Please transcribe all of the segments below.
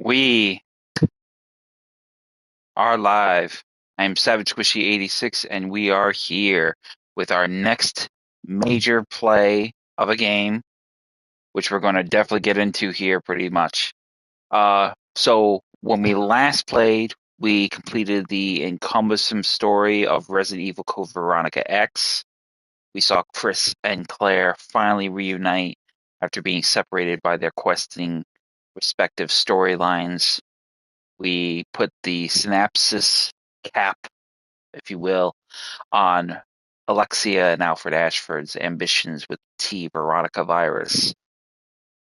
We are live. I am Savage Squishy 86, and we are here with our next major play of a game, which we're going to definitely get into here pretty much. So when we last played, we completed the encumbersome story of Resident Evil Code Veronica X. We saw Chris and Claire finally reunite after being separated by their questing respective storylines. We put the synopsis cap, if you will, on Alexia and Alfred Ashford's ambitions with T. Veronica virus.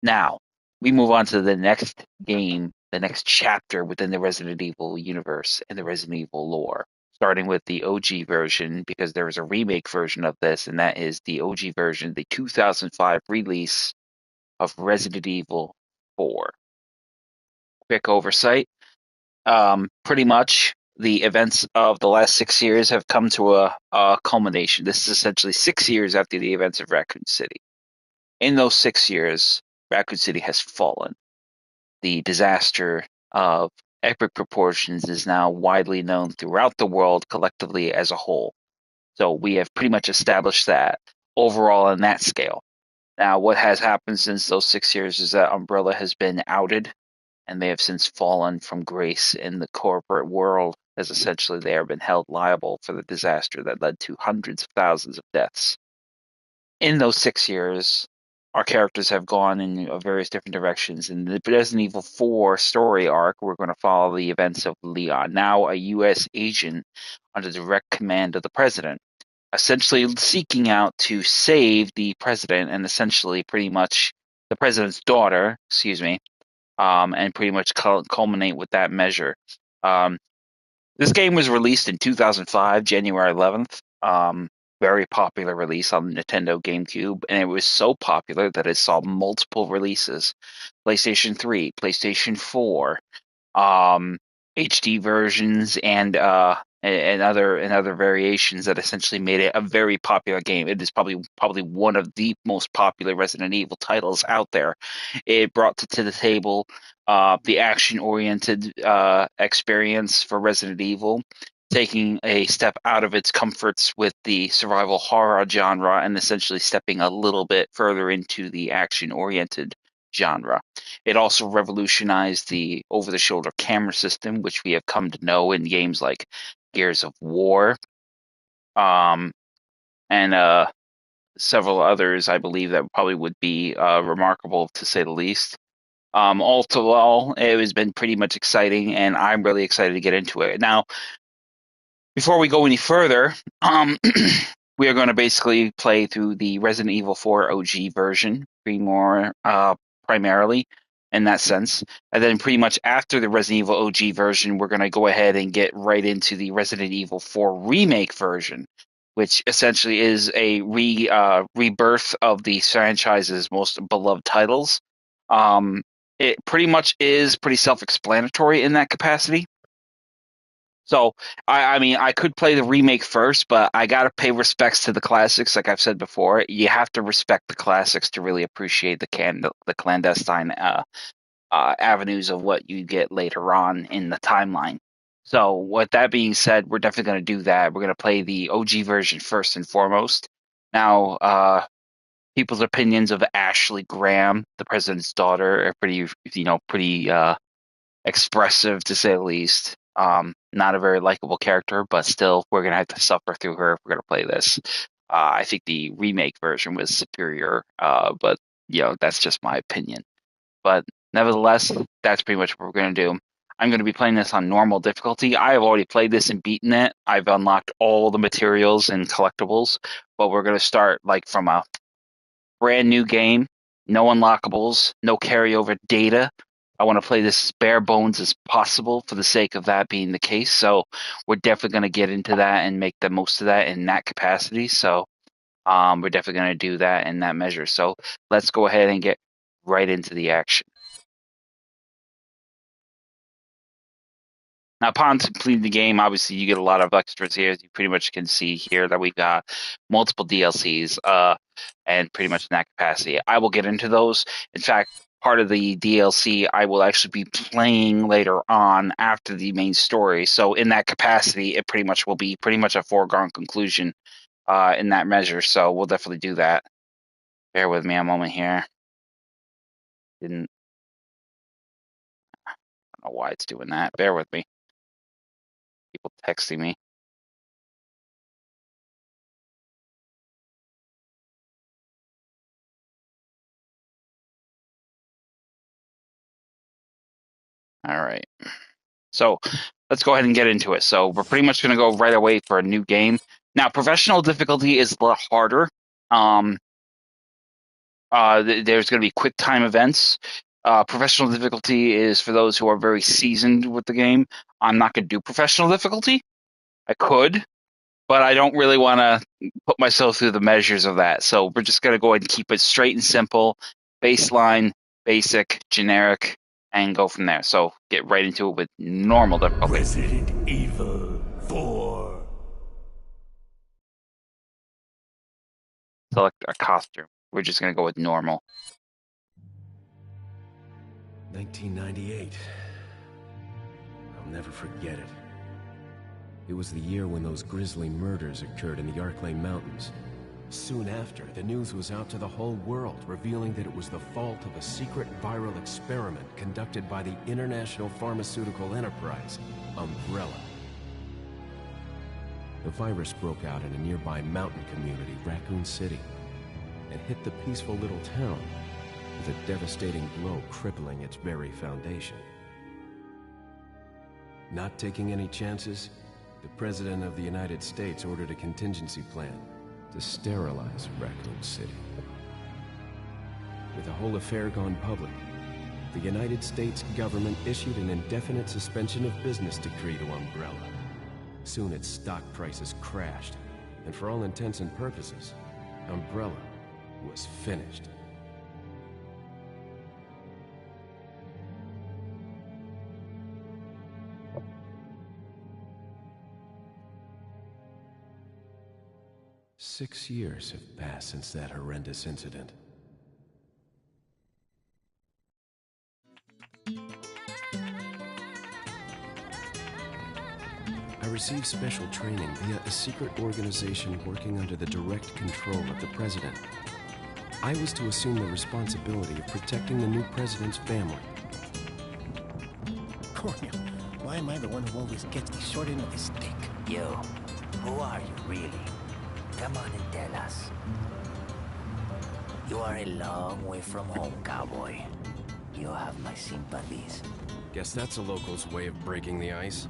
Now, we move on to the next game, the next chapter within the Resident Evil universe and the Resident Evil lore, starting with the OG version, because there is a remake version of this, and that is the OG version, the 2005 release of Resident Evil 4. Quick oversight. Pretty much the events of the last 6 years have come to a culmination. This is essentially 6 years after the events of Raccoon City. In those 6 years, Raccoon City has fallen. The disaster of epic proportions is now widely known throughout the world collectively as a whole. So we have pretty much established that overall on that scale. Now, what has happened since those 6 years is that Umbrella has been outed, and they have since fallen from grace in the corporate world, as essentially they have been held liable for the disaster that led to hundreds of thousands of deaths. In those 6 years, our characters have gone in various different directions. In the Resident Evil 4 story arc, we're going to follow the events of Leon, now a U.S. agent under direct command of the president, essentially seeking out to save the president and essentially pretty much the president's daughter, and pretty much culminate with that measure. This game was released in 2005, January 11th. Very popular release on Nintendo GameCube, and it was so popular that it saw multiple releases: PlayStation 3, PlayStation 4, HD versions, and other variations that essentially made it a very popular game. It is probably one of the most popular Resident Evil titles out there. It brought to the table the action-oriented experience for Resident Evil, taking a step out of its comforts with the survival horror genre and essentially stepping a little bit further into the action-oriented genre. It also revolutionized the over-the-shoulder camera system, which we have come to know in games like Gears of War, and several others, I believe, that probably would be remarkable to say the least. All to all, it has been pretty much exciting, and I'm really excited to get into it. Now, before we go any further, we are going to basically play through the Resident Evil 4 OG version, primarily in that sense. And then pretty much after the Resident Evil OG version, we're going to go ahead and get right into the Resident Evil 4 remake version, which essentially is a rebirth of the franchise's most beloved titles. It pretty much is pretty self-explanatory in that capacity. So, I mean, I could play the remake first, but I gotta pay respects to the classics. Like I've said before, you have to respect the classics to really appreciate the clandestine avenues of what you get later on in the timeline. So, with that being said, we're definitely going to do that. We're going to play the OG version first and foremost. Now, people's opinions of Ashley Graham, the president's daughter, are pretty expressive to say the least. Not a very likable character, but still, we're gonna have to suffer through her if we're gonna play this. I think the remake version was superior, but that's just my opinion. But nevertheless, that's pretty much what we're gonna do. I'm gonna be playing this on normal difficulty. I have already played this and beaten it. I've unlocked all the materials and collectibles, but we're gonna start like from a brand new game, no unlockables, no carryover data. I want to play this as bare bones as possible for the sake of that being the case. So we're definitely going to get into that and make the most of that in that capacity. So we're definitely going to do that in that measure. So let's go ahead and get right into the action. Now, upon completing the game, obviously you get a lot of extras here. You pretty much can see here that we got multiple DLCs, and pretty much in that capacity. I will get into those. In fact, part of the DLC I will actually be playing later on after the main story. So in that capacity, it pretty much will be pretty much a foregone conclusion in that measure. So we'll definitely do that. Bear with me a moment here. Didn't I don't know why it's doing that. Bear with me. People texting me. All right. So let's go ahead and get into it. So we're pretty much going to go right away for a new game. Now, professional difficulty is a lot harder. There's going to be quick time events. Professional difficulty is for those who are very seasoned with the game. I'm not going to do professional difficulty. I could, but I don't really want to put myself through the measures of that. So we're just going to go ahead and keep it straight and simple, baseline, basic, generic, and go from there. So get right into it with normal difficulty. Resident Evil 4. Select a costume. We're just going to go with normal. 1998. I'll never forget it. It was the year when those grisly murders occurred in the Arklay Mountains. Soon after, the news was out to the whole world, revealing that it was the fault of a secret viral experiment conducted by the international pharmaceutical enterprise, Umbrella. The virus broke out in a nearby mountain community, Raccoon City, and hit the peaceful little town with a devastating blow crippling its very foundation. Not taking any chances, the President of the United States ordered a contingency plan to sterilize Raccoon City. With the whole affair gone public, the United States government issued an indefinite suspension of business decree to Umbrella. Soon its stock prices crashed, and for all intents and purposes, Umbrella was finished. Six years have passed since that horrendous incident. I received special training via a secret organization working under the direct control of the president. I was to assume the responsibility of protecting the new president's family. Cornel, why am I the one who always gets the short end of the stick? You, who are you really? Come on and tell us. You are a long way from home, cowboy. You have my sympathies. Guess that's a local's way of breaking the ice.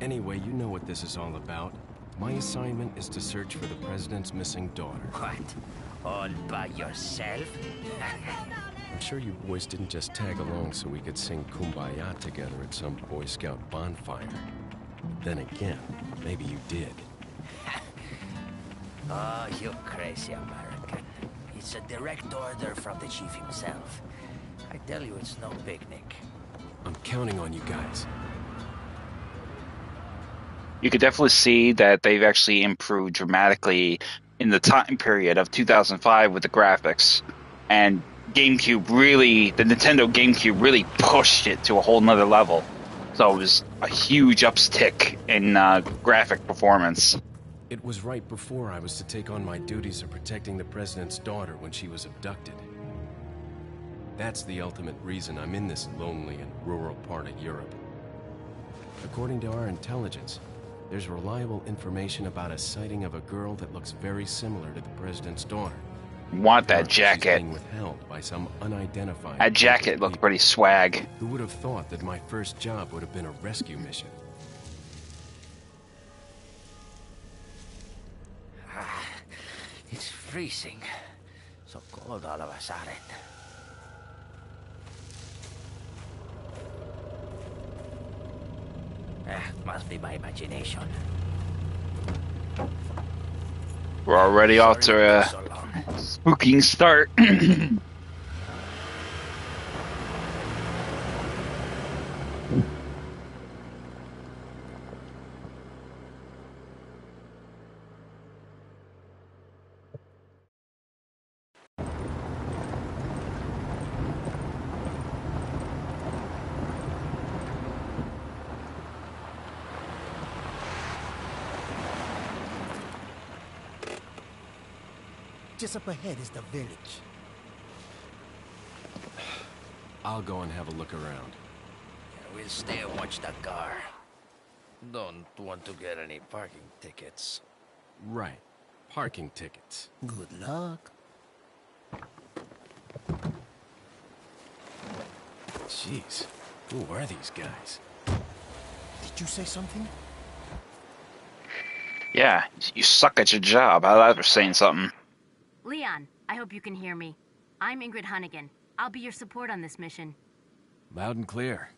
Anyway, you know what this is all about. My assignment is to search for the president's missing daughter. What? All by yourself? I'm sure you boys didn't just tag along so we could sing Kumbaya together at some Boy Scout bonfire. Then again, maybe you did. Oh, you crazy American. It's a direct order from the chief himself. I tell you, it's no picnic. I'm counting on you guys. You could definitely see that they've actually improved dramatically in the time period of 2005 with the graphics. And GameCube really, the Nintendo GameCube really pushed it to a whole nother level. So it was a huge uptick in graphic performance. It was right before I was to take on my duties of protecting the president's daughter when she was abducted. That's the ultimate reason I'm in this lonely and rural part of Europe. According to our intelligence, there's reliable information about a sighting of a girl that looks very similar to the president's daughter. Want that jacket. She's being withheld by some unidentified... That jacket looked pretty swag. Who would have thought that my first job would have been a rescue mission? It's freezing. So cold all of a sudden. Must be my imagination. We're already off to a So long. spooking start. Just up ahead is the village. I'll go and have a look around. We'll stay and watch the car. Don't want to get any parking tickets. Right. Parking tickets. Good luck. Jeez. Who are these guys? Did you say something? Yeah, you suck at your job. I was saying something. Leon, I hope you can hear me. I'm Ingrid Hunnigan. I'll be your support on this mission. Loud and clear.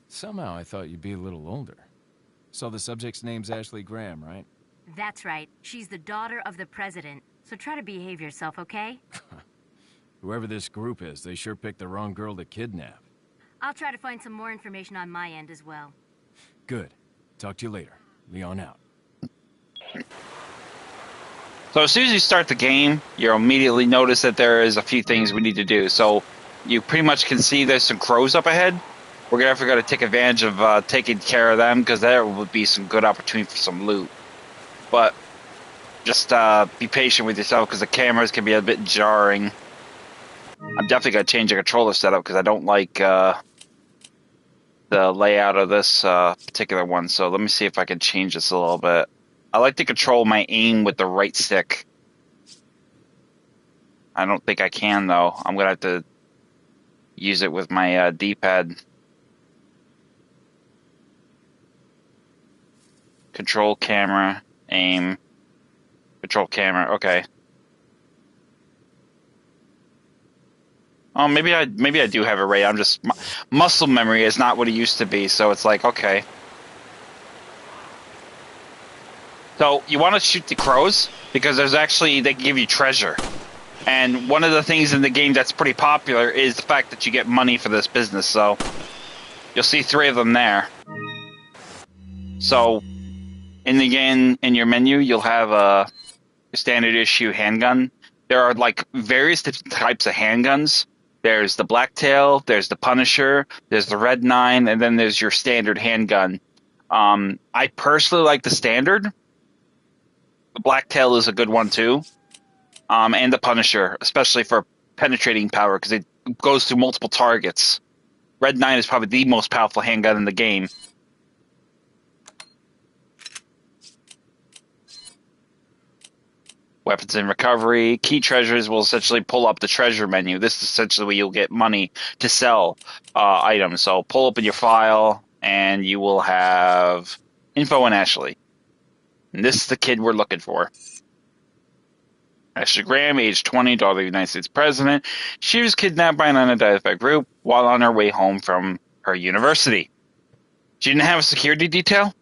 Somehow I thought you'd be a little older. So the subject's name's Ashley Graham, right? That's right. She's the daughter of the president. So try to behave yourself, okay? Whoever this group is, they sure picked the wrong girl to kidnap. I'll try to find some more information on my end as well. Good. Talk to you later. Leon out. So as soon as you start the game, you'll immediately notice that there is a few things we need to do. So you pretty much can see there's some crows up ahead. We're going to take advantage of taking care of them, because there would be some good opportunity for some loot. But just be patient with yourself, because the cameras can be a bit jarring. I'm definitely going to change the controller setup, because I don't like the layout of this particular one. So let me see if I can change this a little bit. I like to control my aim with the right stick. I don't think I can, though. I'm going to have to use it with my D-pad. Control camera, aim, control camera, okay. Oh, maybe I do have it right. I'm just... muscle memory is not what it used to be, so it's like, okay. So, you want to shoot the crows, because there's actually... they give you treasure. And one of the things in the game that's pretty popular is the fact that you get money for this business, so... you'll see 3 of them there. So... in the game, in your menu, you'll have a standard issue handgun. There are like various types of handguns. There's the Blacktail, there's the Punisher, there's the Red 9, and then there's your standard handgun. I personally like the standard. The Blacktail is a good one too. And the Punisher, especially for penetrating power, because it goes through multiple targets. Red 9 is probably the most powerful handgun in the game. Weapons and recovery. Key treasures will essentially pull up the treasure menu. This is essentially where you'll get money to sell items. So pull open your file, and you will have info on Ashley. And this is the kid we're looking for. Ashley Graham, age 20, daughter of the United States President. She was kidnapped by an unidentified group while on her way home from her university. She didn't have a security detail.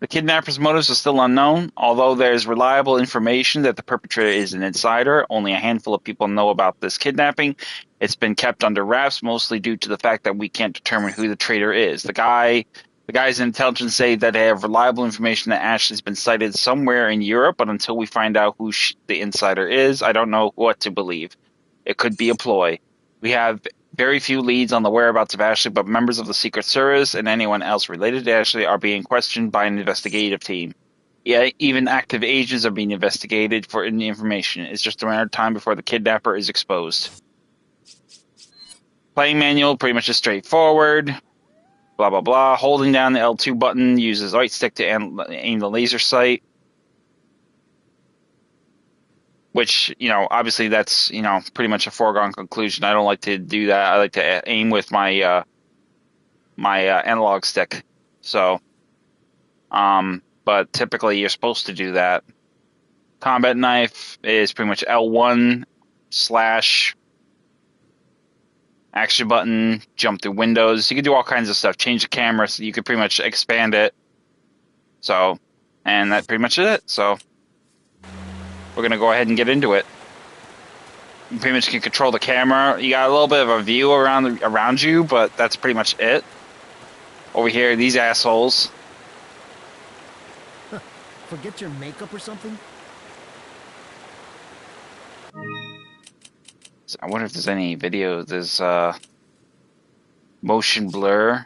The kidnapper's motives are still unknown. Although there's reliable information that the perpetrator is an insider, only a handful of people know about this kidnapping. It's been kept under wraps, mostly due to the fact that we can't determine who the traitor is. The guys in intelligence say that they have reliable information that Ashley's been sighted somewhere in Europe, but until we find out who the insider is, I don't know what to believe. It could be a ploy. We have very few leads on the whereabouts of Ashley, but members of the Secret Service and anyone else related to Ashley are being questioned by an investigative team. Yeah, even active agents are being investigated for any information. It's just a matter of time before the kidnapper is exposed. Playing manual, pretty much just straightforward. Blah, blah, blah. Holding down the L2 button uses right stick to aim the laser sight. Which, obviously that's, pretty much a foregone conclusion. I don't like to do that. I like to aim with my analog stick. So, but typically you're supposed to do that. Combat knife is pretty much L1 / action button, jump through windows. You can do all kinds of stuff. Change the camera, so you can pretty much expand it. So, and that's pretty much it. So, we're going to go ahead and get into it. You pretty much can control the camera. You got a little bit of a view around you, but that's pretty much it. Over here, these assholes. Forget your makeup or something? I wonder if there's any video. There's motion blur.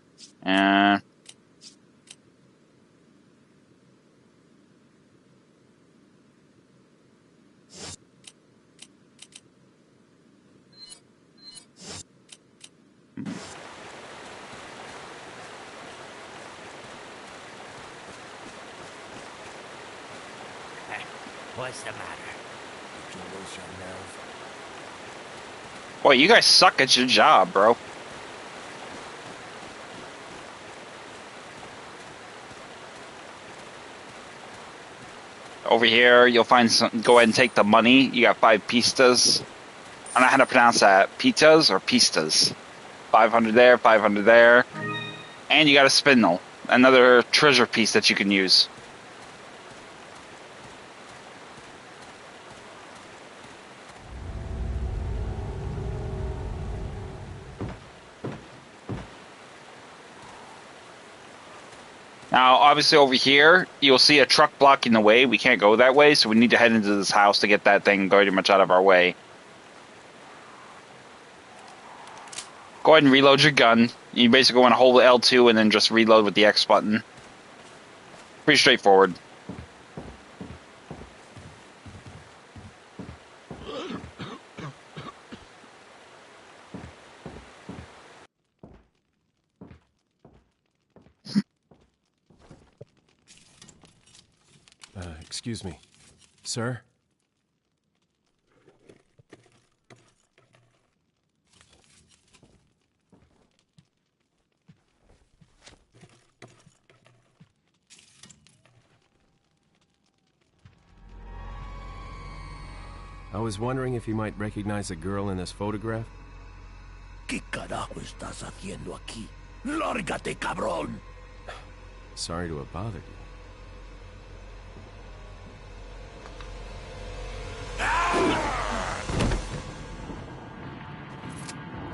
What's the matter? Did you lose your nerve? Boy, you guys suck at your job, bro. Over here, you'll find some. Go ahead and take the money. You got 5 pistas. I don't know how to pronounce that. Pitas or pistas? 500 there, 500 there. And you got a spindle. Another treasure piece that you can use. Now, obviously over here, you'll see a truck blocking the way. We can't go that way, so we need to head into this house to get that thing pretty much out of our way. Go ahead and reload your gun. You basically want to hold L2 and then just reload with the X button. Pretty straightforward. Excuse me. Sir? I was wondering if you might recognize a girl in this photograph? ¿Qué carajo estás haciendo aquí? ¡Lárgate, cabrón! Sorry to have bothered you.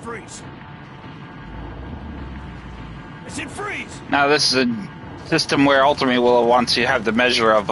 Freeze! I said freeze! Now this is a system where ultimately we'll want to have the measure of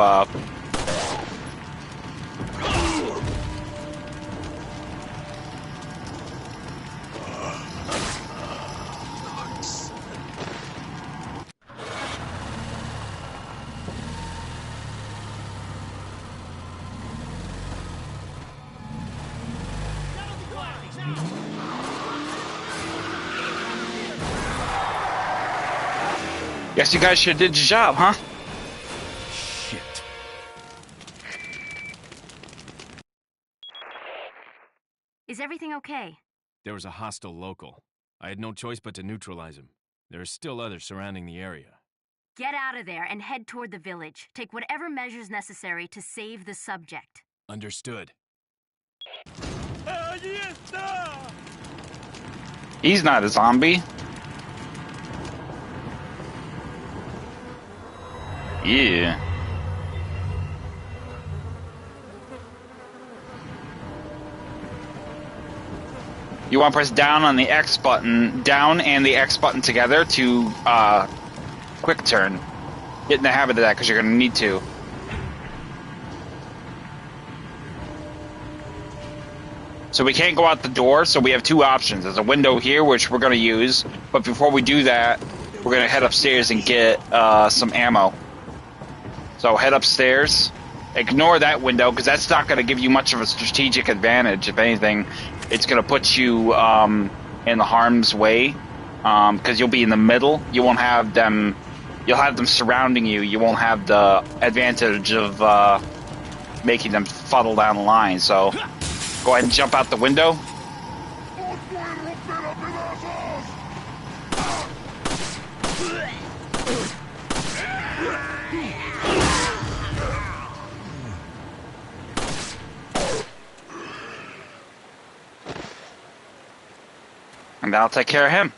guess you guys should have did your job, huh? Shit. Is everything okay? There was a hostile local. I had no choice but to neutralize him. There are still others surrounding the area. Get out of there and head toward the village. Take whatever measures necessary to save the subject. Understood. He's not a zombie. Yeah. You want to press down on the X button, down and the X button together to quick turn. Get in the habit of that because you're going to need to. So we can't go out the door, so we have 2 options. There's a window here, which we're going to use, but before we do that, we're going to head upstairs and get some ammo. So head upstairs. Ignore that window, because that's not going to give you much of a strategic advantage. If anything, it's going to put you in the harm's way, because you'll be in the middle. You won't have them... You'll have them surrounding you. You won't have the advantage of making them fuddle down the line. So go ahead and jump out the window. And that'll take care of him.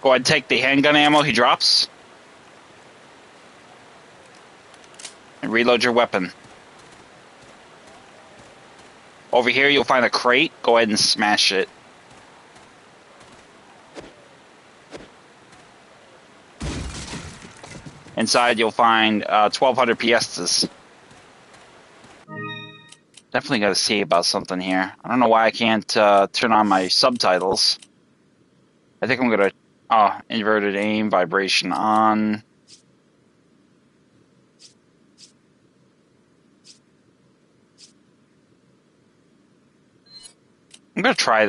Go ahead and take the handgun ammo he drops. And reload your weapon. Over here you'll find a crate. Go ahead and smash it. Inside you'll find 1,200 piastres. Definitely got to see about something here. I don't know why I can't turn on my subtitles. I think I'm going to... Oh, inverted aim, vibration on. I'm gonna try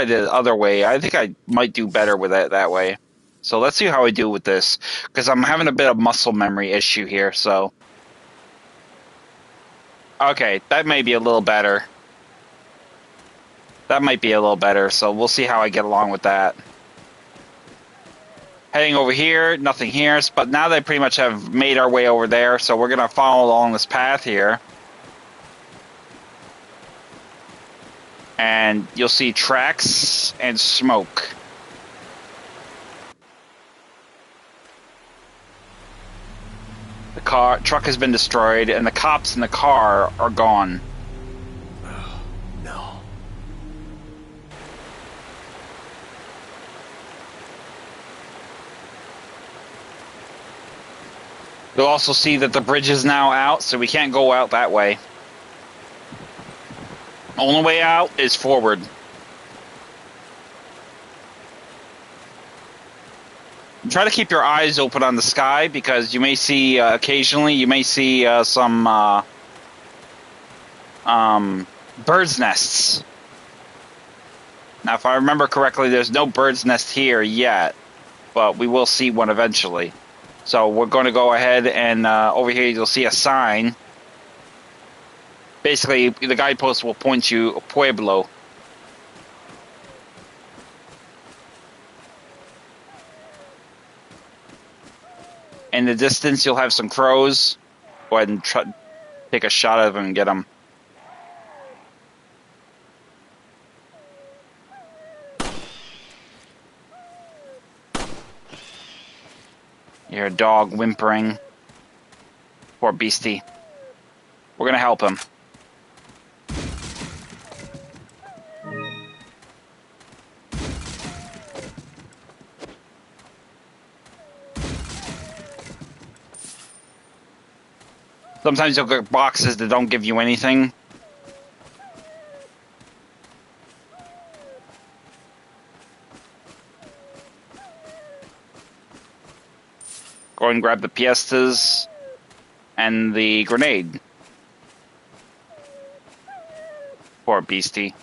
the other way. I think I might do better with it that way. So let's see how I do with this, because I'm having a bit of muscle memory issue here. So Okay, that may be a little better. That might be a little better, so we'll see how I get along with that. Heading over here, nothing here, but now they pretty much have made our way over there, so we're going to follow along this path here. And you'll see tracks and smoke. The truck has been destroyed, and the cops in the car are gone. Oh, no. You'll also see that the bridge is now out, so we can't go out that way. Only way out is forward. Try to keep your eyes open on the sky, because you may see, occasionally, you may see some bird's nests. Now, if I remember correctly, there's no bird's nest here yet, but we will see one eventually. So we're going to go ahead and over here you'll see a sign. Basically, the guidepost will point you Pueblo. In the distance, you'll have some crows. Go ahead and take a shot of them and get them. You hear a dog whimpering. Poor beastie. We're gonna help him. Sometimes you'll get boxes that don't give you anything. Go and grab the piestas and the grenade. Poor beastie.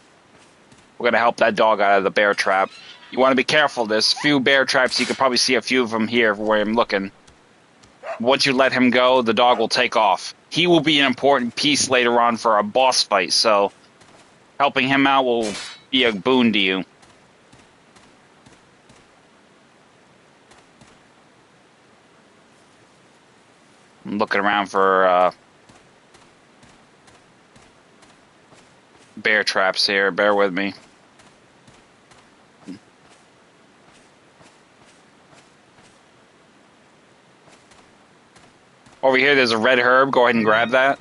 We're gonna help that dog out of the bear trap. You want to be careful. There's a few bear traps. You can probably see a few of them here where I'm looking. Once you let him go, the dog will take off. He will be an important piece later on for a boss fight, so helping him out will be a boon to you. I'm looking around for bear traps here. Bear with me. Over here, there's a red herb. Go ahead and grab that.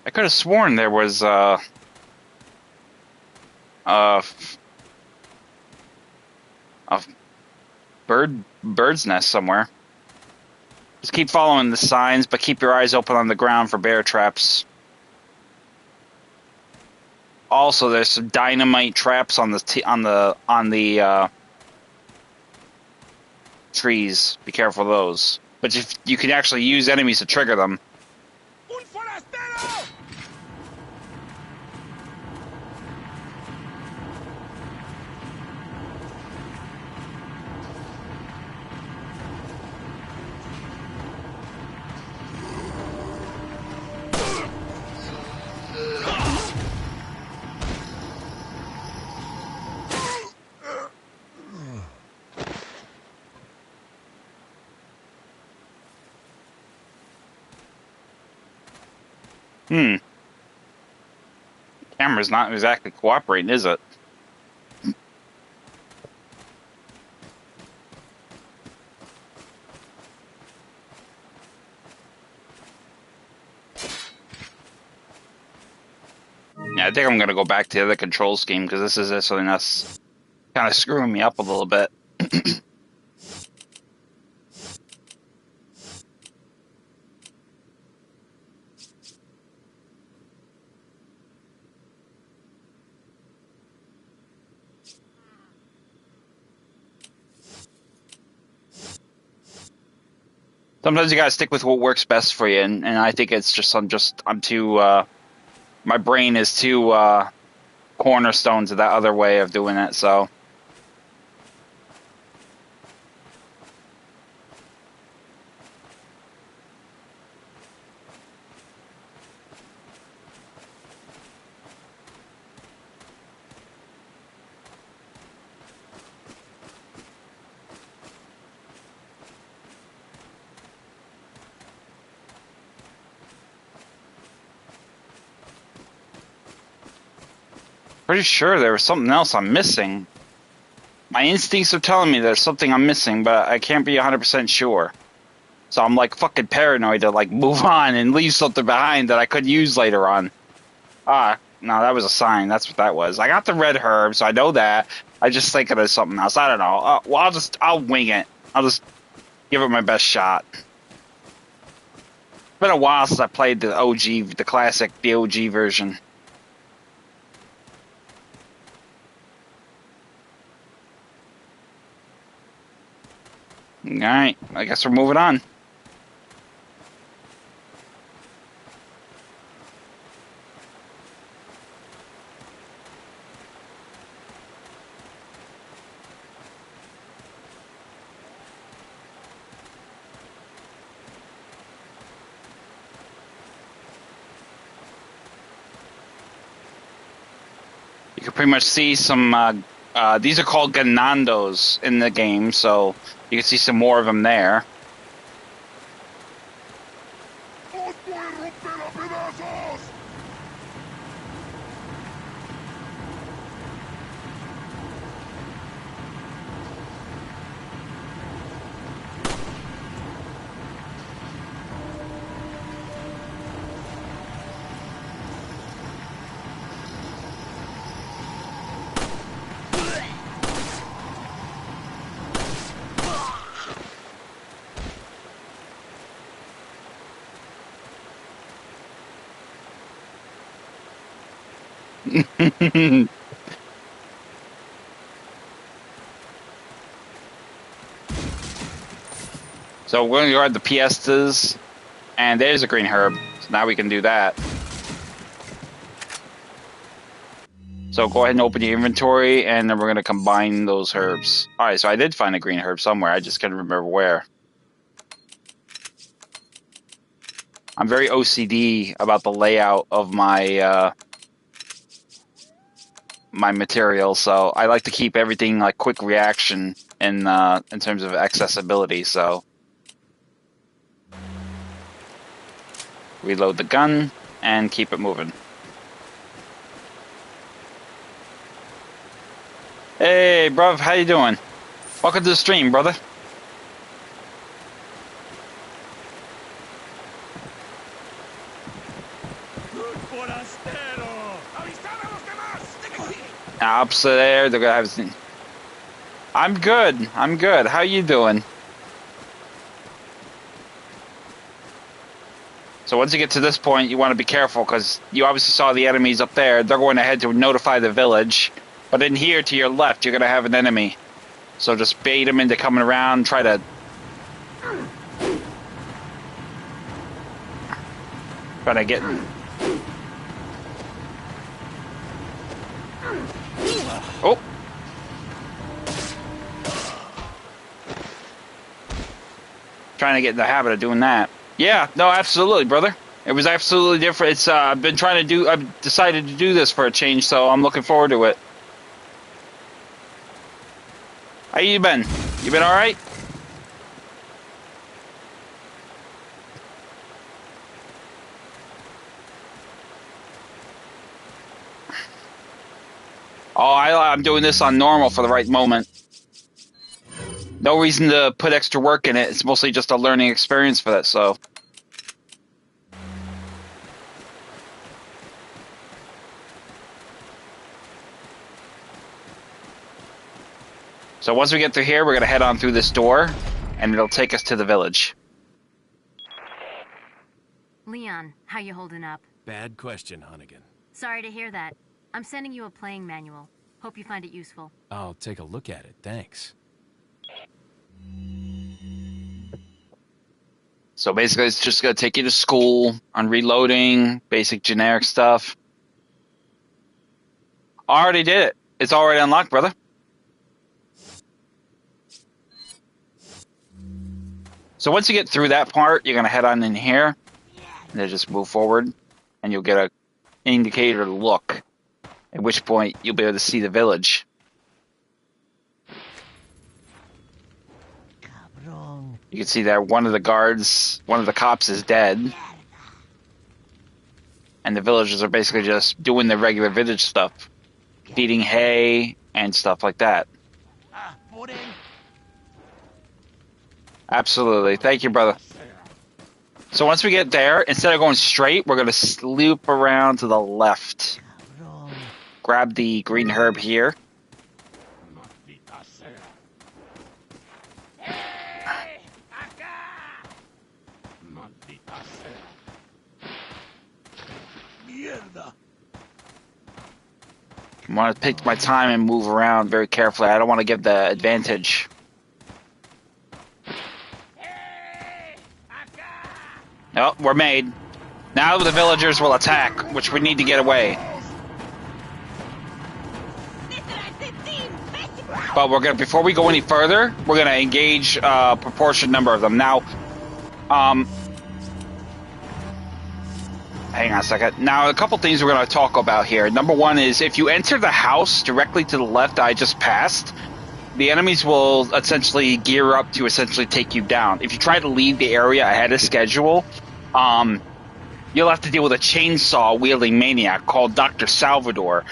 I could have sworn there was a bird's nest somewhere. Just keep following the signs, but keep your eyes open on the ground for bear traps. Also, there's some dynamite traps on the trees. Be careful of those. But if you can actually use enemies to trigger them. Un forastero! Camera's not exactly cooperating, is it? Yeah, I think I'm gonna go back to the other control scheme because this is something that's kind of screwing me up a little bit. Sometimes you gotta stick with what works best for you, and I think it's just I'm too my brain is too cornerstone to that other way of doing it. So Pretty sure there was something else I'm missing. My instincts are telling me there's something I'm missing, but I can't be 100% sure. So I'm like fucking paranoid to like move on and leave something behind that I could use later on. Ah, no, that was a sign. That's what that was. I got the red herb, so I know that. I just think it is something else. I don't know. Well, I'll wing it. I'll just give it my best shot. It's been a while since I played the OG, the classic, the OG version. Alright, I guess we're moving on. You can pretty much see some, these are called ganandos in the game, so you can see some more of them there. ¡Os voy a romper a pedazos! So we're going to guard the piestas, and there's a green herb. So now we can do that. So go ahead and open your inventory, and then we're going to combine those herbs. Alright, so I did find a green herb somewhere. I just can't remember where. I'm very OCD about the layout of my my material, so I like to keep everything like quick reaction in terms of accessibility. So reload the gun and keep it moving. Hey, bruv, how you doing? Welcome to the stream, brother. Opposite there, they're gonna have. I'm good. I'm good. How you doing? So once you get to this point, you want to be careful because you obviously saw the enemies up there. They're going ahead to notify the village, but in here to your left, you're gonna have an enemy. So just bait them into coming around. Try to get. Oh. Trying to get in the habit of doing that. Yeah, no, absolutely, brother. It was absolutely different. It's I've been trying to do. I've decided to do this for a change, so I'm looking forward to it. How you been? You been all right? Oh, I'm doing this on normal for the right moment. No reason to put extra work in it. It's mostly just a learning experience for that, so. So once we get through here, we're going to head on through this door, and it'll take us to the village. Leon, how you holding up? Bad question, Hunnigan. Sorry to hear that. I'm sending you a playing manual. Hope you find it useful. I'll take a look at it, thanks. So basically, it's just going to take you to school on reloading, basic generic stuff. I already did it. It's already unlocked, brother. So once you get through that part, you're going to head on in here, and then just move forward, and you'll get an indicator to look, at which point you'll be able to see the village. You can see that one of the cops is dead, and the villagers are basically just doing the regular village stuff. feeding hay and stuff like that. Absolutely. Thank you, brother. So once we get there, instead of going straight, we're going to loop around to the left. Grab the green herb here. I want to take my time and move around very carefully. I don't want to give the advantage. Oh, we're made. Now the villagers will attack, which we need to get away. But we're gonna, before we go any further, we're gonna engage a proportionate number of them. Now, hang on a second. Now, a couple things we're gonna talk about here. Number one is if you enter the house directly to the left that I just passed, the enemies will essentially gear up to essentially take you down. If you try to leave the area ahead of schedule, you'll have to deal with a chainsaw-wielding maniac called Dr. Salvador.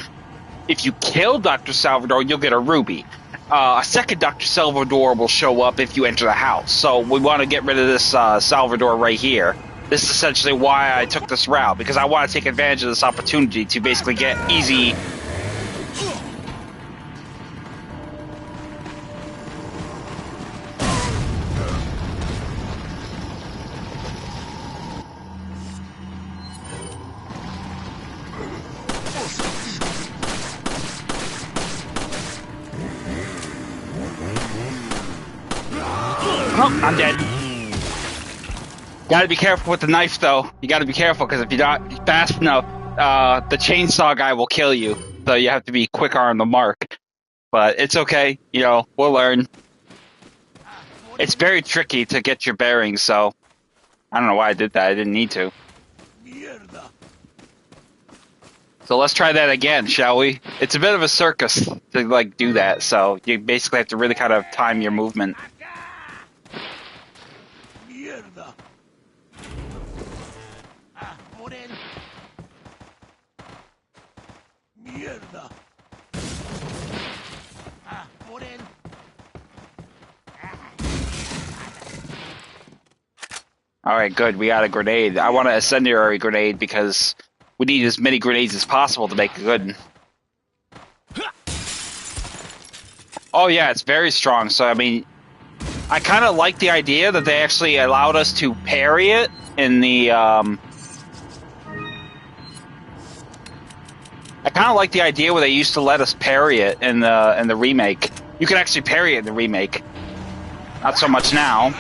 If you kill Dr. Salvador, you'll get a ruby. A second Dr. Salvador will show up if you enter the house. So we want to get rid of this Salvador right here. This is essentially why I took this route, because I want to take advantage of this opportunity to basically get easy... Oh, I'm dead. Gotta be careful with the knife, though. You gotta be careful, because if you're not fast enough, the chainsaw guy will kill you. So you have to be quicker on the mark. But it's okay. You know, we'll learn. It's very tricky to get your bearings, so... I don't know why I did that. I didn't need to. So let's try that again, shall we? It's a bit of a circus to, like, do that, so you basically have to really kind of time your movement. Alright, good. We got a grenade. I want an incendiary grenade because we need as many grenades as possible to make it good. Oh yeah, it's very strong. So, I mean, I kind of like the idea that they actually allowed us to parry it in the, I kind of like the idea where they used to let us parry it in the remake. You can actually parry it in the remake. Not so much now.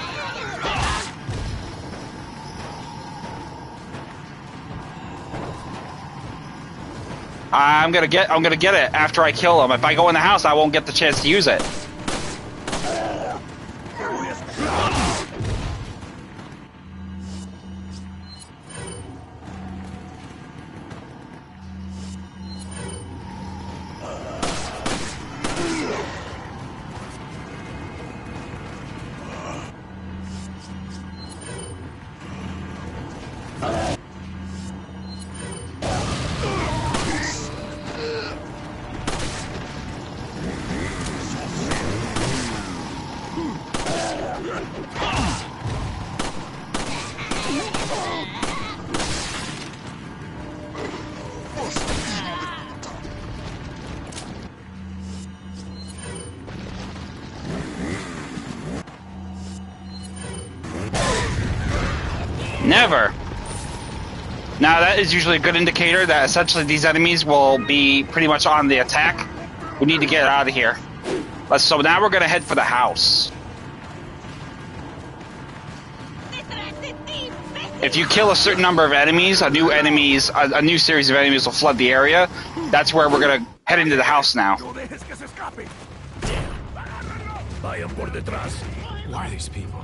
I'm gonna get it after I kill him. If I go in the house, I won't get the chance to use it. Never. Now that is usually a good indicator that essentially these enemies will be pretty much on the attack. We need to get out of here. So now we're gonna head for the house. If you kill a certain number of enemies, a new series of enemies will flood the area. That's where we're gonna head into the house now. Why are these people?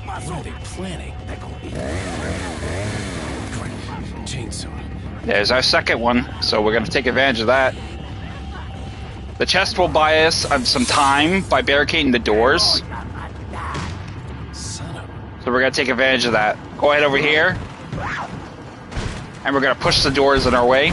What are they planning? Chainsaw. There's our second one, so we're going to take advantage of that. The chest will buy us some time by barricading the doors. So we're going to take advantage of that. Go ahead over here. And we're going to push the doors in our way.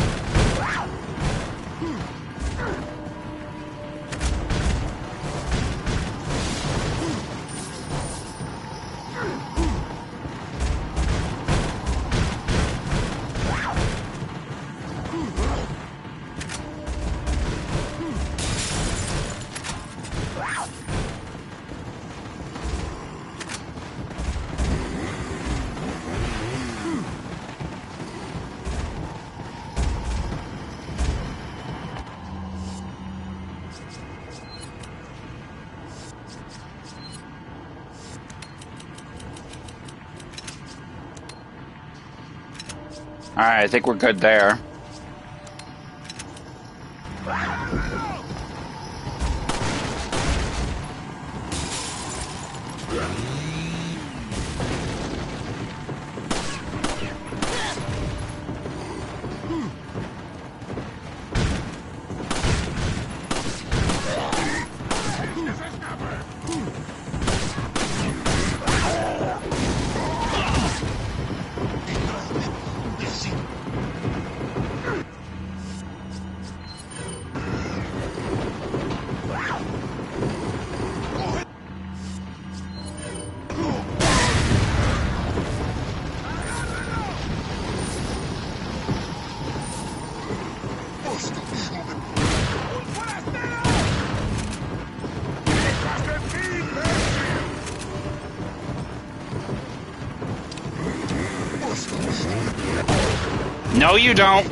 Alright, I think we're good there. No, you don't.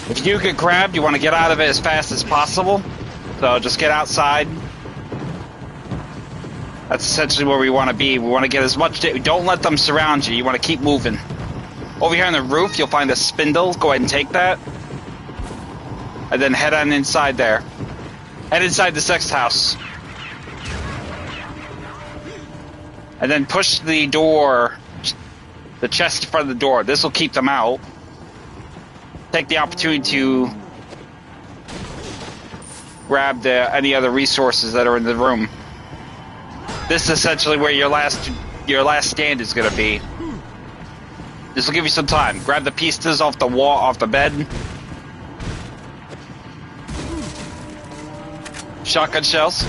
If you get grabbed, you want to get out of it as fast as possible. So just get outside. That's essentially where we want to be. We want to get as much... Don't let them surround you. You want to keep moving. Over here on the roof, you'll find a spindle. Go ahead and take that. And then head on inside there. Head inside the sex house. And then push the door, the chest in front of the door. This will keep them out. Take the opportunity to grab any other resources that are in the room. This is essentially where your last stand is going to be. This will give you some time. Grab the pieces off the wall, off the bed. Shotgun shells.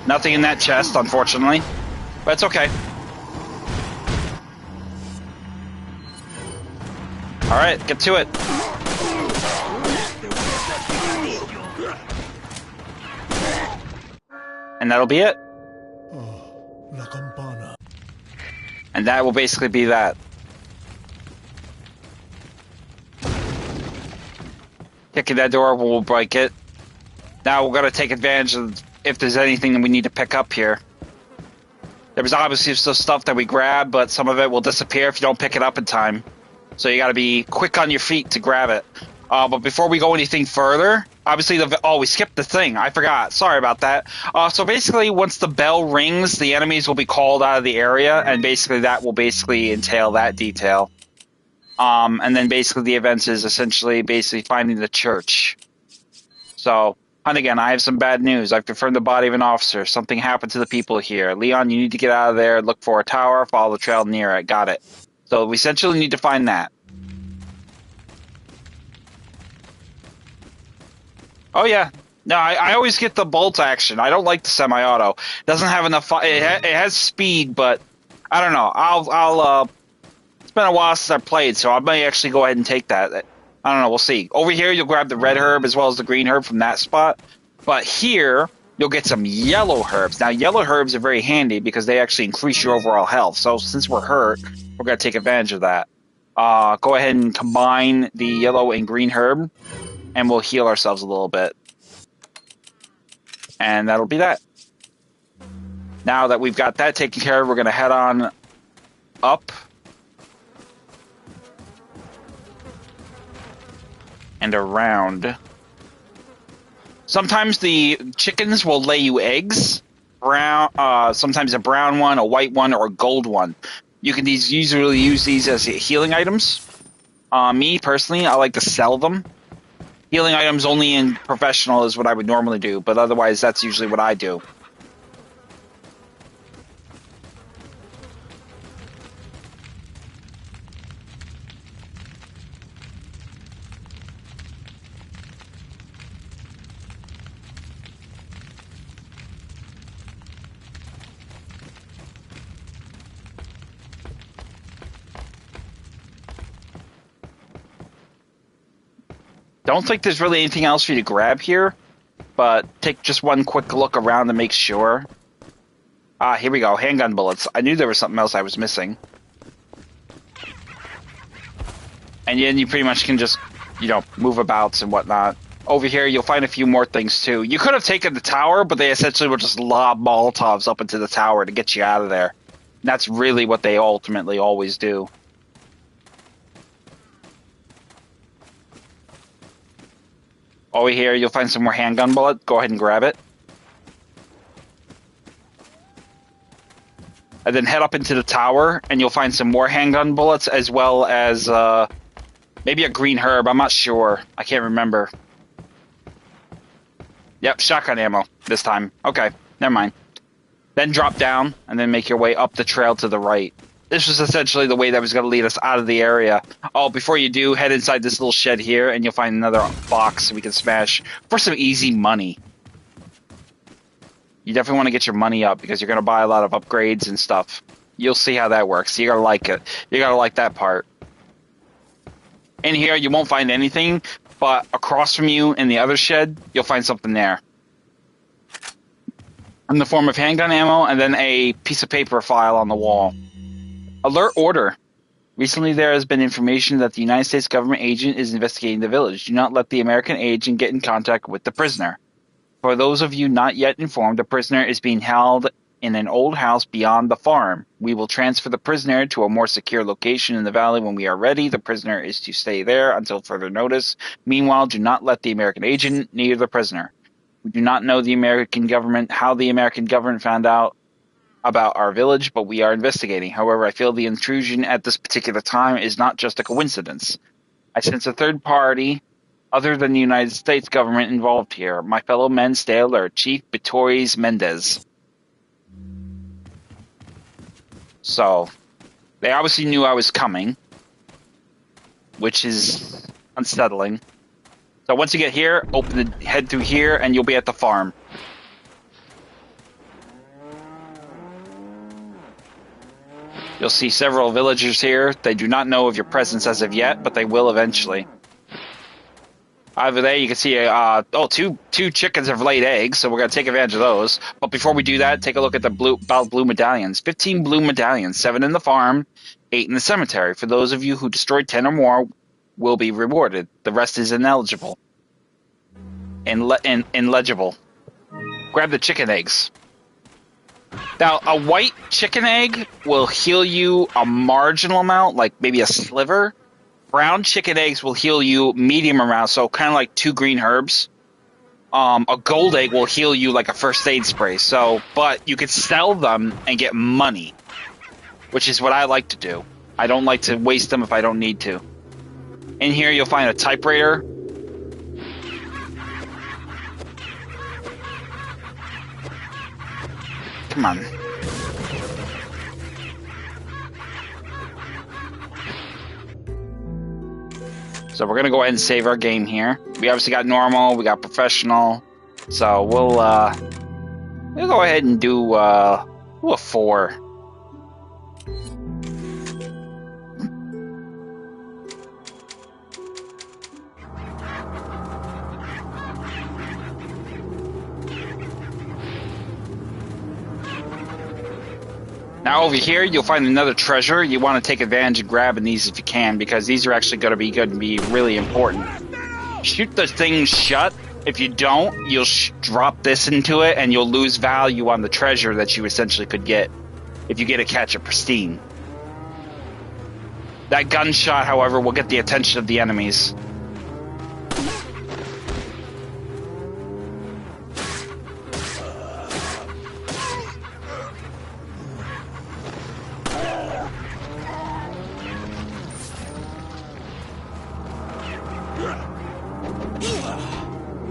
Nothing in that chest, unfortunately. But it's okay. Alright, get to it. And that'll be it. And that will basically be that. Kicking that door will break it. Now we're going to take advantage of if there's anything that we need to pick up here. There was obviously some stuff that we grabbed, but some of it will disappear if you don't pick it up in time. So you got to be quick on your feet to grab it. But before we go anything further, obviously, we skipped the thing. I forgot. Sorry about that. So basically, once the bell rings, the enemies will be called out of the area, and basically that will basically entail that detail. And then basically the events is essentially finding the church. So, and again, I have some bad news. I've confirmed the body of an officer. Something happened to the people here. Leon, you need to get out of there, look for a tower, follow the trail near it. Got it. So we essentially need to find that. Oh yeah. No, I always get the bolt action. I don't like the semi-auto. It doesn't have enough... It has speed, but I don't know. I'll it's been a while since I played, so I may actually go ahead and take that. I don't know. We'll see. Over here, you'll grab the red herb as well as the green herb from that spot. But here, you'll get some yellow herbs. Now, yellow herbs are very handy because they actually increase your overall health. So since we're hurt, we're going to take advantage of that. Go ahead and combine the yellow and green herb, and we'll heal ourselves a little bit. And that'll be that. Now that we've got that taken care of, we're going to head on up. And around. Sometimes the chickens will lay you eggs. Sometimes a brown one, a white one, or a gold one. You can usually use these as healing items. Me, personally, I like to sell them. Healing items only in professional is what I would normally do, but otherwise that's usually what I do. Don't think there's really anything else for you to grab here, but take just one quick look around to make sure. Ah, here we go. Handgun bullets. I knew there was something else I was missing. And then you pretty much can just, you know, move about and whatnot. Over here, you'll find a few more things, too. You could have taken the tower, but they essentially will just lob Molotovs up into the tower to get you out of there. And that's really what they ultimately always do. Over here, you'll find some more handgun bullet. Go ahead and grab it. And then head up into the tower, and you'll find some more handgun bullets, as well as maybe a green herb. I'm not sure. I can't remember. Yep, shotgun ammo this time. Okay, never mind. Then drop down, and then make your way up the trail to the right. This was essentially the way that was going to lead us out of the area. Oh, before you do, head inside this little shed here, and you'll find another box we can smash for some easy money. You definitely want to get your money up, because you're going to buy a lot of upgrades and stuff. You'll see how that works. You're going to like it. You're going to like that part. In here, you won't find anything, but across from you in the other shed, you'll find something there. In the form of handgun ammo, and then a piece of paper file on the wall. Alert order. Recently there has been information that the United States government agent is investigating the village. Do not let the American agent get in contact with the prisoner. For those of you not yet informed, the prisoner is being held in an old house beyond the farm. We will transfer the prisoner to a more secure location in the valley when we are ready. The prisoner is to stay there until further notice. Meanwhile, do not let the American agent near the prisoner. We do not know the American government, how the American government found out about our village, but we are investigating. However, I feel the intrusion at this particular time is not just a coincidence. I sense a third party other than the United States government involved here. My fellow men stay alert. Chief Bitoris Mendez. So, they obviously knew I was coming, which is unsettling. So once you get here, head through here, and you'll be at the farm. You'll see several villagers here. They do not know of your presence as of yet, but they will eventually. Over there, you can see two chickens have laid eggs, so we're going to take advantage of those. But before we do that, take a look at the blue medallions. 15 blue medallions, 7 in the farm, 8 in the cemetery. For those of you who destroyed 10 or more, will be rewarded. The rest is ineligible. Illegible. Grab the chicken eggs. Now, a white chicken egg will heal you a marginal amount, like maybe a sliver. Brown chicken eggs will heal you medium amount, so kind of like 2 green herbs. A gold egg will heal you like a first aid spray. So, but you could sell them and get money, which is what I like to do. I don't like to waste them if I don't need to. In here, you'll find a typewriter. Come on. So we're gonna go ahead and save our game here. We obviously got normal, we got professional. So we'll go ahead and do a 4. Now over here, you'll find another treasure. You want to take advantage of grabbing these if you can, because these are actually going to be good and be really important. Shoot the thing shut. If you don't, you'll drop this into it, and you'll lose value on the treasure that you essentially could get if you get to catch it pristine. That gunshot, however, will get the attention of the enemies.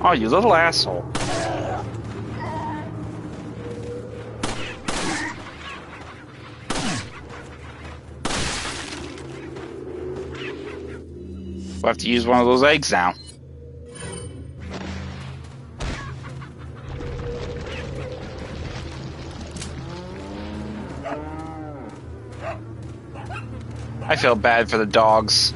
Oh, you little asshole. We'll have to use one of those eggs now. I feel bad for the dogs.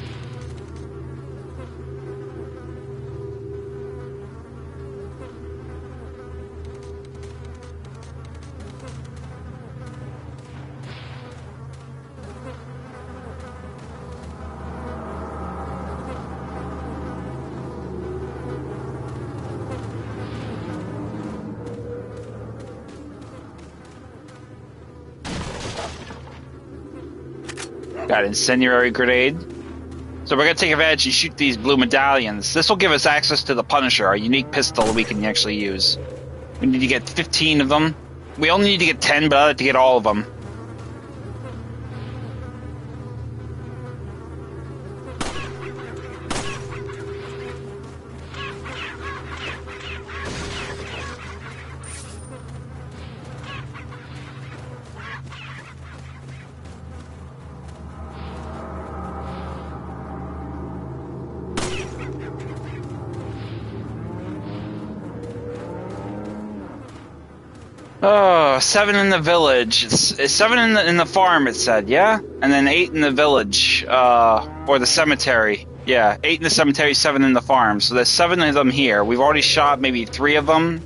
Got incendiary grenade. So we're gonna take advantage and shoot these blue medallions. This will give us access to the Punisher, our unique pistol we can actually use. We need to get 15 of them. We only need to get 10, but I'd like to get all of them. Oh, 7 in the village. It's 7 in the farm, it said, yeah? And then 8 in the village, or the cemetery. Yeah, 8 in the cemetery, 7 in the farm. So there's 7 of them here. We've already shot maybe 3 of them.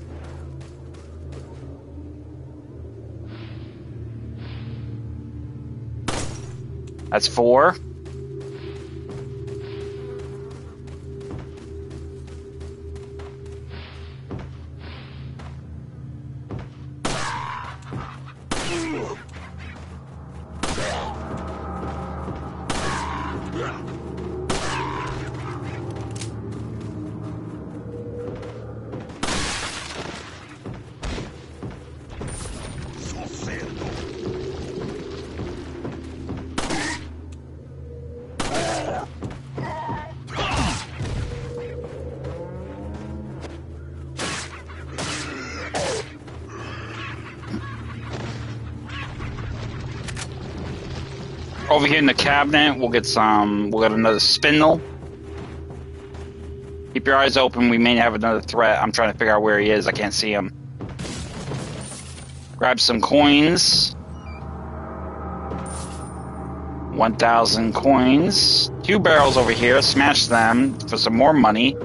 That's 4. Over here in the cabinet, we'll get another spindle. Keep your eyes open, we may have another threat. I'm trying to figure out where he is, I can't see him. Grab some coins. 1,000 coins. 2 barrels over here, smash them for some more money.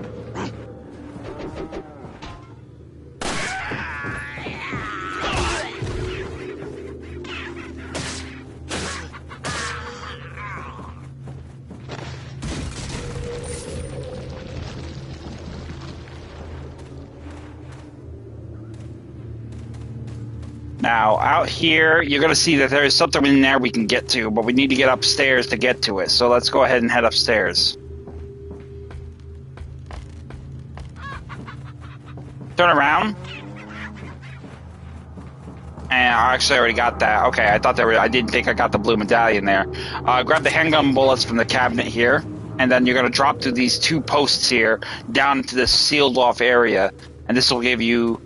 Now, out here, you're going to see that there's something in there we can get to, but we need to get upstairs to get to it. So let's go ahead and head upstairs. Turn around. And I actually already got that. Okay, I didn't think I got the blue medallion there. Grab the handgun bullets from the cabinet here. And then you're going to drop through these 2 posts here down into this sealed off area. And this will give you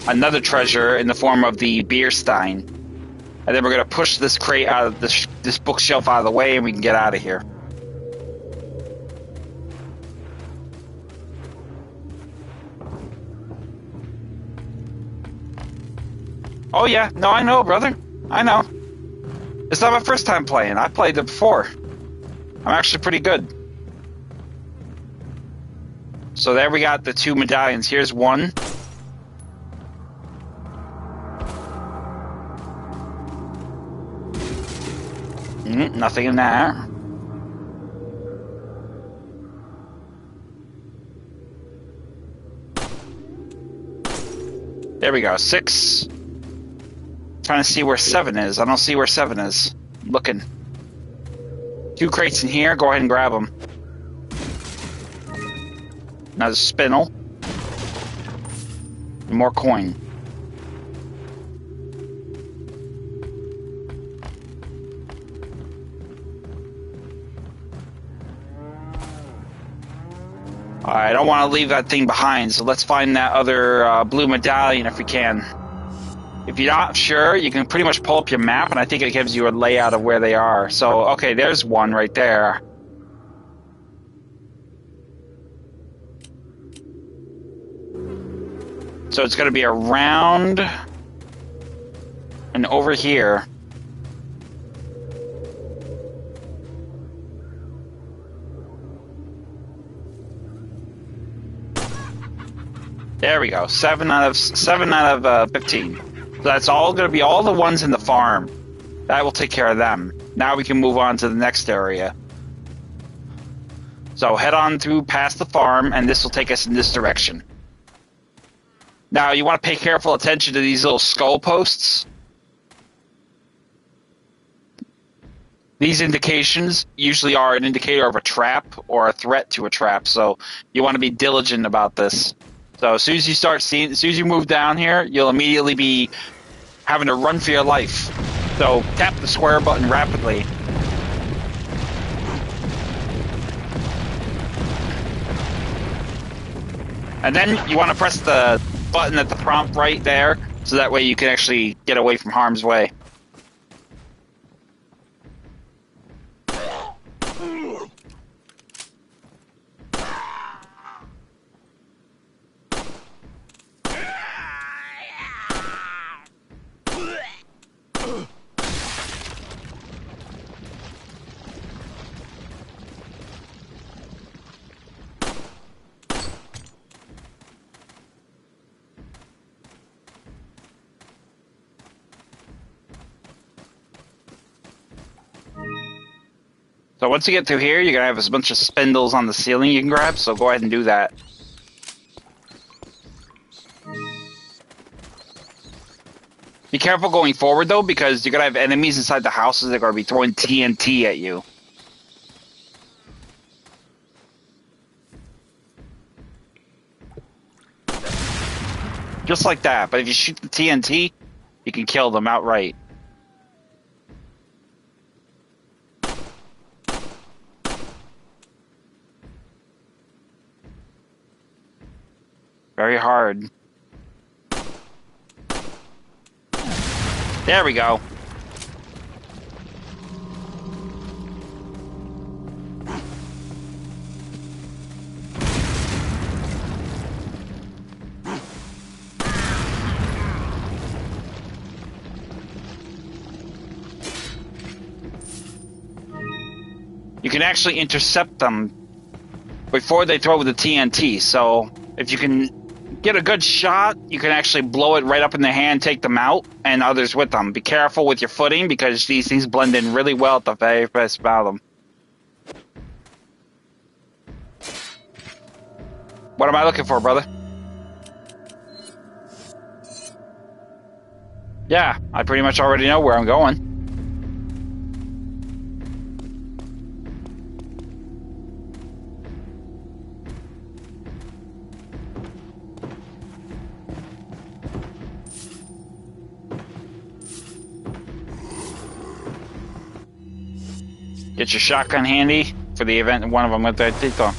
another treasure in the form of the beer stein. And then we're going to push this crate out of this bookshelf out of the way and we can get out of here. Oh yeah, no, I know, brother. I know. It's not my first time playing. I played it before. I'm actually pretty good. So there we got the 2 medallions. Here's one. Nothing in there. There we go, 6. Trying to see where 7 is. I don't see where 7 is. Looking. 2 crates in here. Go ahead and grab them. Another spindle. And more coin. I don't want to leave that thing behind, so let's find that other blue medallion if we can. If you're not sure, you can pretty much pull up your map, and I think it gives you a layout of where they are. So, okay, there's one right there. So it's going to be around and over here. There we go. 7 out of 15. So that's all going to be all the ones in the farm. That will take care of them. Now we can move on to the next area. So head on through past the farm, and this will take us in this direction. Now you want to pay careful attention to these little skull posts. These indications usually are an indicator of a trap or a threat to a trap, so you want to be diligent about this. So as soon as you start seeing, as soon as you move down here, you'll immediately be having to run for your life. So tap the square button rapidly. And then you want to press the button at the prompt right there, so that way you can actually get away from harm's way. So once you get through here, you're going to have a bunch of spindles on the ceiling you can grab, so go ahead and do that. Be careful going forward, though, because you're going to have enemies inside the houses that are going to be throwing TNT at you. Just like that, but if you shoot the TNT, you can kill them outright. Very hard. There we go. You can actually intercept them before they throw the TNT, so if you can get a good shot, you can actually blow it right up in the hand, take them out, and others with them. Be careful with your footing, because these things blend in really well at the very first bottom. What am I looking for, brother? Yeah, I pretty much already know where I'm going. Get your shotgun handy for the event one of them with that Tito.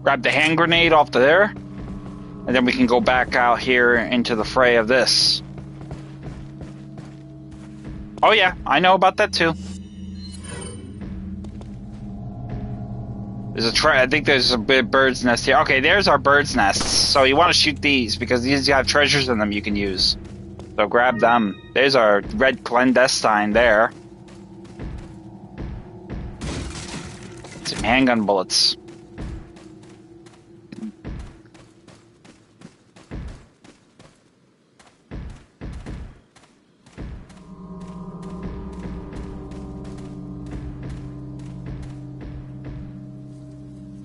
Grab the hand grenade off there, and then we can go back out here into the fray of this. Oh yeah, I know about that too. There's I think there's a bird's nest here. Okay, there's our bird's nests. So you want to shoot these, because these have treasures in them you can use. So grab them. There's our red clandestine there. Some handgun bullets.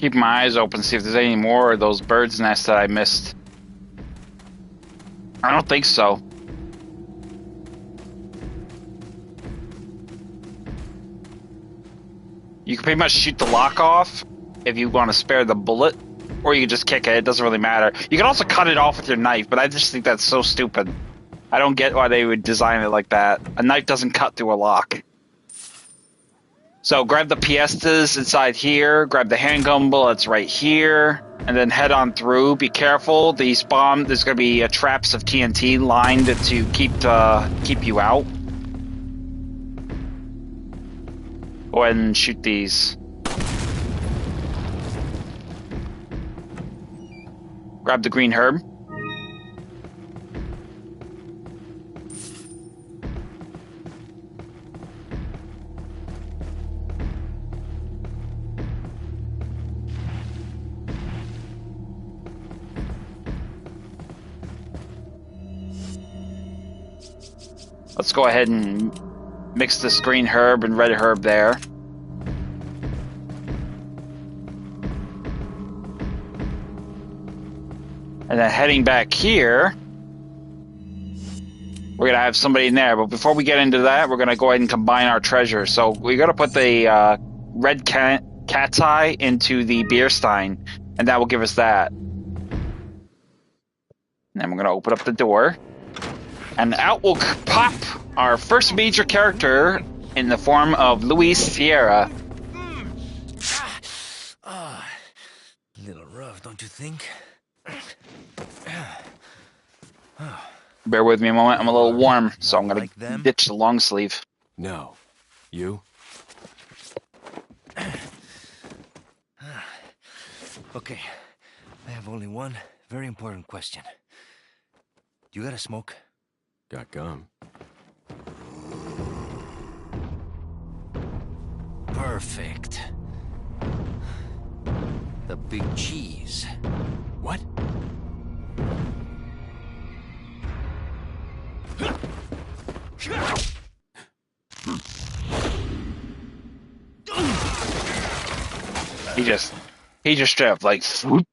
Keep my eyes open, see if there's any more of those bird's nests that I missed. I don't think so. You can pretty much shoot the lock off if you want to spare the bullet. Or you can just kick it. It doesn't really matter. You can also cut it off with your knife, but I just think that's so stupid. I don't get why they would design it like that. A knife doesn't cut through a lock. So grab the piestas inside here. Grab the handgun bullets right here. And then head on through. Be careful. These bombs, there's going to be traps of TNT lined to keep you out. Go ahead and shoot these. Grab the green herb. Let's go ahead and mix this green herb and red herb there. And then heading back here, we're going to have somebody in there. But before we get into that, we're going to go ahead and combine our treasure. So we're going to put the red cat's eye into the beer stein, and that will give us that. And then we're going to open up the door. And out will pop our first major character in the form of Luis Sierra. A little rough, don't you think? Bear with me a moment. I'm a little warm, so I'm going to ditch the long sleeve. No. You? Okay, I have only one very important question. You got a smoke? Got gum. Perfect. The big cheese. What? He just straight up like swoop.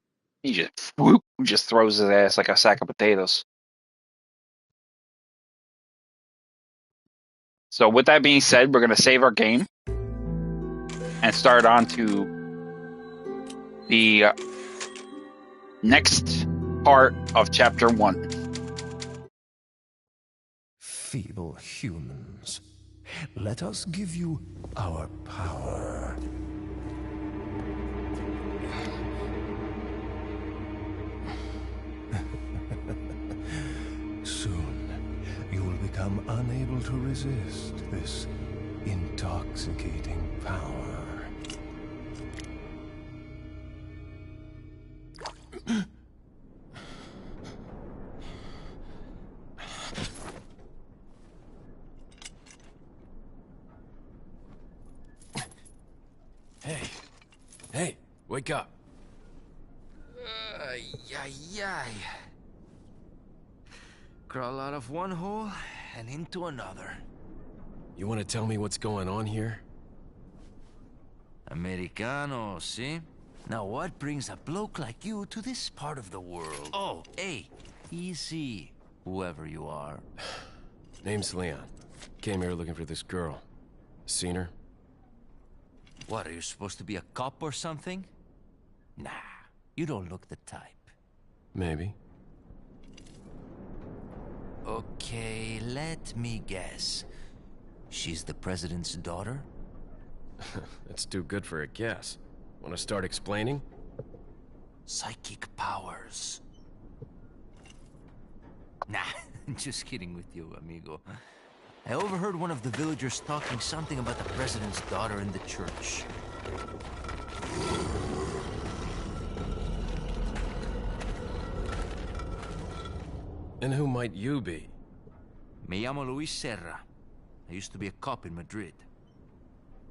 He just throws his ass like a sack of potatoes. So with that being said, we're going to save our game and start on to the next part of Chapter 1. Feeble humans, let us give you our power. Soon, you will become unable to resist this intoxicating power. Hey, wake up. Ay. Crawl out of one hole and into another. You want to tell me what's going on here? Americano, see? Now what brings a bloke like you to this part of the world? Oh, hey, easy, whoever you are. Name's Leon. Came here looking for this girl. Seen her? What, are you supposed to be a cop or something? Nah, you don't look the type. Maybe. Okay, let me guess. She's the president's daughter? That's too good for a guess. Want to start explaining? Psychic powers. Nah, just kidding with you, amigo. I overheard one of the villagers talking something about the president's daughter in the church. And who might you be? Me llamo Luis Serra. I used to be a cop in Madrid.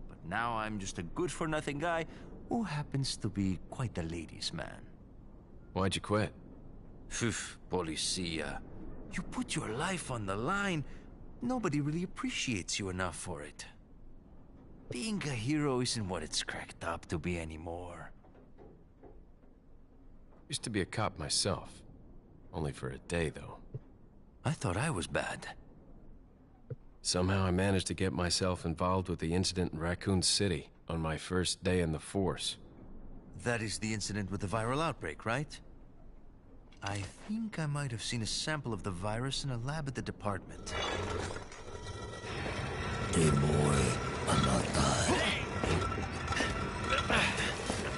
But now I'm just a good-for-nothing guy who happens to be quite a ladies' man. Why'd you quit? Phew, policia. You put your life on the line. Nobody really appreciates you enough for it. Being a hero isn't what it's cracked up to be anymore. Used to be a cop myself. Only for a day, though. I thought I was bad. Somehow I managed to get myself involved with the incident in Raccoon City on my first day in the force. That is the incident with the viral outbreak, right? I think I might have seen a sample of the virus in a lab at the department. Hey boy, I'm not dying.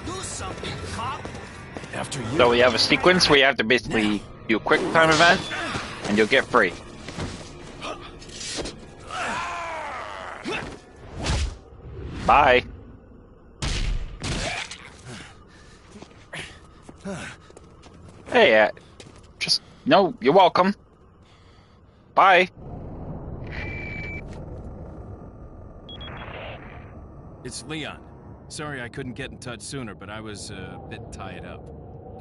Do something, cop! After you. So we have a sequence where you have to basically do a quick time event, and you'll get free. Bye. Hey, just no. You're welcome. Bye. It's Leon. Sorry I couldn't get in touch sooner, but I was a bit tied up.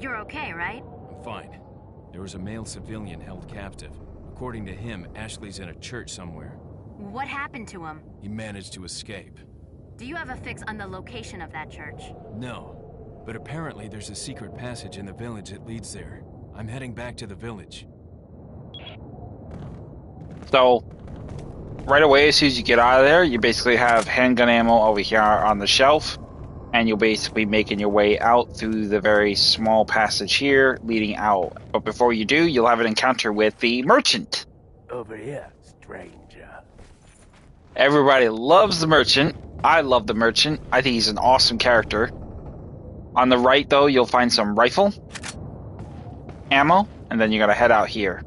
You're okay, right? I'm fine. There was a male civilian held captive. According to him, Ashley's in a church somewhere. What happened to him? He managed to escape. Do you have a fix on the location of that church? No, but apparently there's a secret passage in the village that leads there. I'm heading back to the village. So, right away, as soon as you get out of there, you basically have handgun ammo over here on the shelf, and you'll basically making your way out through the very small passage here, leading out. But before you do, you'll have an encounter with the merchant. Over here, stranger. Everybody loves the merchant. I love the merchant. I think he's an awesome character. On the right, though, you'll find some rifle, ammo, and then you're gonna head out here.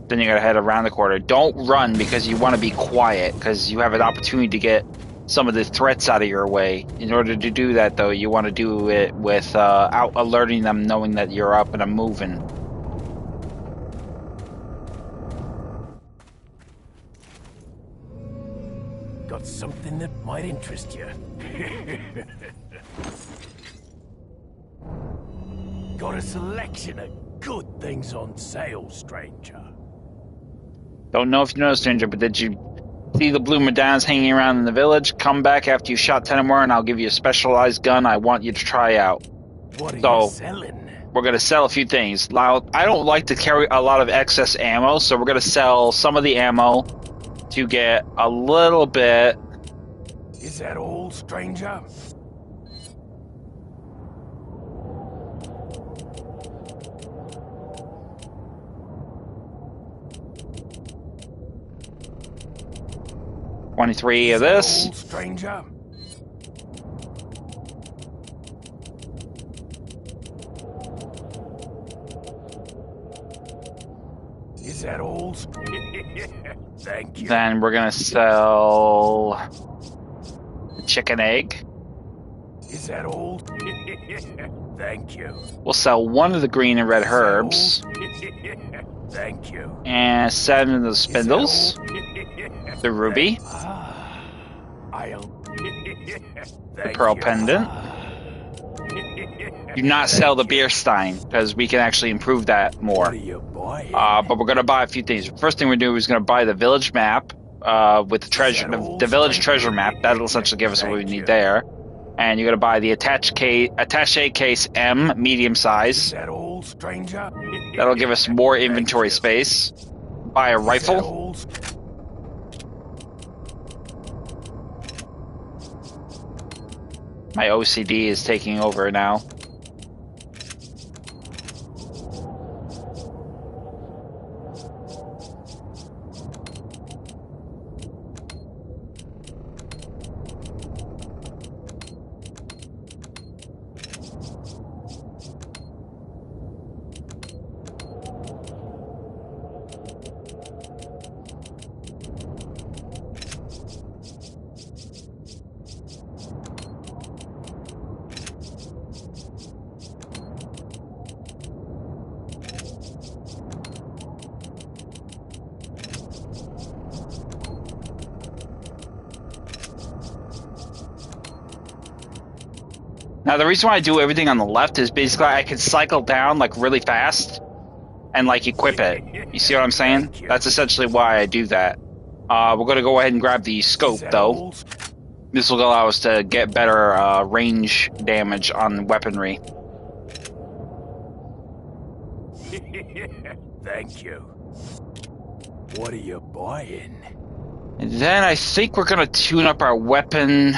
Then you gotta head around the corner. Don't run because you want to be quiet, because you have an opportunity to get some of the threats out of your way. In order to do that, though, you want to do it without alerting them, knowing that you're up and moving. Got something that might interest you. Got a selection of good things on sale, stranger. Don't know if you know, stranger, but did you see the blue medallions hanging around in the village? Come back after you shot 10 or more, and I'll give you a specialized gun I want you to try out. What are So, you selling? we're going to sell a few things. Now, I don't like to carry a lot of excess ammo, so we're going to sell some of the ammo to get a little bit. Is that all, stranger? $23 of this. All, stranger? Is that all? Thank you. Then we're going to sell the chicken egg. Is that all? Thank you. We'll sell one of the green and red herbs. Thank you. And 7 of the spindles. The ruby. I'll. The pearl pendant. Do not sell the beer stein, because we can actually improve that more. What are you buying? But we're going to buy a few things. First thing we're doing is going to buy the village map with the treasure, the village treasure map. That'll essentially give us what we need there. And you're going to buy the attaché case M, medium size. Is that all, stranger? That'll give us more inventory space. Buy a rifle. My OCD is taking over now. Now, the reason why I do everything on the left is basically I can cycle down, like, really fast and, like, equip it. You see what I'm saying? That's essentially why I do that. We're going to go ahead and grab the scope, though. This will allow us to get better range damage on weaponry. Thank you. What are you buying? And then I think we're gonna tune up our weapon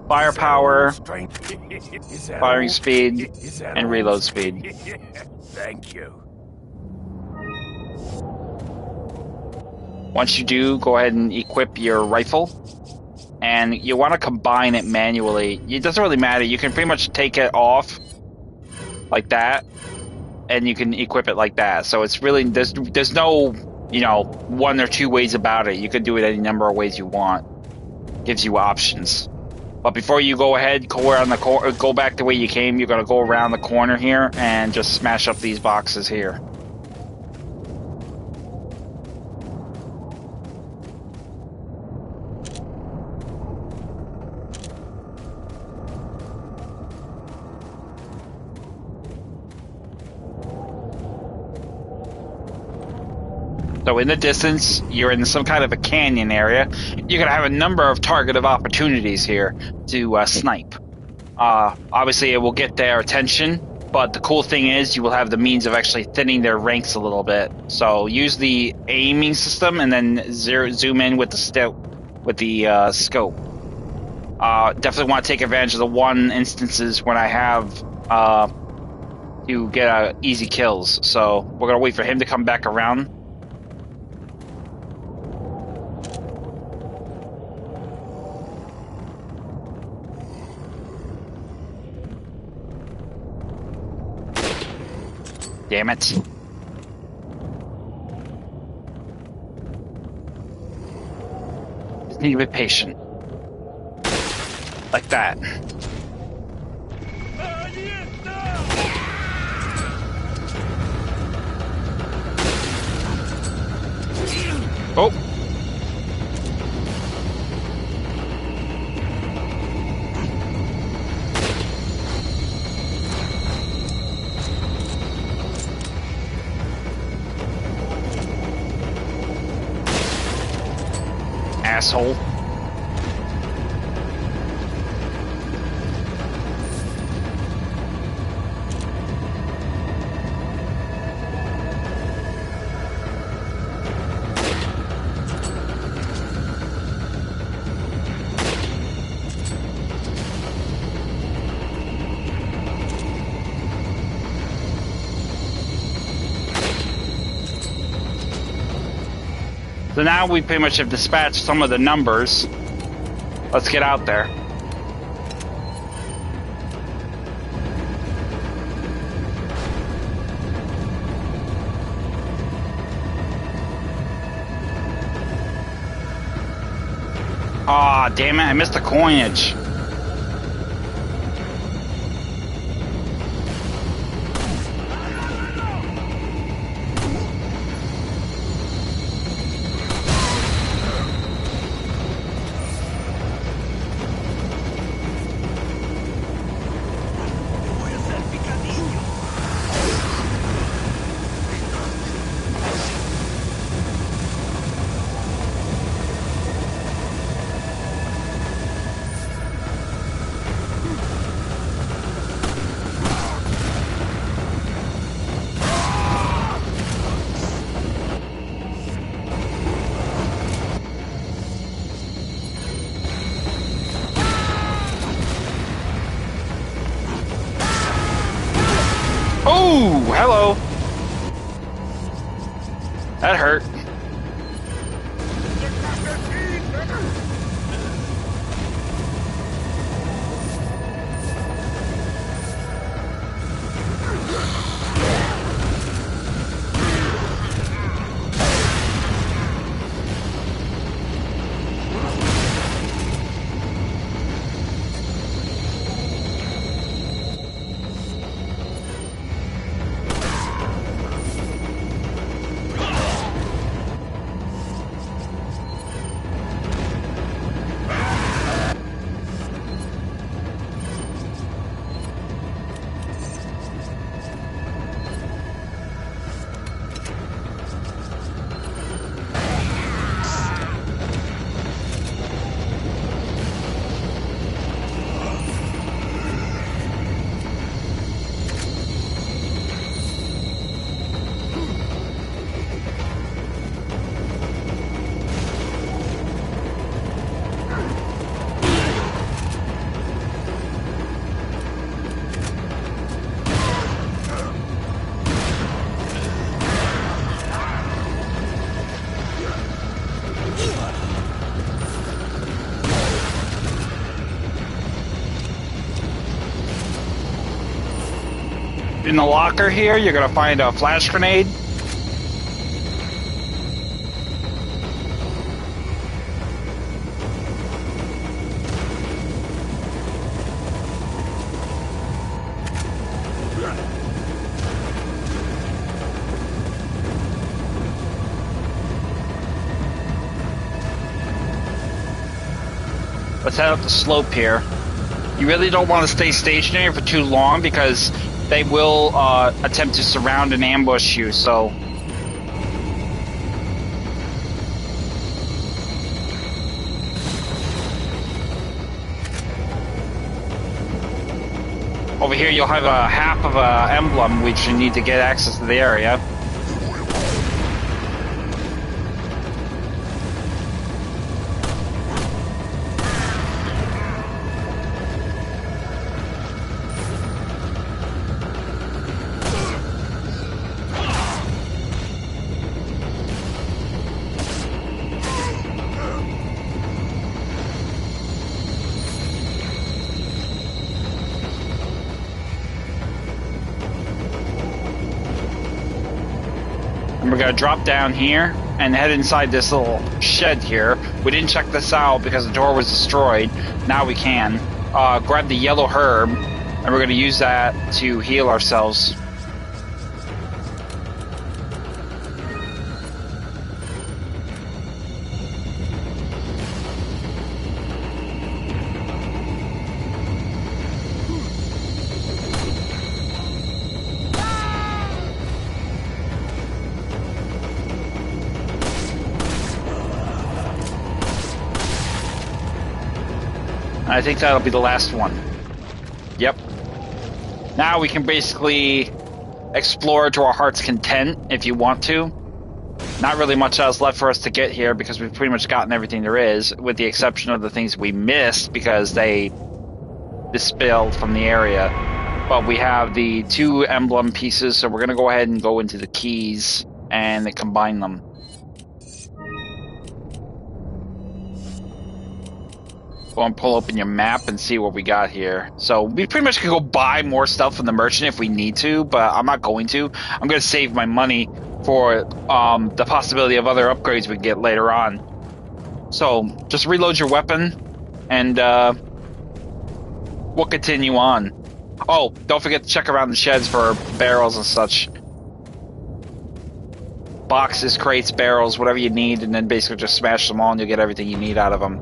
firepower, firing speed, and reload speed. Thank you. Once you do, go ahead and equip your rifle. And you want to combine it manually. It doesn't really matter. You can pretty much take it off like that, and you can equip it like that. So it's really, there's no, you know, one or two ways about it. You can do it any number of ways you want. Gives you options. But before you go ahead, go around the go back the way you came. You're gonna go around the corner here and just smash up these boxes here. So in the distance, you're in some kind of a canyon area. You're going to have a number of targeted opportunities here to snipe. Obviously, it will get their attention, but the cool thing is you will have the means of actually thinning their ranks a little bit. So use the aiming system and then zoom in with the scope. Definitely want to take advantage of the one instances when I have to get easy kills. So we're going to wait for him to come back around. Damn it. Just need to be patient. Like that. Oh. Asshole. So now we pretty much have dispatched some of the numbers. Let's get out there. Aw, damn it, I missed the coinage. Oh, hello. That hurt. in the locker here, you're gonna find a flash grenade. Let's head up the slope here. You really don't want to stay stationary for too long because they will attempt to surround and ambush you, so... Over here you'll have a half of a emblem which you need to get access to the area. And we're going to drop down here and head inside this little shed here. We didn't check this out because the door was destroyed. Now we can. Grab the yellow herb, and we're going to use that to heal ourselves. I think that'll be the last one. Yep. Now we can basically explore to our heart's content if you want to. Not really much else left for us to get here because we've pretty much gotten everything there is, with the exception of the things we missed because they dispelled from the area. But we have the 2 emblem pieces, so we're going to go ahead and go into the keys and combine them. Go and pull open your map and see what we got here. So we pretty much can go buy more stuff from the merchant if we need to, but I'm not going to. I'm going to save my money for the possibility of other upgrades we get later on. So just reload your weapon and we'll continue on. Oh, don't forget to check around the sheds for barrels and such. Boxes, crates, barrels, whatever you need, and then basically just smash them all and you'll get everything you need out of them.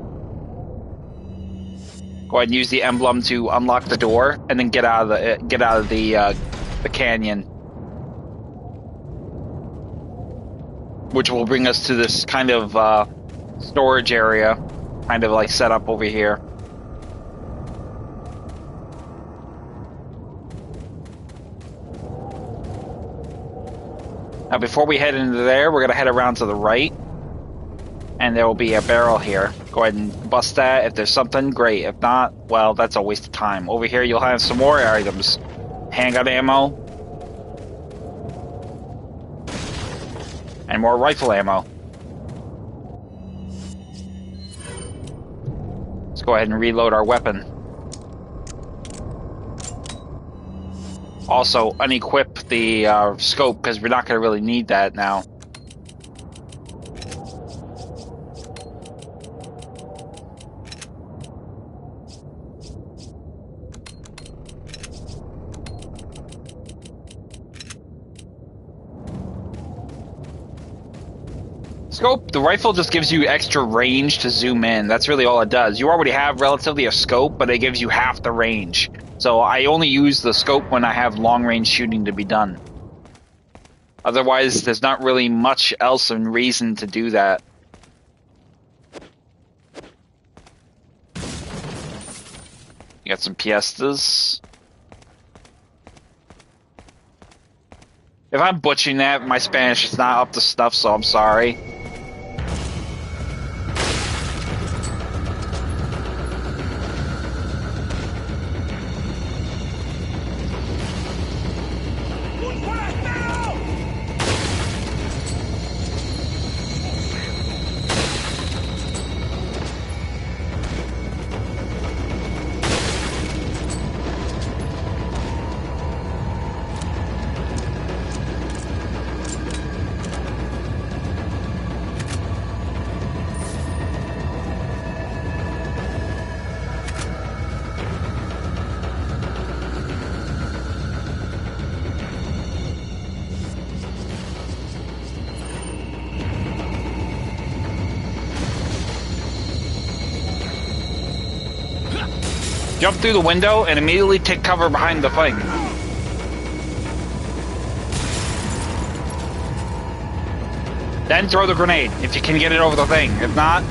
Go ahead and use the emblem to unlock the door, and then get out of the canyon, which will bring us to this kind of storage area, kind of like set up over here. Now, before we head into there, we're gonna head around to the right, and there will be a barrel here. Go ahead and bust that. If there's something, great. If not, well, that's a waste of time. Over here, you'll have some more items. Handgun ammo. And more rifle ammo. Let's go ahead and reload our weapon. Also, unequip the scope, because we're not going to really need that now. Scope, the rifle just gives you extra range to zoom in. That's really all it does. You already have relatively a scope, but it gives you half the range. So I only use the scope when I have long-range shooting to be done. Otherwise, there's not really much else in reason to do that. You got some piestas. If I'm butchering that, my Spanish is not up to snuff, so I'm sorry. Jump through the window and immediately take cover behind the thing. Then throw the grenade, if you can get it over the thing. If not...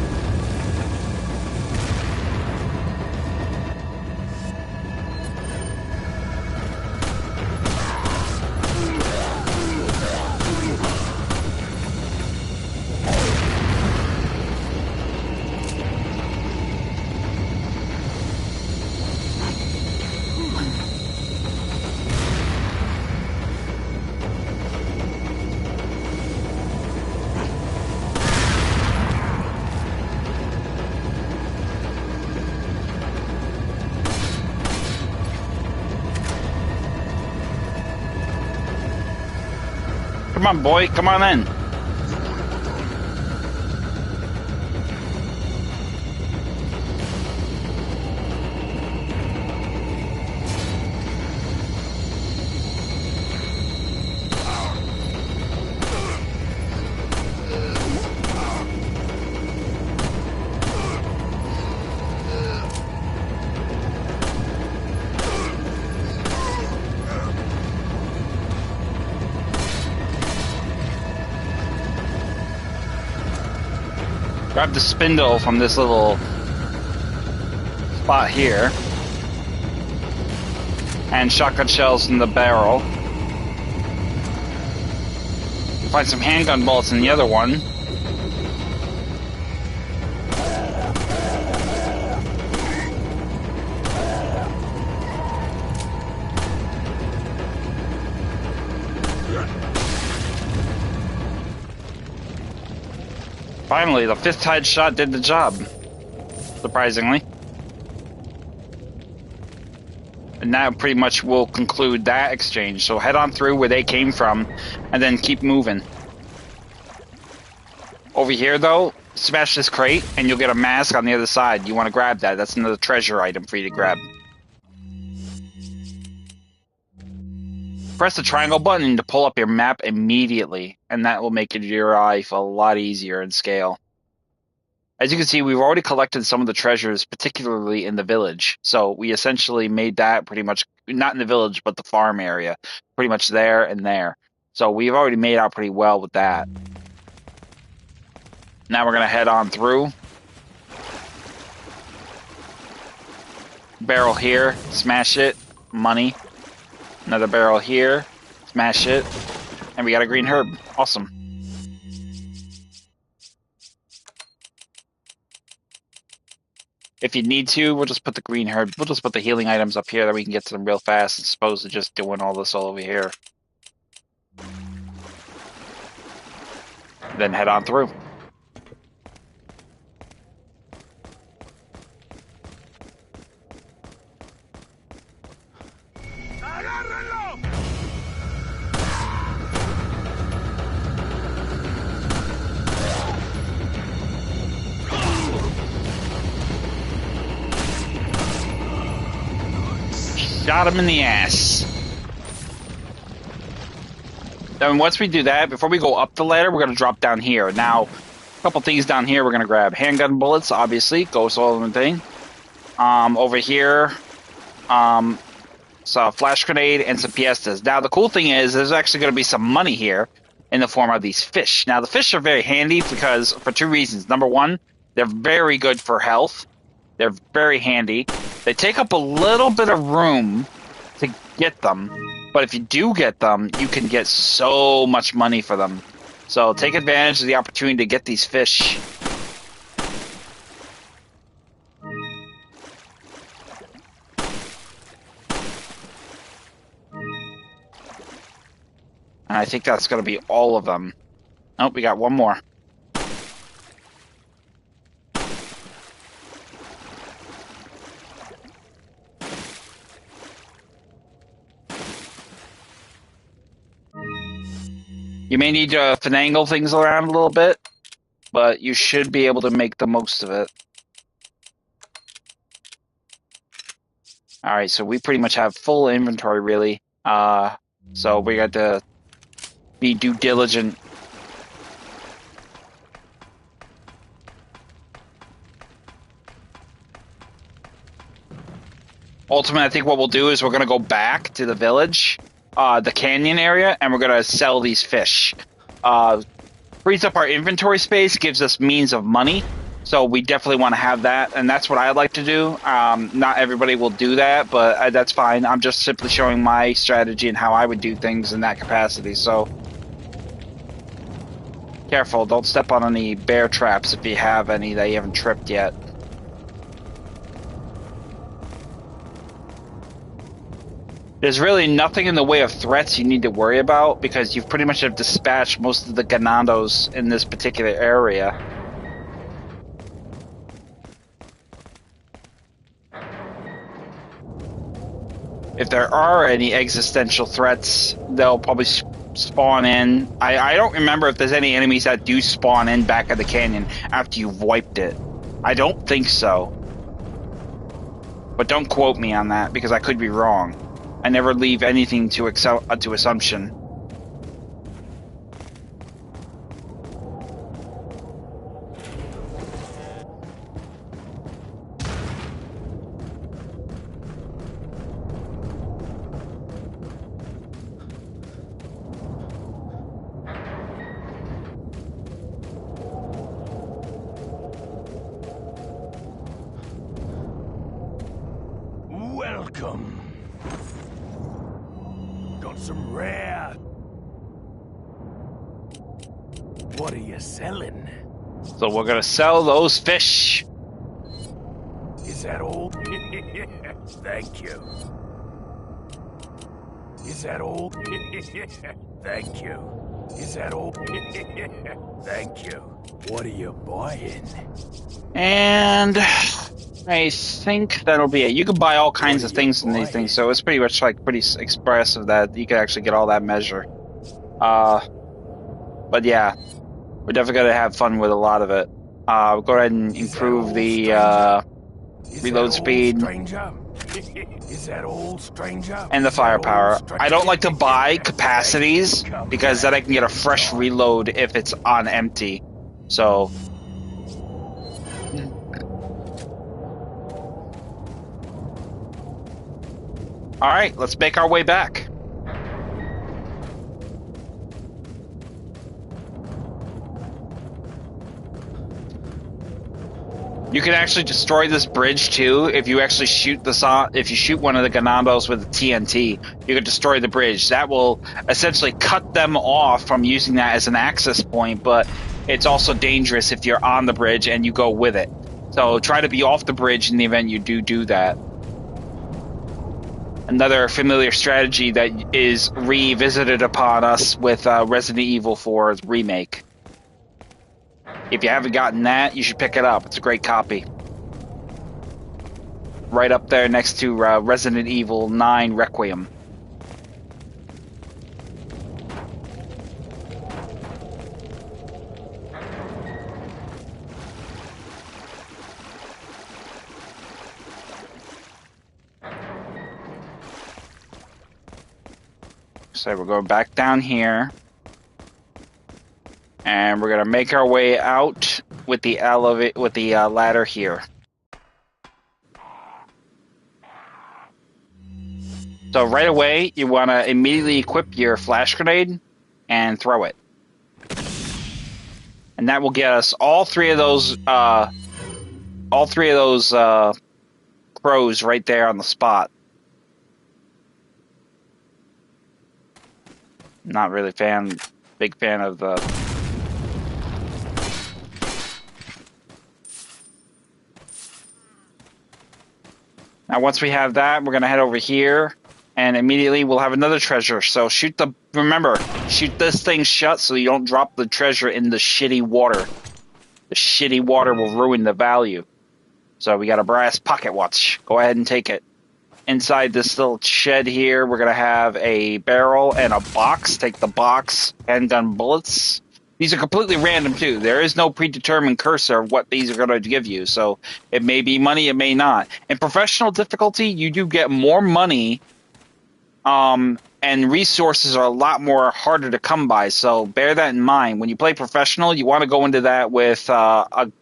Come on, boy. Come on in. Grab the spindle from this little spot here. And shotgun shells in the barrel. Find some handgun bullets in the other one. Finally, the 5th headshot did the job. Surprisingly. And that pretty much will conclude that exchange. So head on through where they came from, and then keep moving. Over here, though, smash this crate, and you'll get a mask on the other side. You want to grab that. That's another treasure item for you to grab. Press the triangle button to pull up your map immediately, and that will make your life a lot easier in scale. As you can see, we've already collected some of the treasures, particularly in the village. So we essentially made that pretty much, not in the village, but the farm area, pretty much there and there. So we've already made out pretty well with that. Now we're going to head on through. Barrel here, smash it, money. Another barrel here, smash it, and we got a green herb. Awesome. If you need to, we'll just put the green herb, we'll just put the healing items up here that we can get to them real fast as opposed to just doing all this all over here. Then head on through. Shot him in the ass. Then once we do that, before we go up the ladder, we're going to drop down here. Now, a couple things down here we're going to grab. Handgun bullets, obviously. Goes all in the thing. Over here, so a flash grenade and some piestas. Now, the cool thing is there's actually going to be some money here in the form of these fish. Now, the fish are very handy because for 2 reasons. Number one, they're very good for health. They're very handy. They take up a little bit of room to get them, but if you do get them, you can get so much money for them. So take advantage of the opportunity to get these fish. And I think that's going to be all of them. Oh, we got one more. You may need to finagle things around a little bit, but you should be able to make the most of it. Alright, so we pretty much have full inventory, really. So we got to be due diligent. ultimately, I think what we'll do is we're going to go back to the village, the canyon area, and we're going to sell these fish. Frees up our inventory space, gives us means of money, so we definitely want to have that, and that's what I like to do. Not everybody will do that, but that's fine. I'm just simply showing my strategy and how I would do things in that capacity, so... Careful, don't step on any bear traps if you have any that you haven't tripped yet. There's really nothing in the way of threats you need to worry about because you've pretty much have dispatched most of the ganados in this particular area. If there are any existential threats, they'll probably spawn in. I don't remember if there's any enemies that do spawn in back of the canyon after you've wiped it. I don't think so. But don't quote me on that because I could be wrong. I never leave anything to assumption. Welcome. Got some rare. What are you selling? So we're gonna sell those fish. Is that all? Thank you. Is that all? Thank you. Is that all? Thank you. What are you buying? And I think that'll be it. You can buy all kinds of things in these things, so it's pretty much like pretty expressive that you can actually get all that measure. But yeah, we're definitely gonna have fun with a lot of it. We'll go ahead and improve the reload speed Is that all, stranger? and the firepower. I don't like to buy capacities because then I can get a fresh reload if it's on empty. So. Alright, let's make our way back. You can actually destroy this bridge too if you actually shoot if you shoot one of the ganados with a TNT. You can destroy the bridge. That will essentially cut them off from using that as an access point, but it's also dangerous if you're on the bridge and you go with it. So try to be off the bridge in the event you do that. Another familiar strategy that is revisited upon us with Resident Evil 4's remake. If you haven't gotten that, you should pick it up. It's a great copy. Right up there next to Resident Evil 9 Requiem. So we're going back down here. And we're gonna make our way out with the ladder here. So right away, you want to immediately equip your flash grenade and throw it, and that will get us all three of those crows right there on the spot. Not really big fan of the. Now, once we have that, we're going to head over here, and immediately we'll have another treasure. So remember, shoot this thing shut so you don't drop the treasure in the shitty water. The shitty water will ruin the value. So we got a brass pocket watch. Go ahead and take it. Inside this little shed here, we're going to have a barrel and a box. Take the box, handgun bullets. These are completely random, too. There is no predetermined cursor of what these are going to give you. So it may be money, it may not. In professional difficulty, you do get more money and and resources are a lot more harder to come by. So bear that in mind. When you play professional, you want to go into that with a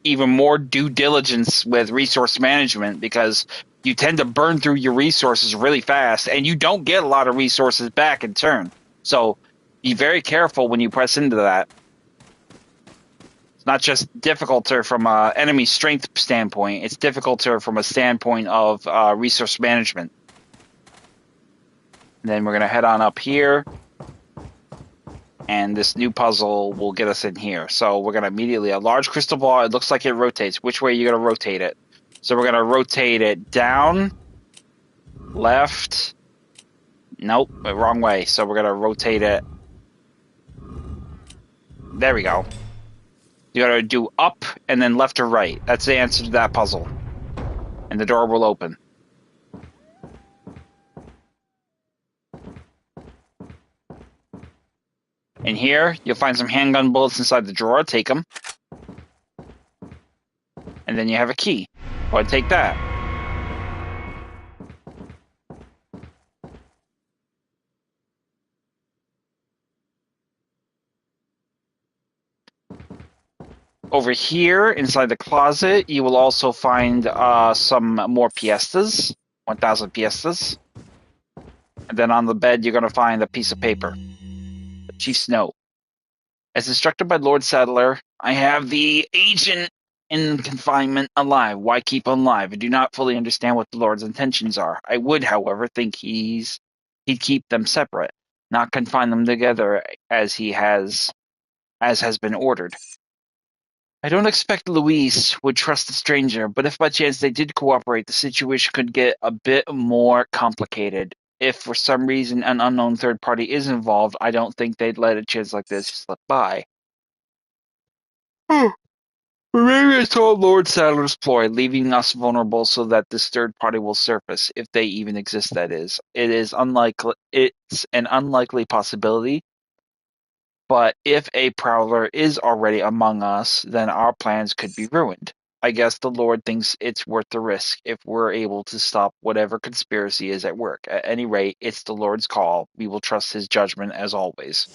even more due diligence with resource management, because you tend to burn through your resources really fast, and you don't get a lot of resources back in turn. So be very careful when you press into that. It's not just difficulter from an enemy strength standpoint, it's difficulter from a standpoint of resource management. And then we're going to head on up here, and this new puzzle will get us in here. So we're going to immediately, a large crystal ball, it looks like it rotates. Which way are you going to rotate it? So we're going to rotate it down, left, nope, wrong way. So we're going to rotate it, there we go. You got to do up and then left or right. That's the answer to that puzzle. And the door will open. In here, you'll find some handgun bullets inside the drawer. Take them. And then you have a key. Go ahead and take that. Over here, inside the closet, you will also find some more piestas. 1,000 piestas. And then on the bed, you're going to find a piece of paper. The Chief's note. As instructed by Lord Sadler, I have the agent in confinement alive. Why keep him alive? I do not fully understand what the Lord's intentions are. I would, however, think he'd keep them separate, not confine them together as has been ordered. I don't expect Luis would trust a stranger, but if by chance they did cooperate, the situation could get a bit more complicated. If for some reason an unknown third party is involved, I don't think they'd let a chance like this slip by. Maybe it's all Lord Sadler's ploy, leaving us vulnerable so that this third party will surface, if they even exist, that is. It's an unlikely possibility, but if a prowler is already among us, then our plans could be ruined. I guess the Lord thinks it's worth the risk if we're able to stop whatever conspiracy is at work. At any rate, it's the Lord's call. We will trust his judgment as always.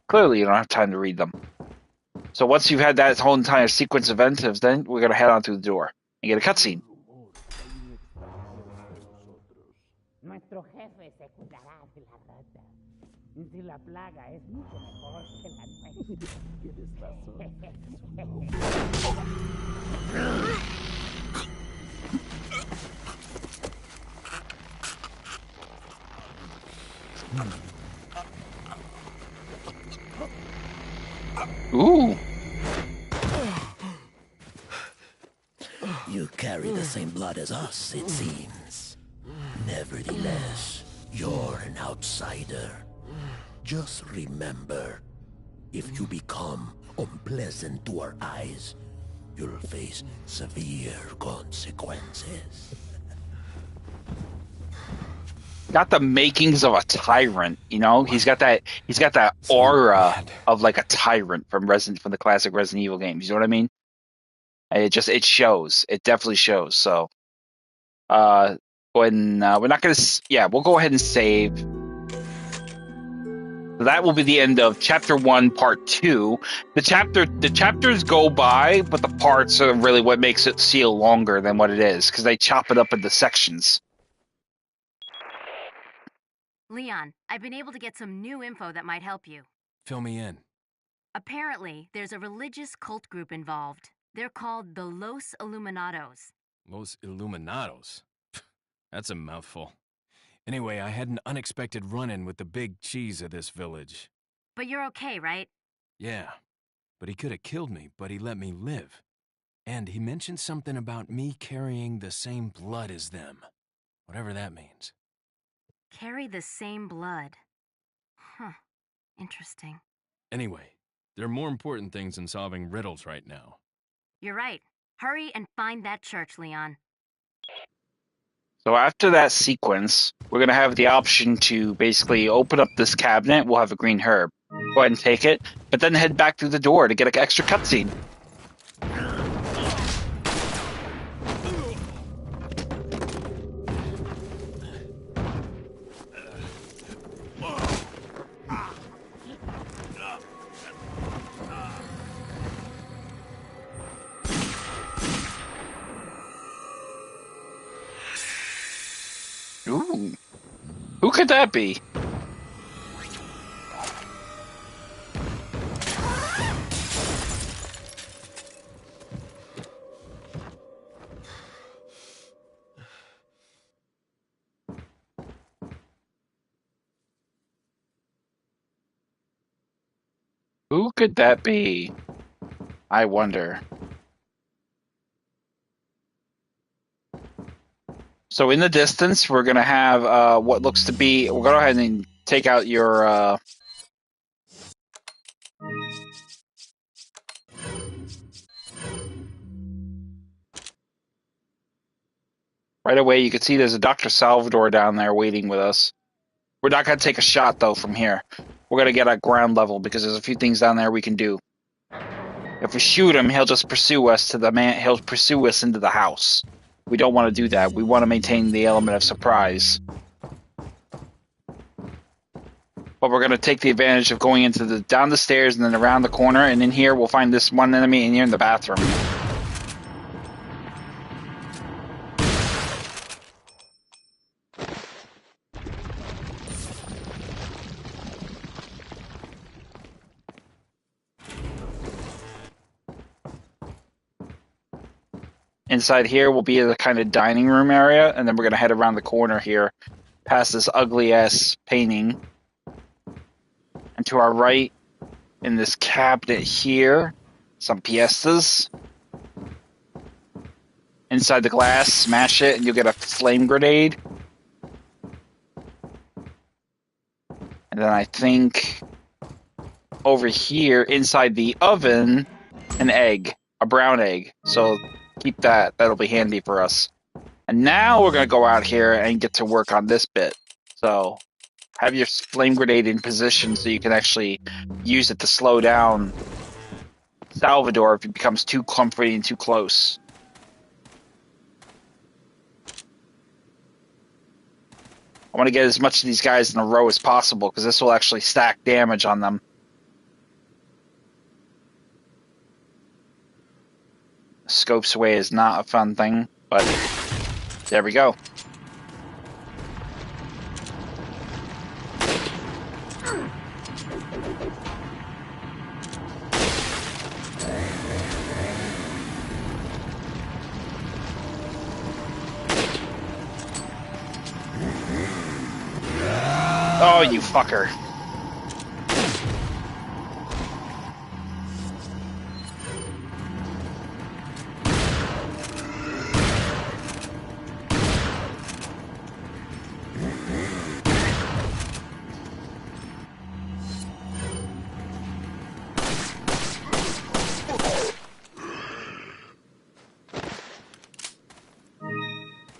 Clearly, you don't have time to read them. So once you've had that whole entire sequence of events, then we're going to head on through the door and get a cutscene. Nuestro jefe se cuidará de la rata. Si la plaga es mucho mejor que la nuestra. Ooh. You carry the same blood as us, it seems. Nevertheless, you're an outsider. Just remember, if you become unpleasant to our eyes, you'll face severe consequences. Got the makings of a tyrant, you know? He's got that aura of like a tyrant from the classic Resident Evil games. You know what I mean? It shows. It definitely shows. So we're not going to, we'll go ahead and save. That will be the end of Chapter 1, Part 2. The chapters go by, but the parts are really what makes it feel longer than what it is, because they chop it up into sections. Leon, I've been able to get some new info that might help you. Fill me in. Apparently, there's a religious cult group involved. They're called the Los Illuminados. Los Illuminados? That's a mouthful. Anyway, I had an unexpected run-in with the big cheese of this village. But you're okay, right? Yeah, but he could have killed me, but he let me live. And he mentioned something about me carrying the same blood as them. Whatever that means. Carry the same blood. Huh. Interesting. Anyway, there are more important things than solving riddles right now. You're right. Hurry and find that church, Leon. So after that sequence, we're going to have the option to basically open up this cabinet. We'll have a green herb. Go ahead and take it, but then head back through the door to get an extra cutscene. Ooh. Who could that be? Who could that be? I wonder. So in the distance, we're going to have what looks to be... We'll go ahead and take out your... Right away, you can see there's a Dr. Salvador down there waiting with us. We're not going to take a shot, though, from here. We're going to get at ground level, because there's a few things down there we can do. If we shoot him, he'll just pursue us to the man. He'll pursue us into the house. We don't want to do that. We want to maintain the element of surprise. But we're going to take the advantage of going into down the stairs and then around the corner, and in here we'll find this one enemy in here in the bathroom. Inside here will be the kind of dining room area, and then we're going to head around the corner here, past this ugly-ass painting. And to our right, in this cabinet here, some piestas. Inside the glass, smash it, and you'll get a flame grenade. And then I think over here, inside the oven, an egg, a brown egg. So keep that. That'll be handy for us. And now we're going to go out here and get to work on this bit. So have your flame grenade in position so you can actually use it to slow down Salvador if he becomes too comforting and too close. I want to get as much of these guys in a row as possible, because this will actually stack damage on them. Scopes away is not a fun thing, but there we go. Oh, you fucker.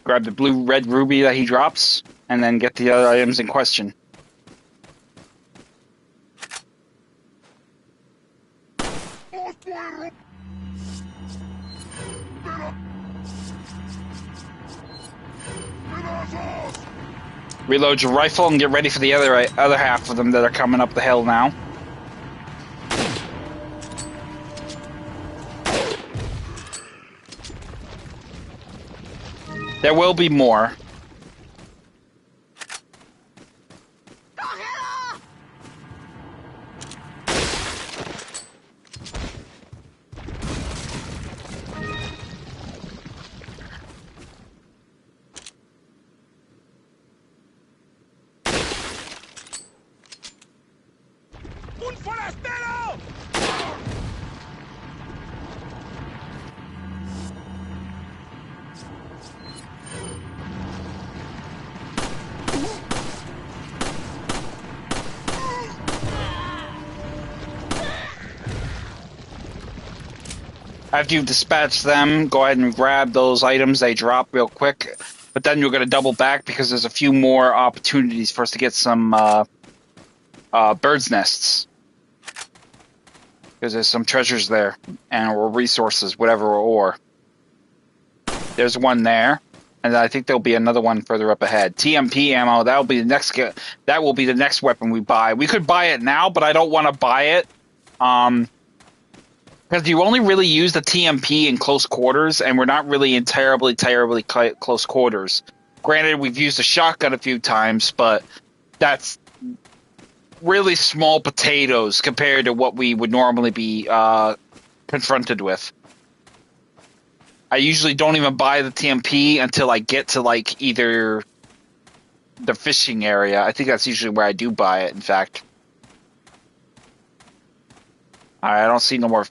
Grab the blue-red ruby that he drops, and then get the other items in question. Reload your rifle and get ready for the other half of them that are coming up the hill now. There will be more. After you've dispatched them, go ahead and grab those items they drop real quick. But then you're going to double back because there's a few more opportunities for us to get some bird's nests. Because there's some treasures there, and or resources, whatever, or. There's one there, and I think there'll be another one further up ahead. TMP ammo. That will be the next weapon we buy. We could buy it now, but I don't want to buy it. Because you only really use the TMP in close quarters, and we're not really in terribly close quarters. Granted, we've used a shotgun a few times, but that's really small potatoes compared to what we would normally be confronted with. I usually don't even buy the TMP until I get to like either the fishing area. I think that's usually where I do buy it, in fact. I don't see no more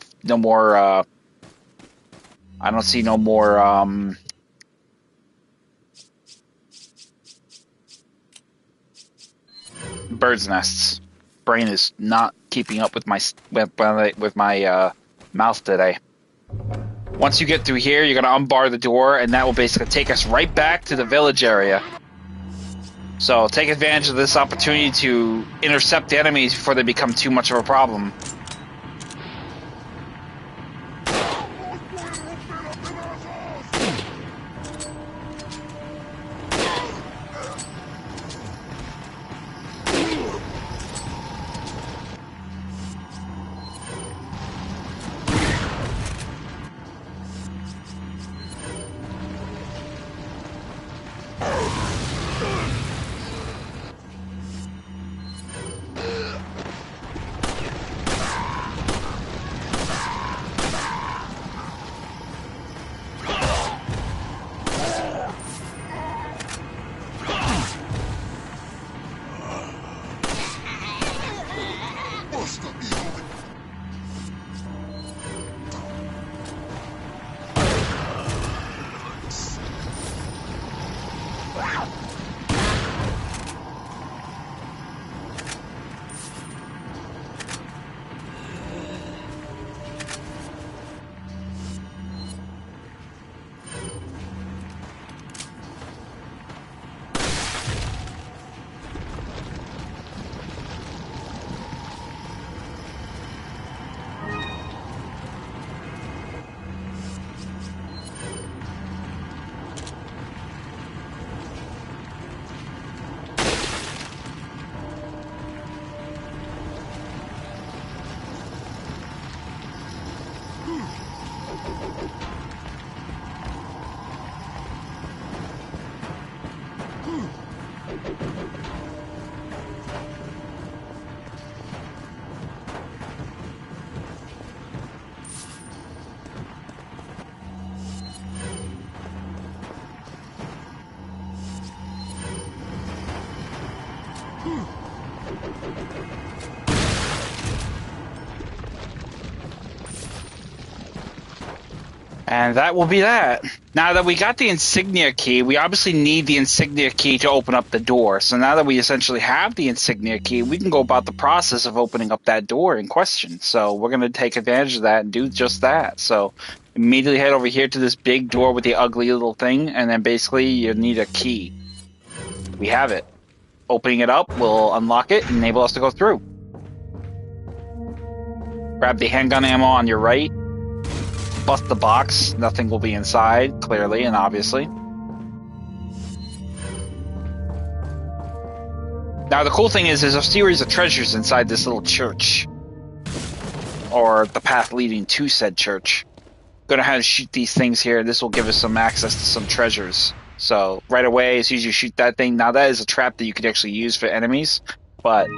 I don't see no more bird's nests. Brain is not keeping up with my mouth today. Once you get through here, you're gonna unbar the door, and that will basically take us right back to the village area. So take advantage of this opportunity to intercept the enemies before they become too much of a problem. And that will be that. Now that we got the insignia key, we obviously need the insignia key to open up the door. So now that we essentially have the insignia key, we can go about the process of opening up that door in question. So we're going to take advantage of that and do just that. So immediately head over here to this big door with the ugly little thing, and then basically you need a key. We have it. Opening it up will unlock it and enable us to go through. Grab the handgun ammo on your right. Bust the box. Nothing will be inside, clearly and obviously. Now, the cool thing is there's a series of treasures inside this little church. Or the path leading to said church. Gonna have to shoot these things here. This will give us some access to some treasures. So, right away, as soon as you shoot that thing, now that is a trap that you could actually use for enemies, but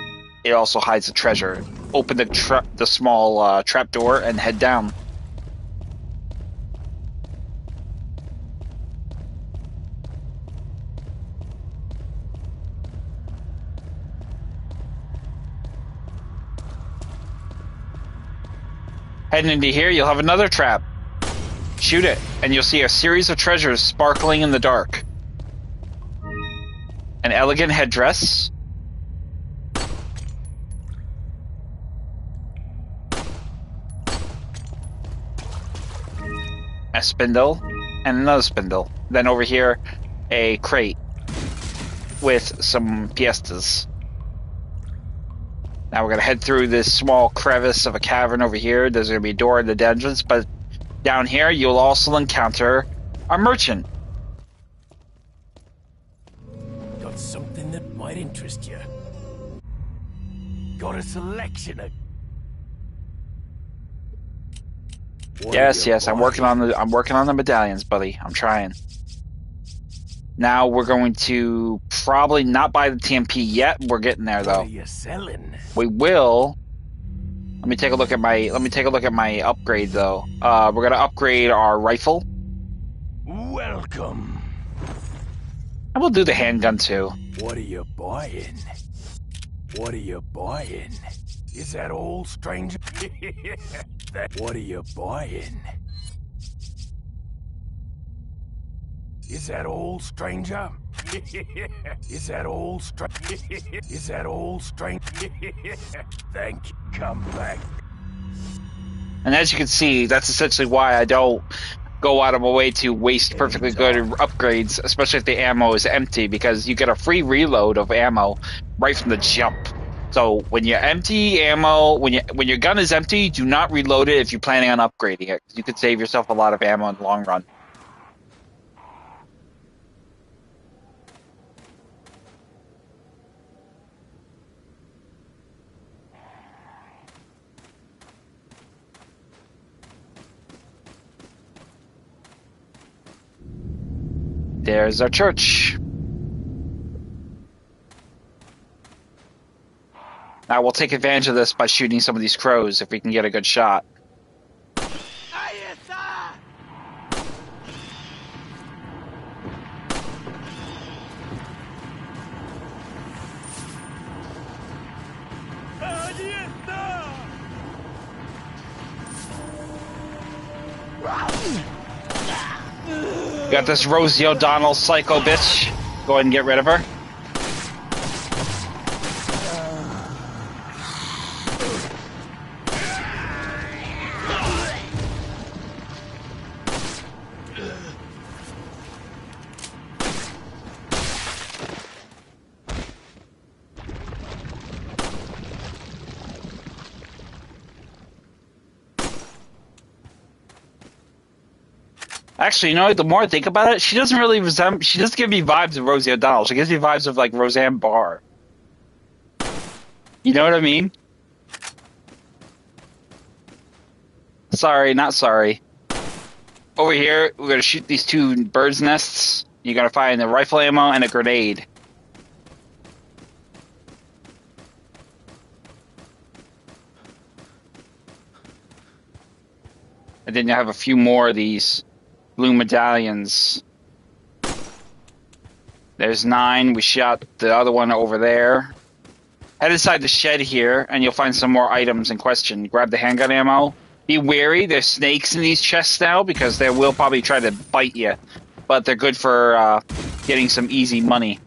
it also hides a treasure. Open the small trap door and head down. Heading into here, you'll have another trap. Shoot it, and you'll see a series of treasures sparkling in the dark. An elegant headdress. A spindle, and another spindle. Then over here, a crate with some piestas. Now we're going to head through this small crevice of a cavern over here. There's going to be a door in the dungeons, but down here you'll also encounter a merchant. Got something that might interest you. Got a selection of... Yes, I'm working on the medallions, buddy. I'm trying. Now we're going to probably not buy the TMP yet. We're getting there though. What are you selling? We will. Let me take a look at my upgrade though. We're gonna upgrade our rifle. Welcome. And we'll do the handgun too. What are you buying? What are you buying? Is that all, stranger? What are you buying? Is that all, stranger? Is that all, Is that all, stranger? Thank you. Come back. And as you can see, that's essentially why I don't go out of my way to waste perfectly good upgrades, especially if the ammo is empty, because you get a free reload of ammo right from the jump. So when you're empty ammo, when your gun is empty, do not reload it if you're planning on upgrading it. You could save yourself a lot of ammo in the long run. There's our church. Now we'll take advantage of this by shooting some of these crows if we can get a good shot. Got this Rosie O'Donnell psycho bitch. Go ahead and get rid of her. Actually, you know, the more I think about it, she doesn't really resemble. She doesn't give me vibes of Rosie O'Donnell. She gives me vibes of like Roseanne Barr. You know what I mean? Sorry, not sorry. Over here, we're gonna shoot these two birds' nests. You're gonna find the rifle ammo and a grenade. And then you have a few more of these blue medallions. There's 9. We shot the other one over there. Head inside the shed here, and you'll find some more items in question. Grab the handgun ammo. Be wary, there's snakes in these chests now, because they will probably try to bite you. But they're good for getting some easy money.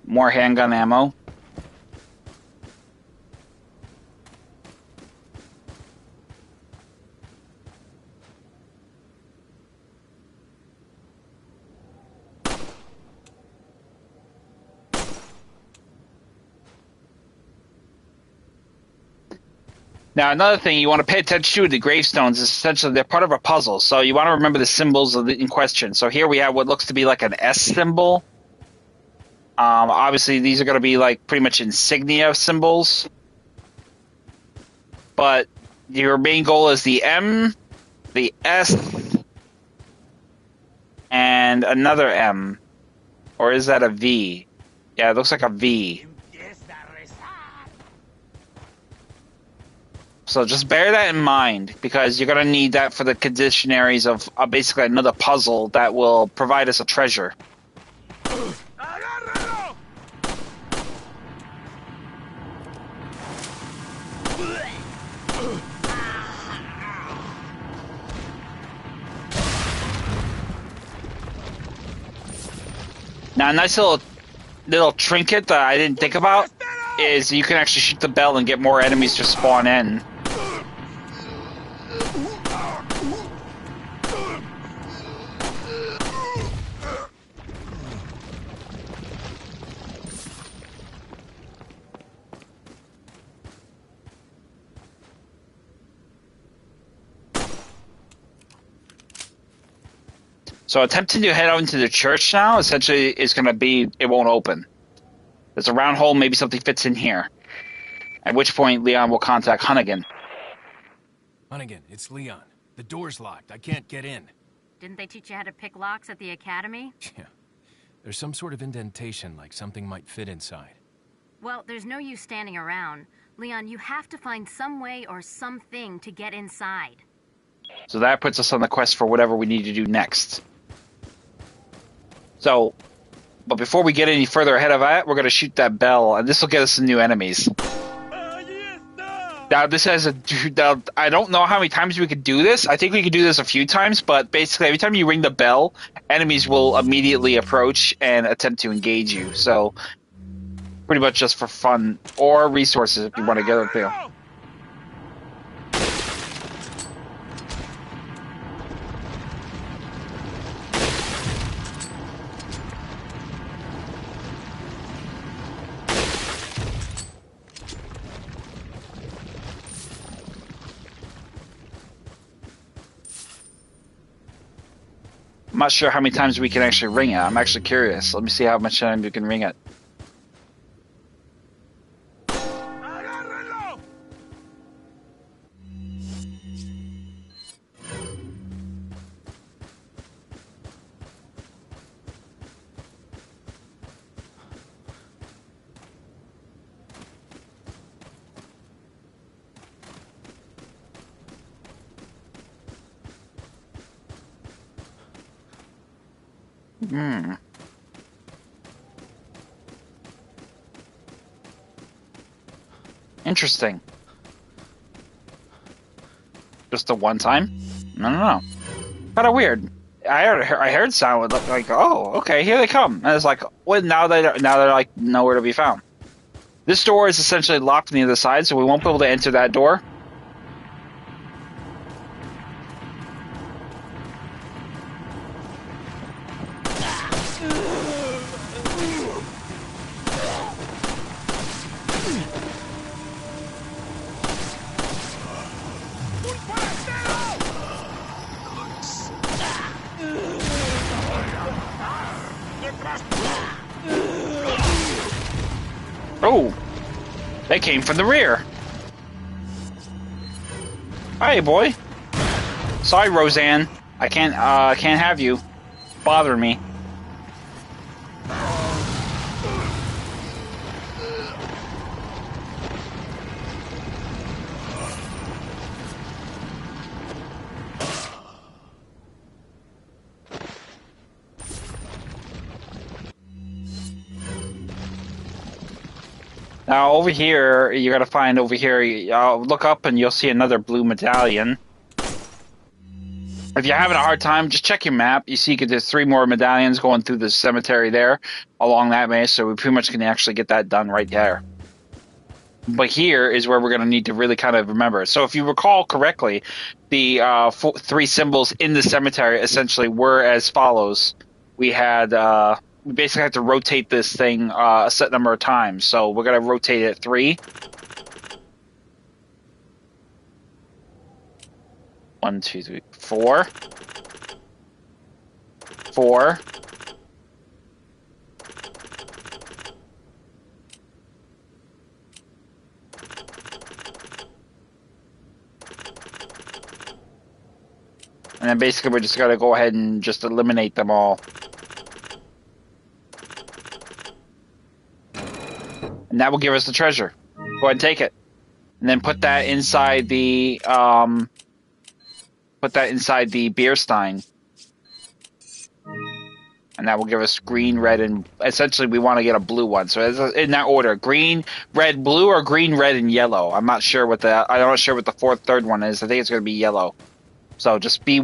More handgun ammo. Now, another thing you want to pay attention to the gravestones is essentially they're part of a puzzle. So you want to remember the symbols in question. So here we have what looks to be like an S symbol. Obviously, these are going to be like pretty much insignia symbols. But your main goal is the M, the S, and another M. Or is that a V? Yeah, it looks like a V. So just bear that in mind, because you're going to need that for the conditionaries of basically another puzzle that will provide us a treasure. Now, a nice little trinket that I didn't think about is you can actually shoot the bell and get more enemies to spawn in. So attempting to head out into the church now essentially is going to be, it won't open. There's a round hole, maybe something fits in here. At which point, Leon will contact Hunnigan. Hunnigan, it's Leon. The door's locked. I can't get in. Didn't they teach you how to pick locks at the academy? Yeah, There's some sort of indentation, like something might fit inside. Well, there's no use standing around. Leon, you have to find some way or something to get inside. So that puts us on the quest for whatever we need to do next. So, but before we get any further ahead of that, we're going to shoot that bell, and this will get us some new enemies. Now, this has a... Now, I don't know how many times we could do this. I think we could do this a few times, but basically every time you ring the bell, enemies will immediately approach and attempt to engage you. So, pretty much just for fun, or resources if you want to get it too. I'm not sure how many times we can actually ring it. I'm actually curious. Let me see how much time you can ring it. Interesting. Just the one time? I don't know. Kind of weird. I heard sound like, oh, okay, here they come. And it's like, well, now they're like nowhere to be found. This door is essentially locked on the other side, so we won't be able to enter that door. Oh, they came from the rear. Hey, boy. Sorry, Roseanne. I can't have you bothering me. Now, over here, you're going to find over here, look up and you'll see another blue medallion. If you're having a hard time, just check your map. You see there's 3 more medallions going through the cemetery there, along that way, so we pretty much can actually get that done right there. But here is where we're going to need to really kind of remember. So if you recall correctly, the 3 symbols in the cemetery essentially were as follows. We had... we basically have to rotate this thing a set number of times. So we're going to rotate it 3. 1, 2, 3, 4. 4. And then basically we're just going to go ahead and just eliminate them all. And that will give us the treasure. Go ahead and take it. And then put that inside the beer stein. And that will give us green, red, and essentially we want to get a blue one. So in that order, green, red, blue, or green, red, and yellow. I'm not sure what the third one is. I think it's going to be yellow. So just be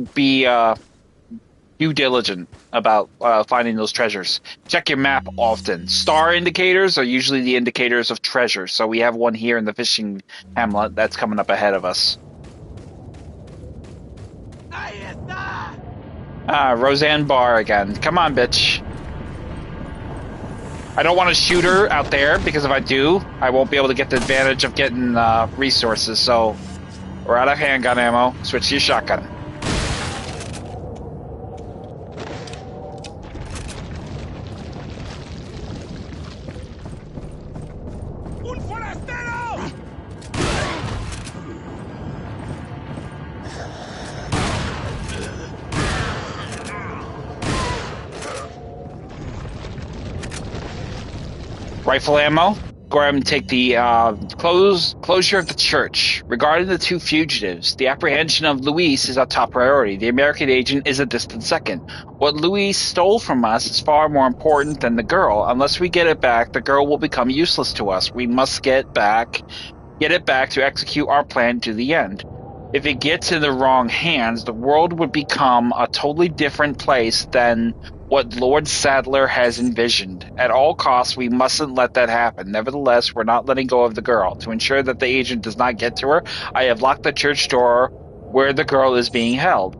due diligent about finding those treasures. Check your map often. Star indicators are usually the indicators of treasures. So we have one here in the fishing hamlet that's coming up ahead of us. Roseanne Barr again. Come on, bitch. I don't want to shoot her out there, because if I do, I won't be able to get the advantage of getting resources. So we're out of handgun ammo. Switch to your shotgun. Rifle ammo. Go ahead and take the closure of the church. Regarding the two fugitives, the apprehension of Luis is our top priority. The American agent is a distant second. What Luis stole from us is far more important than the girl. Unless we get it back, the girl will become useless to us. We must get it back to execute our plan to the end. If it gets in the wrong hands, the world would become a totally different place than what Lord Sadler has envisioned. At all costs, we mustn't let that happen. Nevertheless, we're not letting go of the girl. To ensure that the agent does not get to her, I have locked the church door where the girl is being held.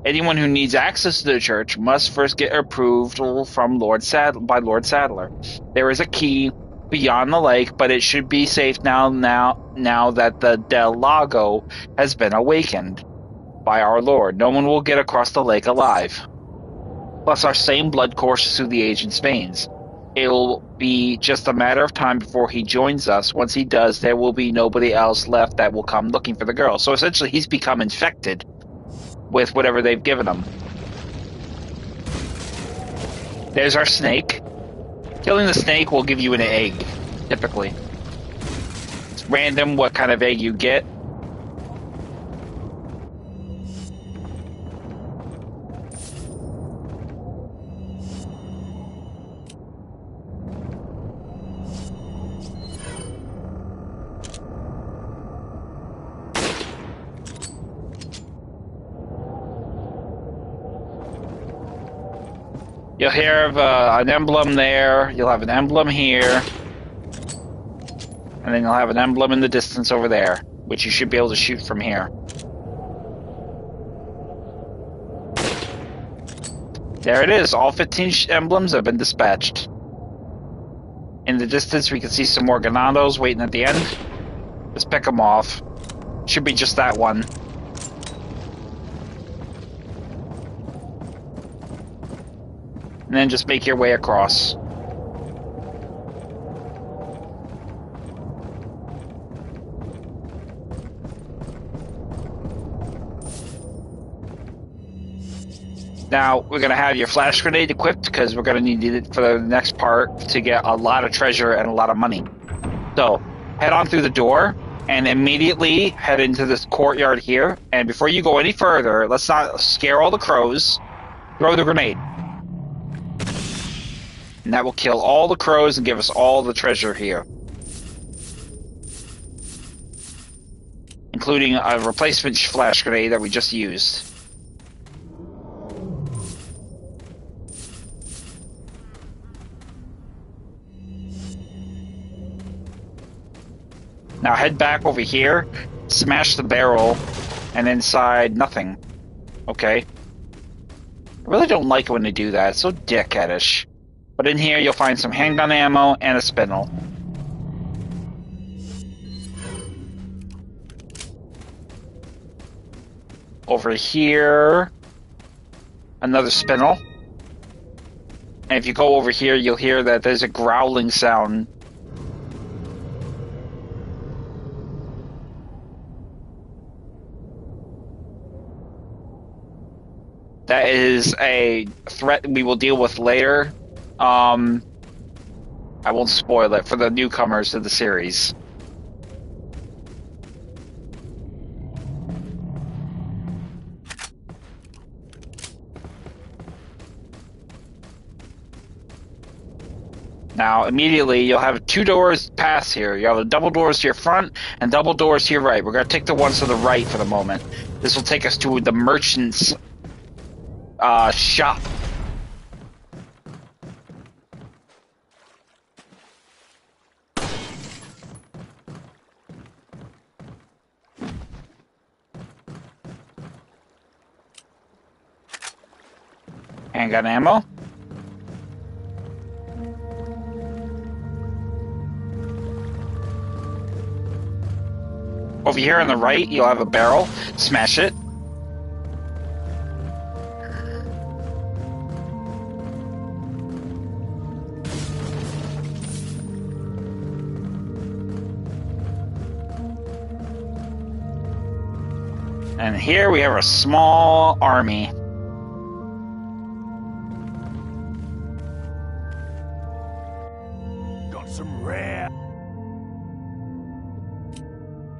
Anyone who needs access to the church must first get approved from by Lord Sadler. There is a key beyond the lake, but it should be safe now that the Del Lago has been awakened by our Lord. No one will get across the lake alive. Plus, our same blood courses through the agent's veins. It'll be just a matter of time before he joins us. Once he does, there will be nobody else left that will come looking for the girl. So essentially, he's become infected with whatever they've given him. There's our snake. Killing the snake will give you an egg, typically. It's random what kind of egg you get. You'll have an emblem there, you'll have an emblem here, and then you'll have an emblem in the distance over there, which you should be able to shoot from here. There it is, all 15 emblems have been dispatched. In the distance we can see some more Ganados waiting at the end. Just pick them off. Should be just that one. And then just make your way across. Now, we're going to have your flash grenade equipped because we're going to need it for the next part to get a lot of treasure and a lot of money. So, head on through the door and immediately head into this courtyard here. And before you go any further, let's not scare all the crows. Throw the grenade. And that will kill all the crows and give us all the treasure here. Including a replacement flash grenade that we just used. Now head back over here, smash the barrel, and inside nothing. Okay. I really don't like it when they do that. It's so dickheadish. But in here, you'll find some handgun ammo and a spindle. Over here, another spindle. And if you go over here, you'll hear that there's a growling sound. That is a threat we will deal with later. I won't spoil it for the newcomers to the series. Now, immediately, you'll have 2 doors past here. You have double doors to your front and double doors to your right. We're going to take the ones to the right for the moment. This will take us to the merchant's shop. Handgun ammo. Over here on the right, you'll have a barrel. Smash it. And here we have a small army. Some rare.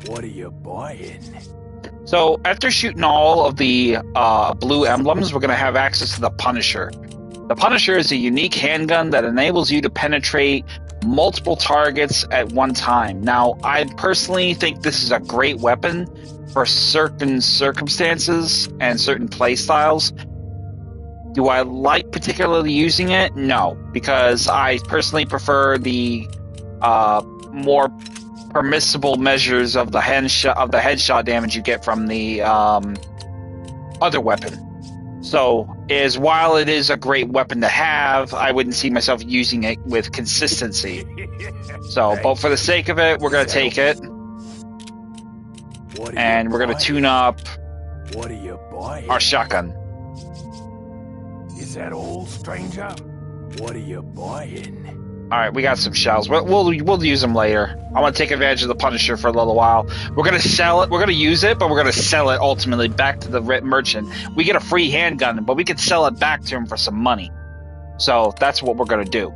What are you buying? So after shooting all of the blue emblems, we're going to have access to the Punisher. The Punisher is a unique handgun that enables you to penetrate multiple targets at one time. Now, I personally think this is a great weapon for certain circumstances and certain play styles. Do I like particularly using it? No, because I personally prefer the more permissible measures of the headshot damage you get from the other weapon. So, while it is a great weapon to have, I wouldn't see myself using it with consistency. So, but for the sake of it, we're going to take it. And we're going to tune up our shotgun. Is that all, stranger? What are you buying? Alright, we got some shells. We'll use them later. I want to take advantage of the Punisher for a little while. We're going to sell it. We're going to use it, but we're going to sell it ultimately back to the merchant. We get a free handgun, but we could sell it back to him for some money. So that's what we're going to do.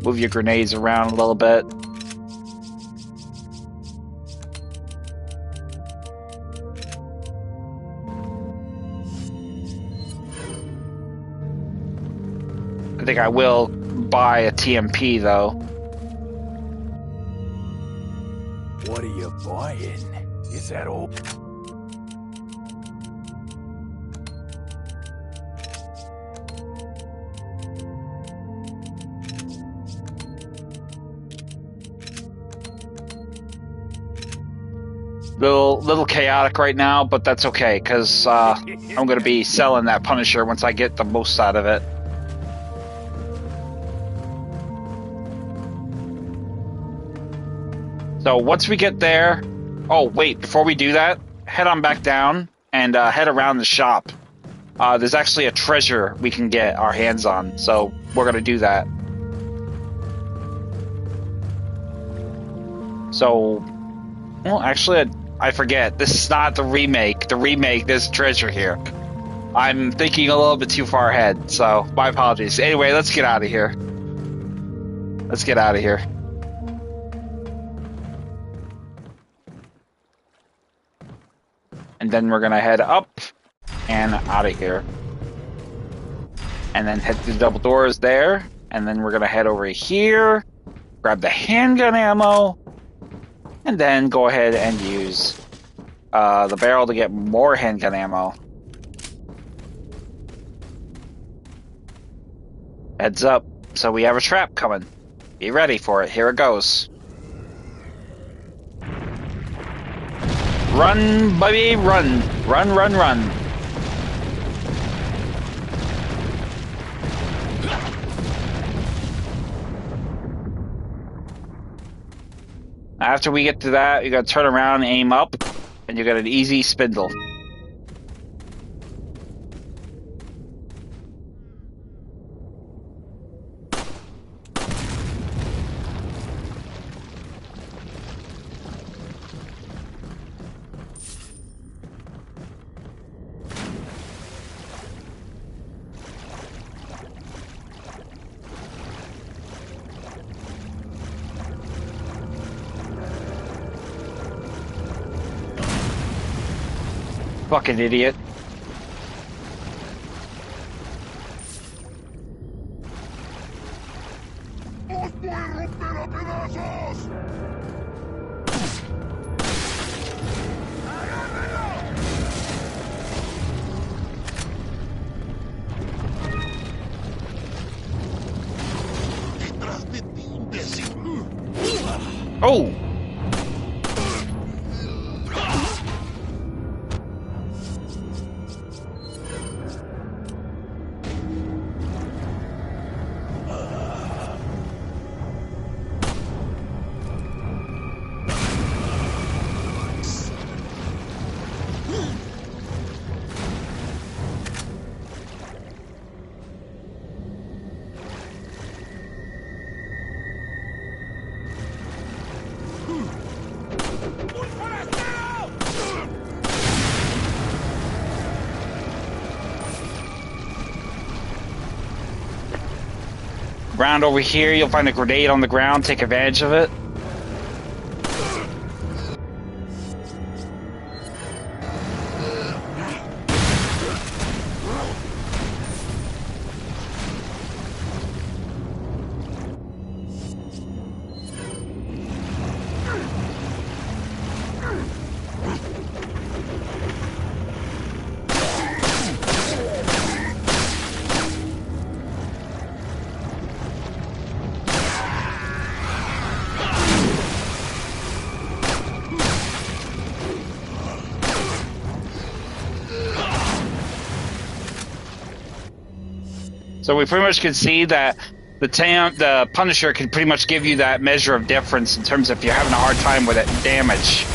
Move your grenades around a little bit. I think I will buy a TMP, though. What are you buying? Is that all? Little chaotic right now, but that's okay, because I'm going to be selling that Punisher once I get the most out of it. So once we get there... Oh, wait, before we do that, head on back down and head around the shop. There's actually a treasure we can get our hands on, so we're going to do that. So... Well, actually, I forget. This is not the remake. The remake, there's treasure here. I'm thinking a little bit too far ahead, so my apologies. Anyway, let's get out of here. Let's get out of here. And then we're gonna head up and out of here. And then head through the double doors there. And then we're gonna head over here, grab the handgun ammo, and then go ahead and use the barrel to get more handgun ammo. Heads up. So we have a trap coming. Be ready for it. Here it goes. Run, baby, run. Run, run, run. After we get to that, you gotta turn around, aim up, and you got an easy spindle. Fucking idiot. Oh! ground over here, you'll find a grenade on the ground. Take advantage of it. So we pretty much can see that the Punisher can pretty much give you that measure of difference in terms of if you're having a hard time with it damage.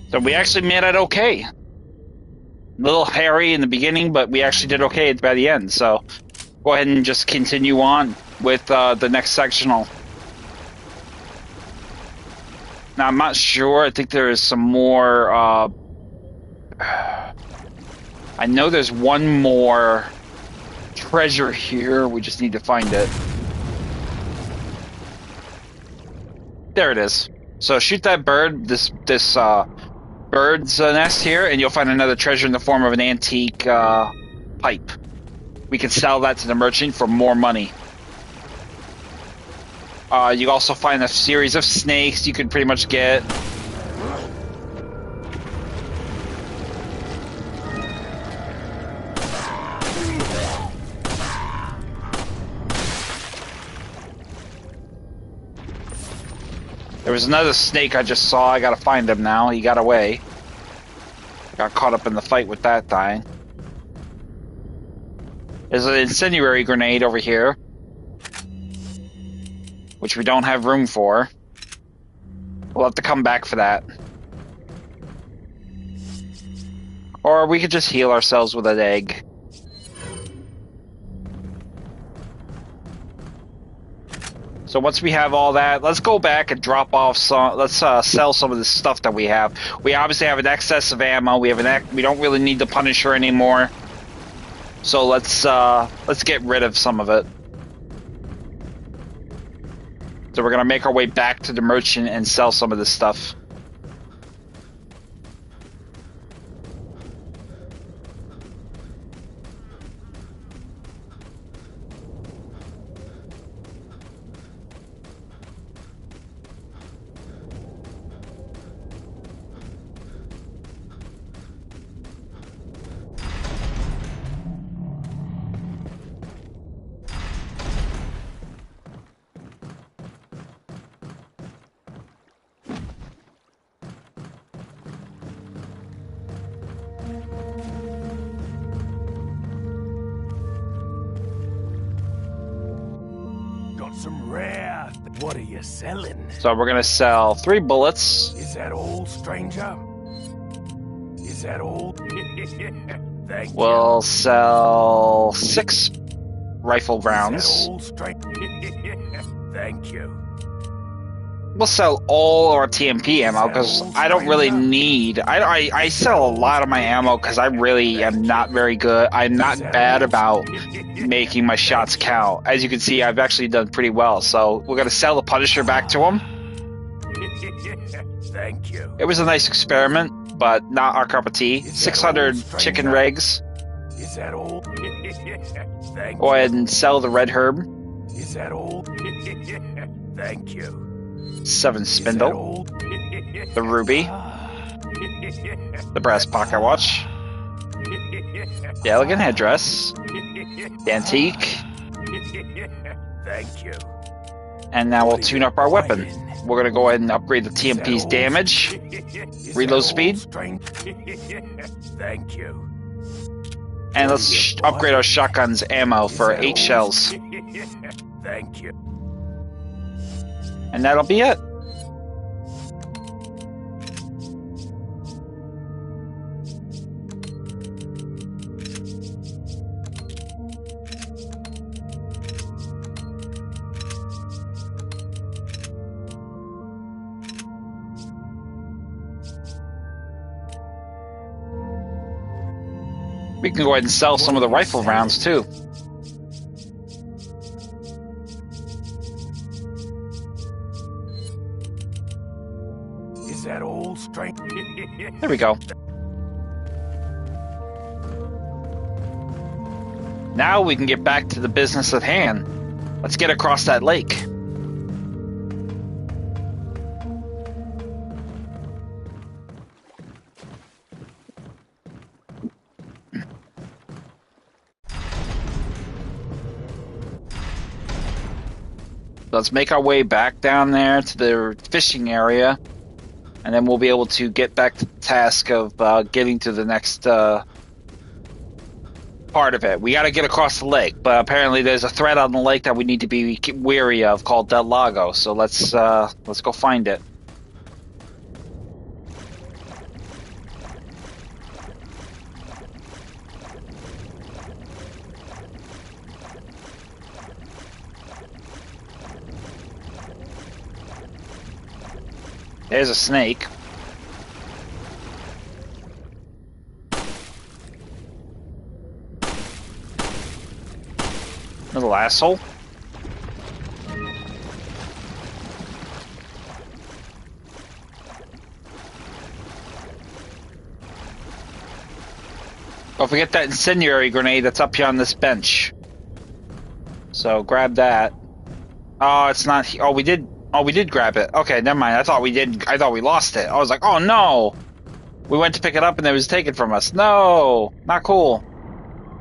So we actually made it okay. A little hairy in the beginning, but we actually did okay by the end. So go ahead and just continue on with the next sectional. Now I'm not sure. I think there is some more. I know there's one more treasure here. We just need to find it. There it is. So shoot that bird. This bird's nest here, and you'll find another treasure in the form of an antique pipe. We can sell that to the merchant for more money. You also find a series of snakes you can pretty much get. There was another snake I just saw. I gotta find him now. He got away. Got caught up in the fight with that thing. There's an incendiary grenade over here, which we don't have room for. We'll have to come back for that. Or we could just heal ourselves with an egg. So once we have all that, let's go back and drop off some. Let's sell some of the stuff that we have. We obviously have an excess of ammo. We don't really need the Punisher anymore. So let's get rid of some of it. So we're gonna make our way back to the merchant and sell some of this stuff. Some rare. What are you selling? So we're gonna sell 3 bullets. Is that all, stranger? Is that all? Thank We'll you. sell 6 rifle rounds. Is that all, stranger? Thank you. We'll sell all our TMP ammo because I don't really need. I sell a lot of my ammo because I really am not very good. I'm not bad about making my shots count. As you can see, I've actually done pretty well. So we're gonna sell the Punisher back to him. Thank you. It was a nice experiment, but not our cup of tea. 600 chicken rigs. Is that all? Thank Go ahead and sell the red herb. Is that all? Thank you. 7 spindle. The ruby. The brass pocket watch. The elegant headdress. The antique. Thank you. And now we'll tune up our weapon. We're going to go ahead and upgrade the TMP's damage, reload speed. Thank you. And let's upgrade our shotgun's ammo for 8 shells. Thank you. And that'll be it. We can go ahead and sell some of the rifle rounds too. Is that old strength? There we go. Now we can get back to the business at hand. Let's get across that lake. Let's make our way back down there to the fishing area, and then we'll be able to get back to the task of getting to the next part of it. We got to get across the lake, but apparently there's a threat on the lake that we need to be wary of called Del Lago. So let's go find it. There's a snake. Little asshole. Don't forget that incendiary grenade that's up here on this bench. So grab that. Oh, it's not. Oh, we did grab it. Okay, never mind. I thought we lost it. I was like, oh no. We went to pick it up and it was taken from us. No, not cool.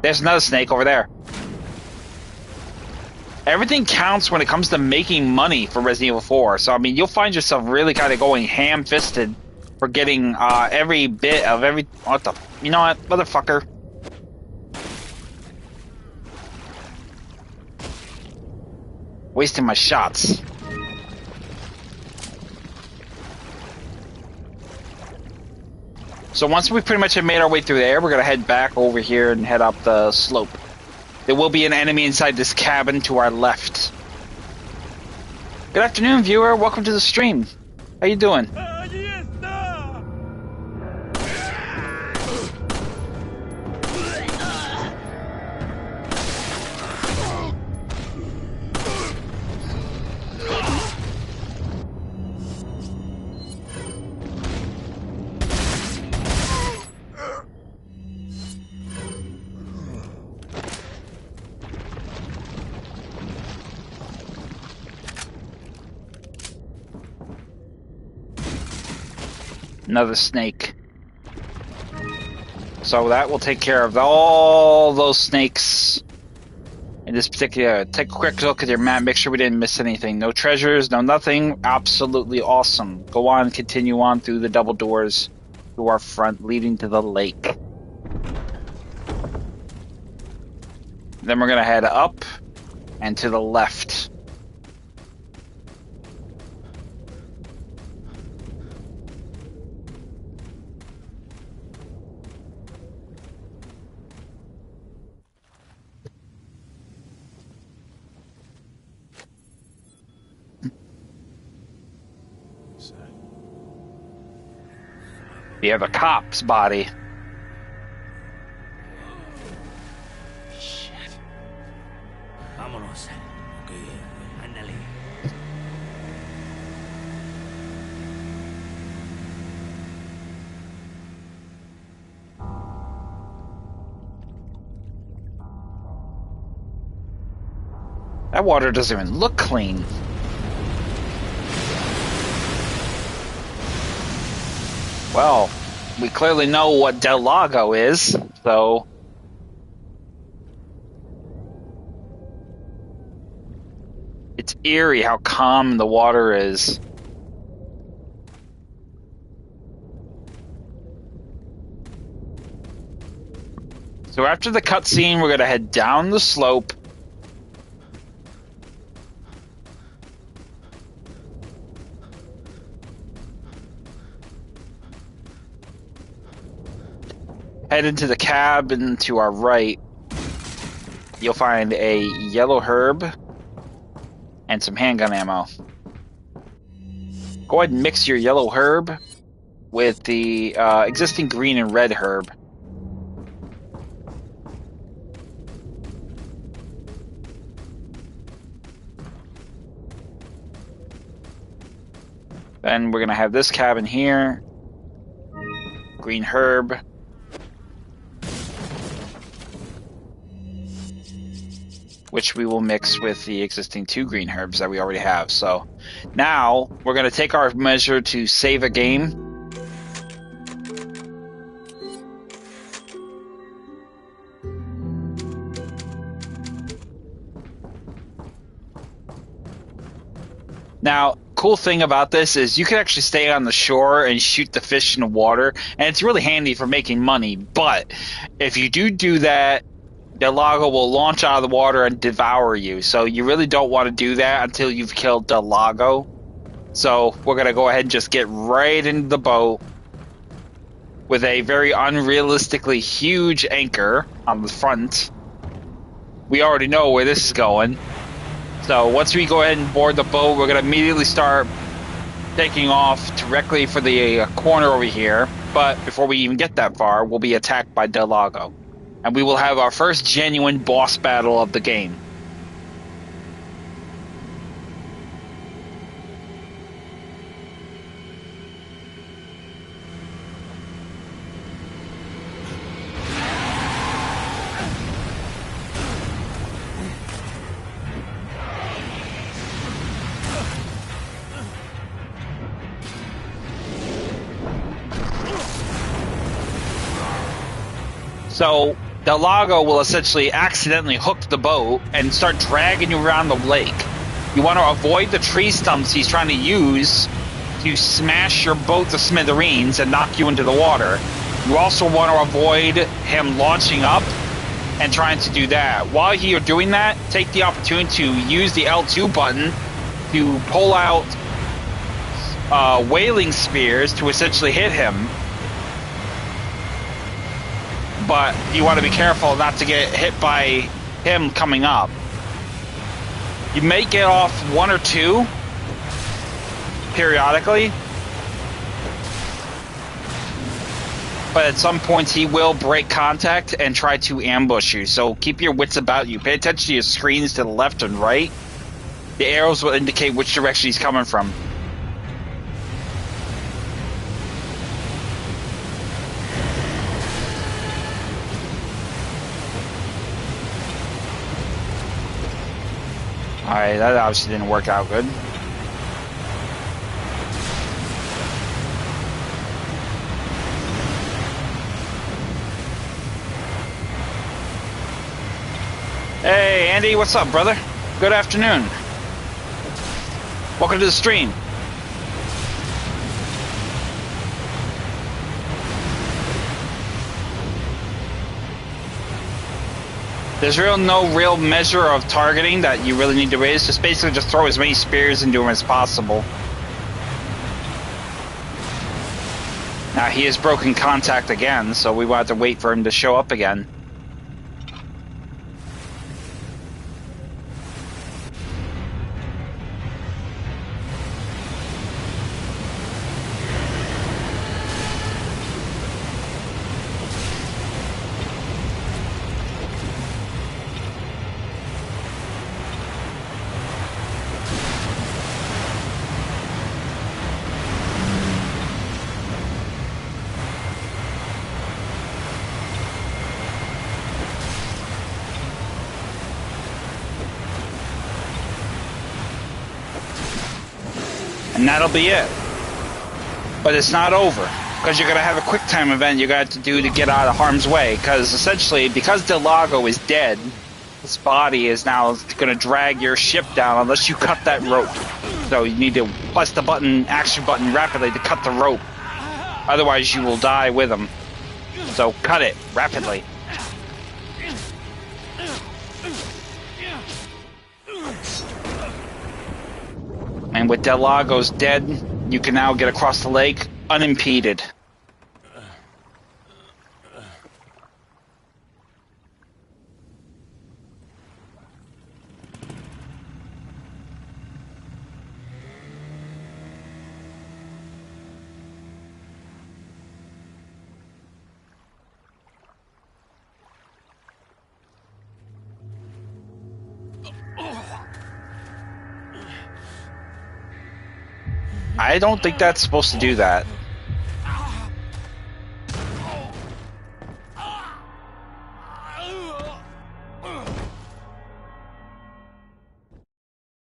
There's another snake over there. Everything counts when it comes to making money for Resident Evil 4. So, I mean, you'll find yourself really kind of going ham-fisted for getting every bit of every... What the... You know what? Motherfucker. Wasting my shots. So once we pretty much have made our way through there, we're going to head back over here and head up the slope. There will be an enemy inside this cabin to our left. Good afternoon, viewer. Welcome to the stream. How you doing? Another snake. So that will take care of all those snakes in this particular. Take a quick look at your map. Make sure we didn't miss anything. No treasures, no nothing. Absolutely awesome. Go on, continue on through the double doors to our front, leading to the lake. Then we're going to head up and to the left. You have a cop's body. Shit. Vámonos. Okay, ándale. That water doesn't even look clean. Well, we clearly know what Del Lago is, so... It's eerie how calm the water is. So after the cutscene, we're going to head down the slope. Head into the cabin to our right. You'll find a yellow herb and some handgun ammo. Go ahead and mix your yellow herb with the existing green and red herb. Then we're going to have this cabin here. Green herb. Which we will mix with the existing 2 green herbs that we already have. So now we're going to take our measure to save a game. Now, cool thing about this is you can actually stay on the shore and shoot the fish in the water, and it's really handy for making money. But if you do that, the Lago will launch out of the water and devour you. So you really don't want to do that until you've killed the Lago. So we're going to go ahead and just get right into the boat with a very unrealistically huge anchor on the front. We already know where this is going. So once we go ahead and board the boat, we're going to immediately start taking off directly for the corner over here. But before we even get that far, we'll be attacked by Del Lago. And we will have our first genuine boss battle of the game. So Del Lago will essentially accidentally hook the boat and start dragging you around the lake. You want to avoid the tree stumps he's trying to use to smash your boat to smithereens and knock you into the water. You also want to avoid him launching up and trying to do that. While you're doing that, take the opportunity to use the L2 button to pull out whaling spears to essentially hit him. But you want to be careful not to get hit by him coming up. You may get off 1 or 2 periodically, but at some points he will break contact and try to ambush you. So keep your wits about you. Pay attention to your screens to the left and right. The arrows will indicate which direction he's coming from. Alright, that obviously didn't work out good. Hey, Andy, what's up, brother? Good afternoon. Welcome to the stream. There's no real measure of targeting that you really need to raise. Just basically just throw as many spears into him as possible. Now he has broken contact again, so we will have to wait for him to show up again. And that'll be it. But it's not over, because you're going to have a quick time event you got to do to get out of harm's way, because essentially, because Del Lago is dead, This body is now going to drag your ship down unless you cut that rope. So you need to press the button, action button rapidly to cut the rope. Otherwise you will die with them. So cut it rapidly. And with Del Lago's dead, you can now get across the lake unimpeded. I don't think that's supposed to do that.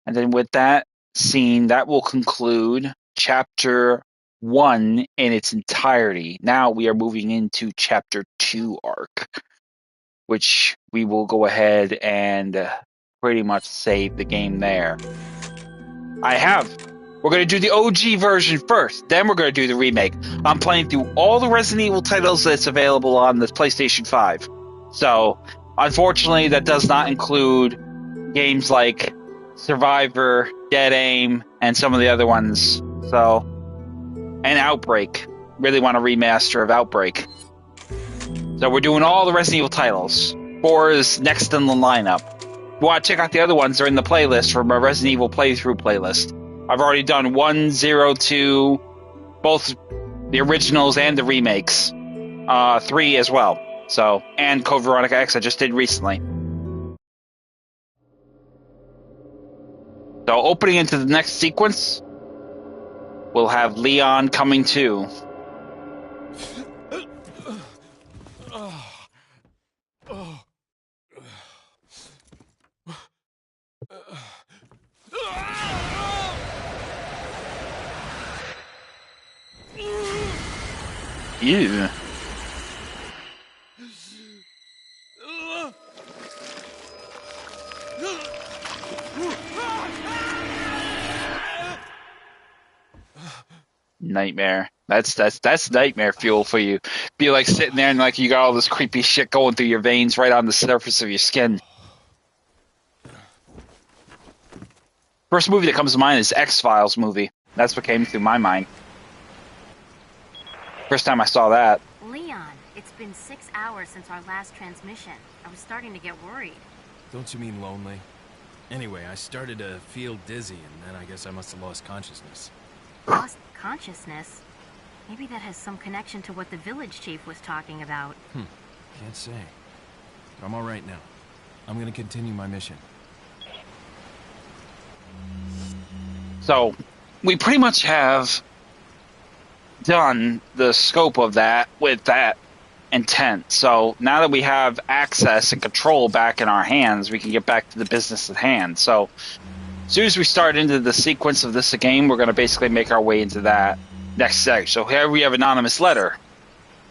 And then with that scene, that will conclude Chapter 1 in its entirety. Now we are moving into Chapter 2 arc, which we will go ahead and pretty much save the game there. We're going to do the OG version first, then we're going to do the remake. I'm playing through all the Resident Evil titles that's available on the PlayStation 5. So, unfortunately, that does not include games like Survivor, Dead Aim, and some of the other ones. So, and Outbreak. Really want a remaster of Outbreak. So we're doing all the Resident Evil titles. 4 is next in the lineup. If you want to check out the other ones, they're in the playlist from our Resident Evil playthrough playlist. I've already done 1, 0, 2, both the originals and the remakes. 3 as well. So, and Code Veronica X I just did recently. So opening into the next sequence, we'll have Leon coming to. Ew. Nightmare. That's nightmare fuel for you. Be like sitting there and like you got all this creepy shit going through your veins right on the surface of your skin. First movie that comes to mind is X-Files movie. That's what came through my mind. First time I saw that. Leon, it's been 6 hours since our last transmission. I was starting to get worried. Don't you mean lonely? Anyway, I started to feel dizzy, and then I guess I must have lost consciousness. Lost consciousness? Maybe that has some connection to what the village chief was talking about. Can't say. But I'm all right now. I'm gonna continue my mission. So, we pretty much have done the scope of that with that intent. So, now that we have access and control back in our hands, we can get back to the business at hand. So, as soon as we start into the sequence of this game, we're going to basically make our way into that next section. So here we have anonymous letter.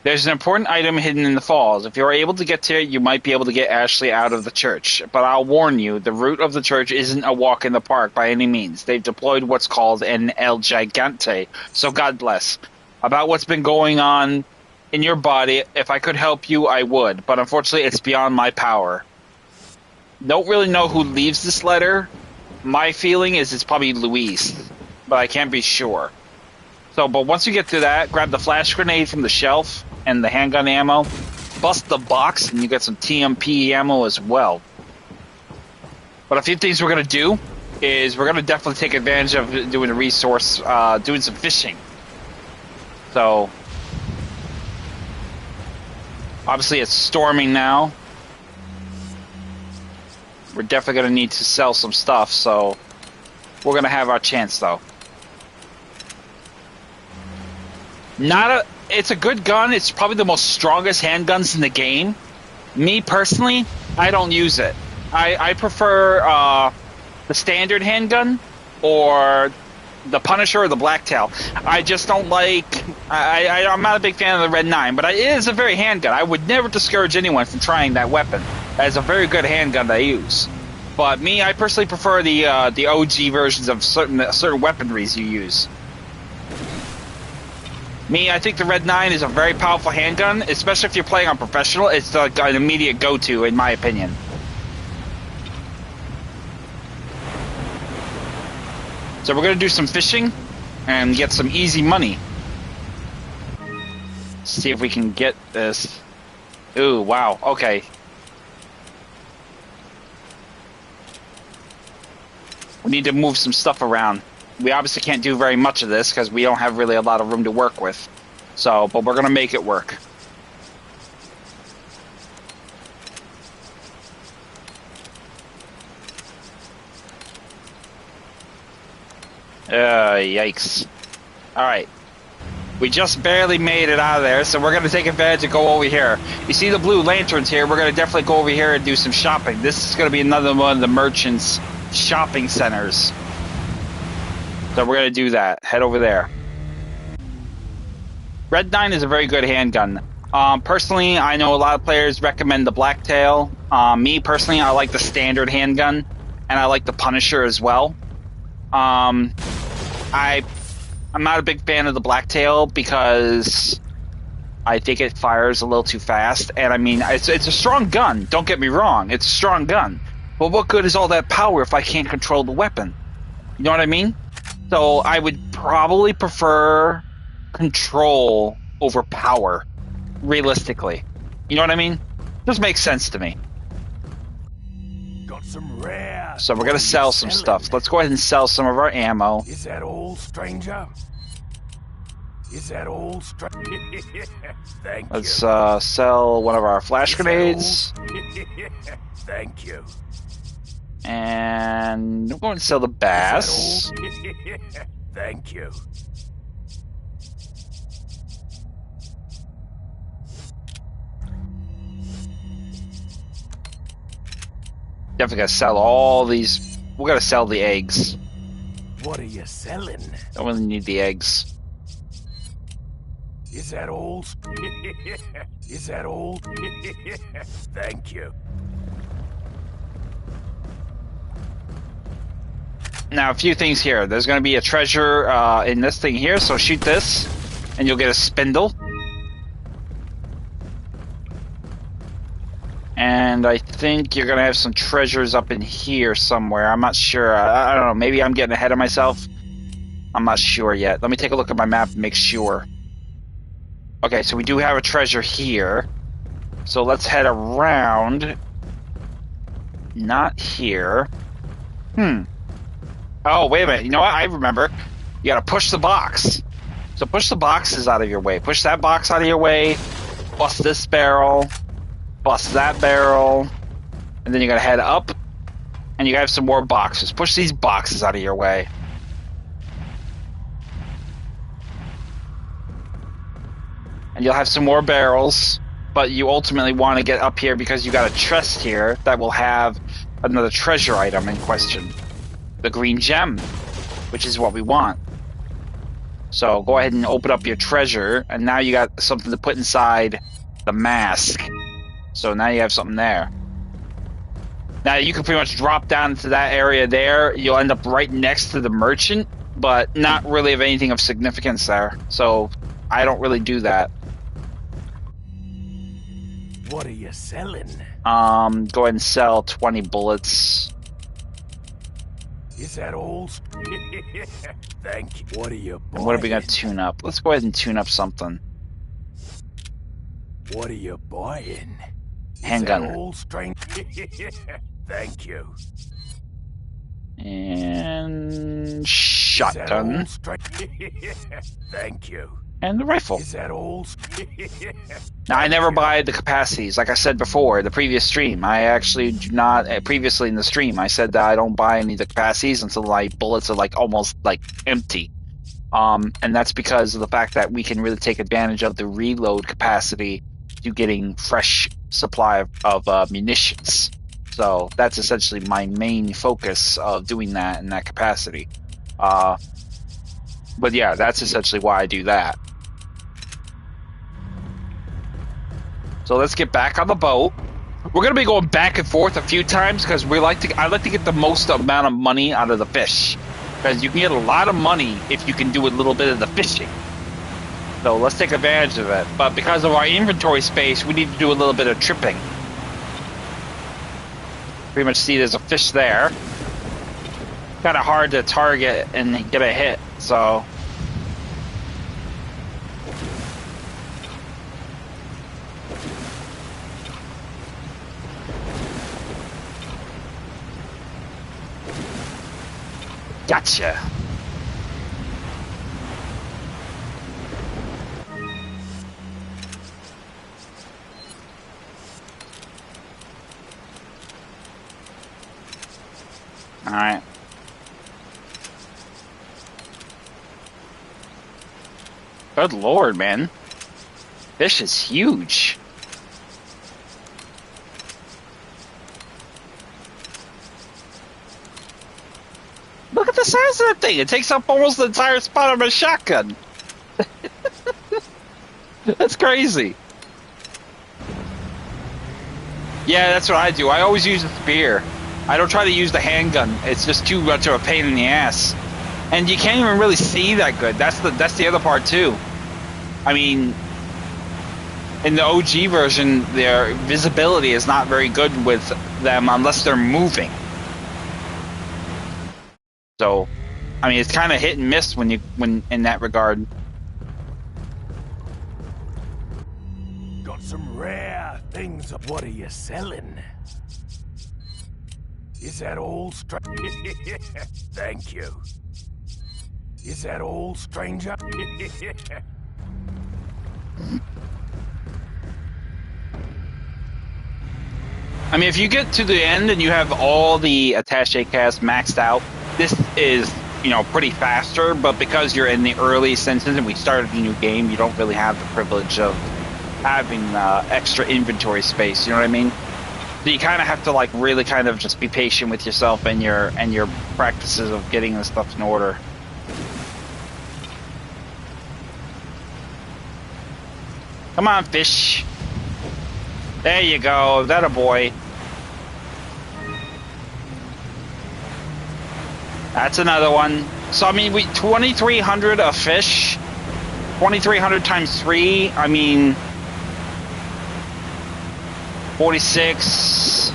There's an important item hidden in the falls. If you're able to get to it, you might be able to get Ashley out of the church. But I'll warn you, the route of the church isn't a walk in the park by any means. They've deployed what's called an El Gigante. So God bless. About what's been going on in your body, if I could help you, I would. But unfortunately, it's beyond my power. Don't really know who leaves this letter. My feeling is it's probably Luis, but I can't be sure. So, but once you get to that, grab the flash grenade from the shelf and the handgun ammo, bust the box, and you get some TMP ammo as well. But a few things we're going to do is we're going to definitely take advantage of doing a resource, doing some fishing. So, obviously it's storming now. We're definitely going to need to sell some stuff, so we're going to have our chance, though. It's a good gun. It's probably the most strongest handguns in the game. Me, personally, I don't use it. I prefer the standard handgun or the Punisher or the Blacktail. I just don't like... I'm not a big fan of the Red 9, but it is a very handgun. I would never discourage anyone from trying that weapon. as a very good handgun to use. But me, I personally prefer the OG versions of certain weaponries you use. Me, I think the Red 9 is a very powerful handgun, especially if you're playing on professional. It's like an immediate go-to, in my opinion. So we're going to do some fishing and get some easy money. See if we can get this. Ooh, wow, okay. We need to move some stuff around. We obviously can't do very much of this because we don't have really a lot of room to work with. So, but we're going to make it work. Yikes. Alright. We just barely made it out of there, so we're going to take advantage and go over here. You see the blue lanterns here? We're going to definitely go over here and do some shopping. This is going to be another one of the merchants' shopping centers. So we're going to do that. Head over there. Red 9 is a very good handgun. Personally, I know a lot of players recommend the Blacktail. Me, personally, I like the standard handgun, and I like the Punisher as well. I'm not a big fan of the Blacktail because I think it fires a little too fast. And I mean, it's a strong gun. Don't get me wrong. It's a strong gun. But what good is all that power if I can't control the weapon? You know what I mean? So I would probably prefer control over power, realistically. You know what I mean? Just makes sense to me. Got some rare. So we're going to sell some stuff. Let's go ahead and sell some of our ammo. Is that all, stranger? Is that all, stranger? Thank you. Let's sell one of our flash grenades. Thank you. And we're going to sell the bass. Thank you. Definitely gotta sell all these. We gotta sell the eggs. What are you selling? Don't really need the eggs. Is that all? Is that all? Thank you. Now, a few things here. There's going to be a treasure in this thing here, so shoot this, and you'll get a spindle. And I think you're going to have some treasures up in here somewhere. I'm not sure. I don't know. Maybe I'm getting ahead of myself. I'm not sure yet. Let me take a look at my map and make sure. Okay, so we do have a treasure here. So let's head around. Not here. Oh, wait a minute. You know what? I remember. You gotta push the box. So push the boxes out of your way. Push that box out of your way. Bust this barrel. Bust that barrel. And then you gotta head up. And you gotta have some more boxes. Push these boxes out of your way. And you'll have some more barrels. But you ultimately want to get up here because you got a chest here that will have another treasure item in question. The green gem, which is what we want. So go ahead and open up your treasure, and now you got something to put inside the mask. So now you have something there. Now you can pretty much drop down into that area there. You'll end up right next to the merchant, but not really of anything of significance there. So I don't really do that. What are you selling? Go ahead and sell 20 bullets. Is that all? Thank you. What are you buying? And what are we gonna tune up? Let's go ahead and tune up something. What are you buying? Handgun. Is that all, strange? Thank you. And shotgun. Thank you. And the rifle. Is that all? Now, I never buy the capacities. Like I said before, the previous stream, I actually do not. Previously in the stream, I said that I don't buy any of the capacities until my bullets are like almost like empty. And that's because of the fact that we can really take advantage of the reload capacity to getting fresh supply of munitions. So that's essentially my main focus of doing that in that capacity. But yeah, that's essentially why I do that. So let's get back on the boat We're gonna be going back and forth a few times because I like to get the most amount of money out of the fish, because you can get a lot of money if you can do a little bit of the fishing. So let's take advantage of it. But because of our inventory space, we need to do a little bit of tripping. Pretty much see there's a fish there. Kind of hard to target and get a hit, so. Gotcha. All right. Good Lord, man. Fish is huge. Look at the size of that thing. It takes up almost the entire spot of my shotgun. That's crazy. Yeah, that's what I do. I always use a spear. I don't try to use the handgun. It's just too much of a pain in the ass. And you can't even really see that good. That's the other part too. I mean, in the OG version, their visibility is not very good with them unless they're moving. So, I mean, it's kind of hit and miss when in that regard. Got some rare things. What are you selling? Is that all, Thank you. Is that all, stranger? I mean, if you get to the end and you have all the attaché cast maxed out, this is, you know, pretty faster, but because you're in the early senses and we started a new game, you don't really have the privilege of having extra inventory space, you know what I mean? So you kind of have to, like, really kind of just be patient with yourself and your practices of getting this stuff in order. Come on, fish. There you go. That a boy. That's another one. So, I mean, 2,300 a fish. 2,300 times 3. I mean, 46,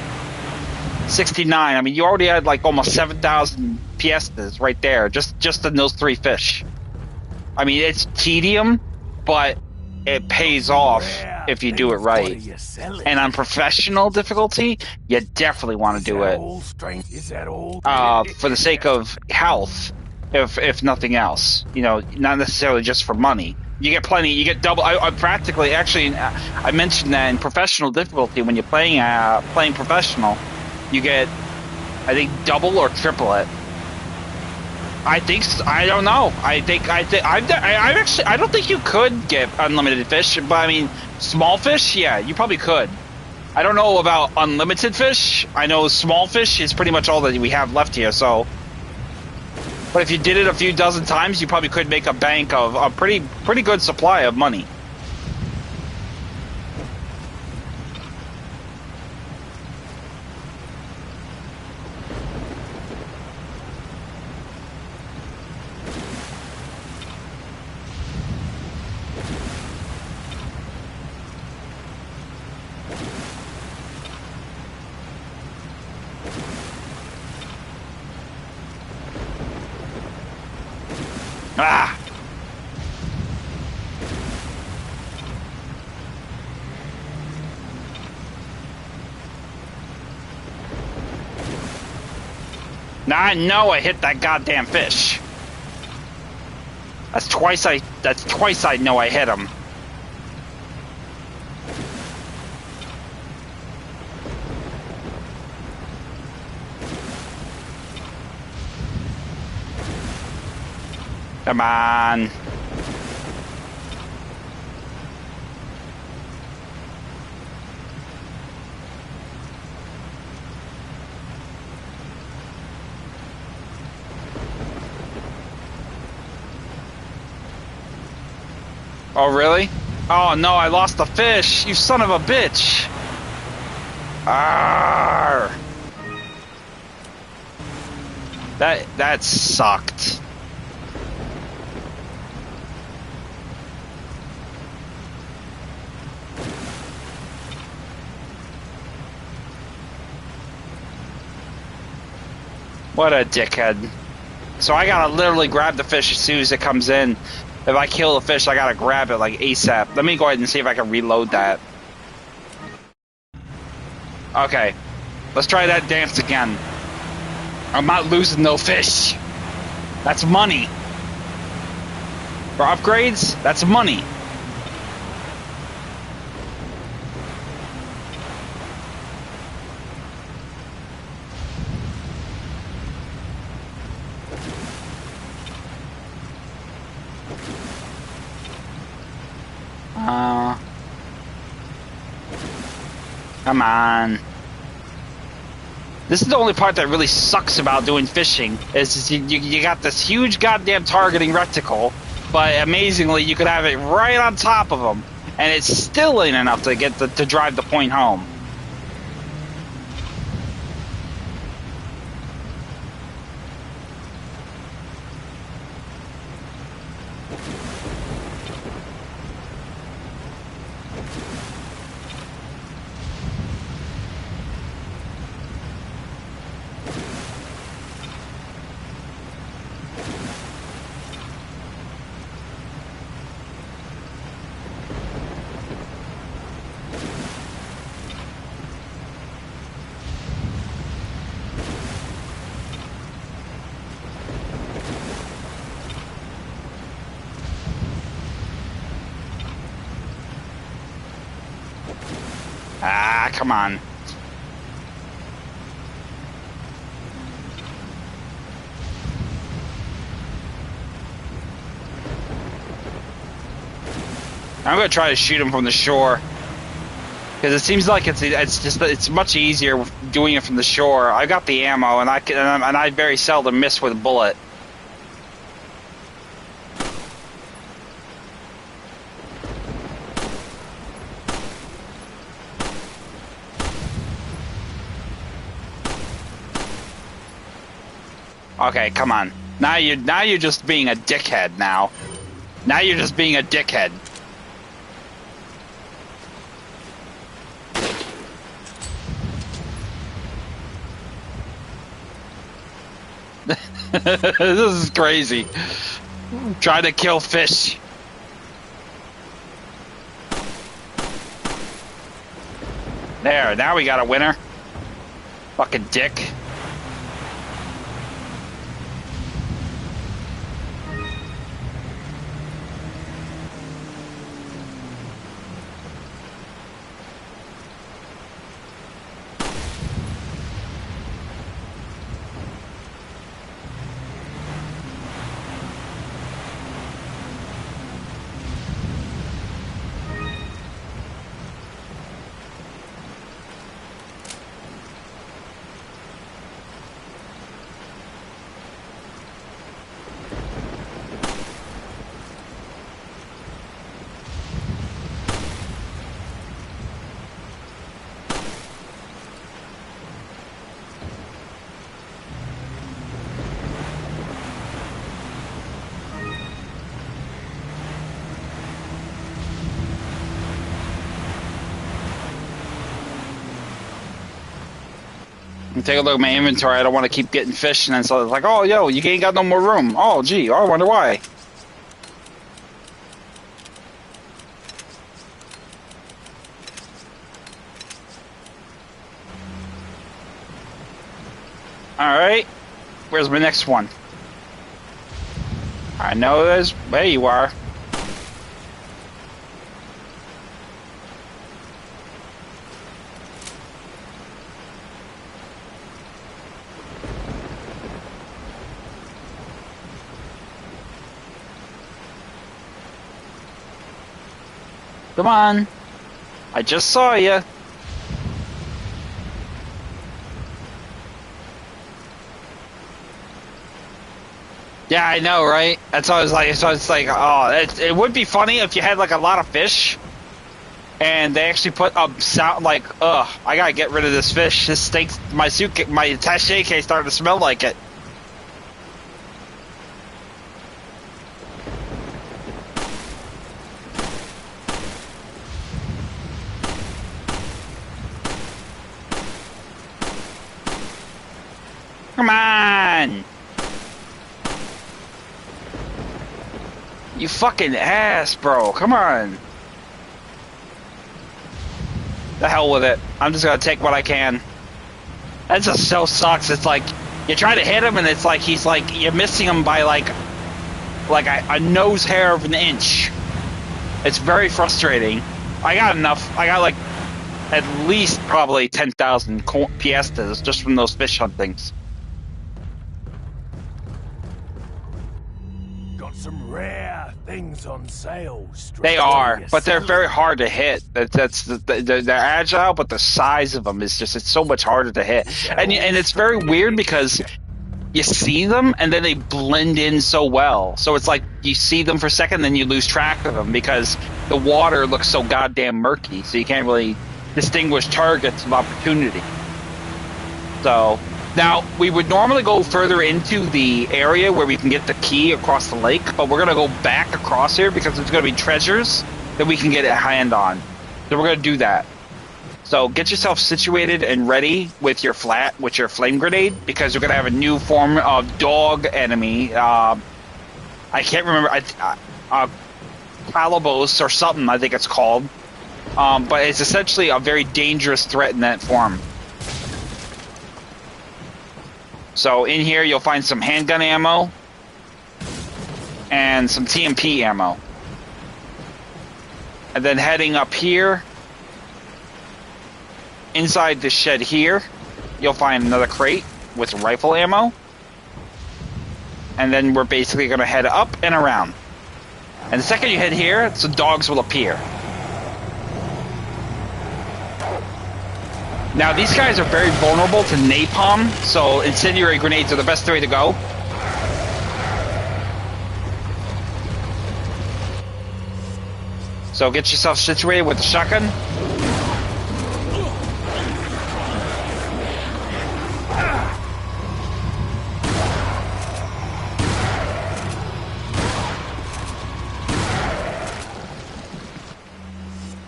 69. I mean, you already had like almost 7,000 piastres right there, just in those 3 fish. I mean, it's tedium, but it pays off if you do it right. And on professional difficulty, you definitely want to do it for the sake of health, if nothing else. You know, not necessarily just for money. You get plenty. You get double. I practically, actually, I mentioned that in professional difficulty, when you're playing professional, you get, I think, double or triple it. I think I don't know. I don't think you could get unlimited fish, but I mean, small fish, yeah, you probably could. I don't know about unlimited fish. I know small fish is pretty much all that we have left here. So, but if you did it a few dozen times, you probably could make a bank of a pretty good supply of money. Ah! Now I know I hit that goddamn fish. That's twice I know I hit him. Come on. Oh, really? Oh, no, I lost the fish. You son of a bitch. Arrgh. That sucked. What a dickhead. So I gotta literally grab the fish as soon as it comes in. If I kill the fish, I gotta grab it like ASAP. Let me go ahead and see if I can reload that. Okay. Let's try that dance again. I'm not losing no fish. That's money. For upgrades, that's money. Come on. This is the only part that really sucks about doing fishing, is you got this huge goddamn targeting reticle, but amazingly you could have it right on top of them, and it still ain't enough to get to drive the point home. Ah, come on. I'm gonna try to shoot him from the shore, because it seems like it's much easier doing it from the shore. I got the ammo, and I very seldom miss with a bullet. Okay, come on. Now you're just being a dickhead now. Now you're just being a dickhead. This is crazy. Trying to kill fish. There, now we got a winner. Fucking dick. Take a look at my inventory. I don't want to keep getting fish, and then so it's like, oh, yo, you ain't got no more room. Oh, gee, I wonder why. Alright, where's my next one? I know there's... There you are. Come on. I just saw you. Yeah, I know, right? That's what I was like. So it's like, oh, it would be funny if you had like a lot of fish, And they actually put a sound like, ugh, I gotta get rid of this fish. This stinks. My suitcase, my attaché case starting to smell like it. Come on! You fucking ass, bro. Come on. The hell with it. I'm just gonna take what I can. That just so sucks. It's like you try to hit him, and it's like he's like you're missing him by like a nose hair of an inch. It's very frustrating. I got enough. I got like at least probably 10,000 piastres just from those fish huntings. Got some rare things on sale. They are, but they're very hard to hit. They're agile, but the size of them is just—it's so much harder to hit. And it's very weird because you see them and then they blend in so well. So it's like you see them for a second, then you lose track of them because the water looks so goddamn murky. So you can't really distinguish targets of opportunity. So. Now, we would normally go further into the area where we can get the key across the lake, but we're going to go back across here because there's going to be treasures that we can get a hand on. So we're going to do that. So get yourself situated and ready with your flame grenade because we're going to have a new form of dog enemy. I can't remember. Calabos or something, I think it's called. But it's essentially a very dangerous threat in that form. So in here you'll find some handgun ammo and some TMP ammo. And then heading up here, inside the shed here, you'll find another crate with rifle ammo. And then we're basically going to head up and around. And the second you hit here, some dogs will appear. Now, these guys are very vulnerable to napalm, so incendiary grenades are the best way to go. So get yourself situated with the shotgun.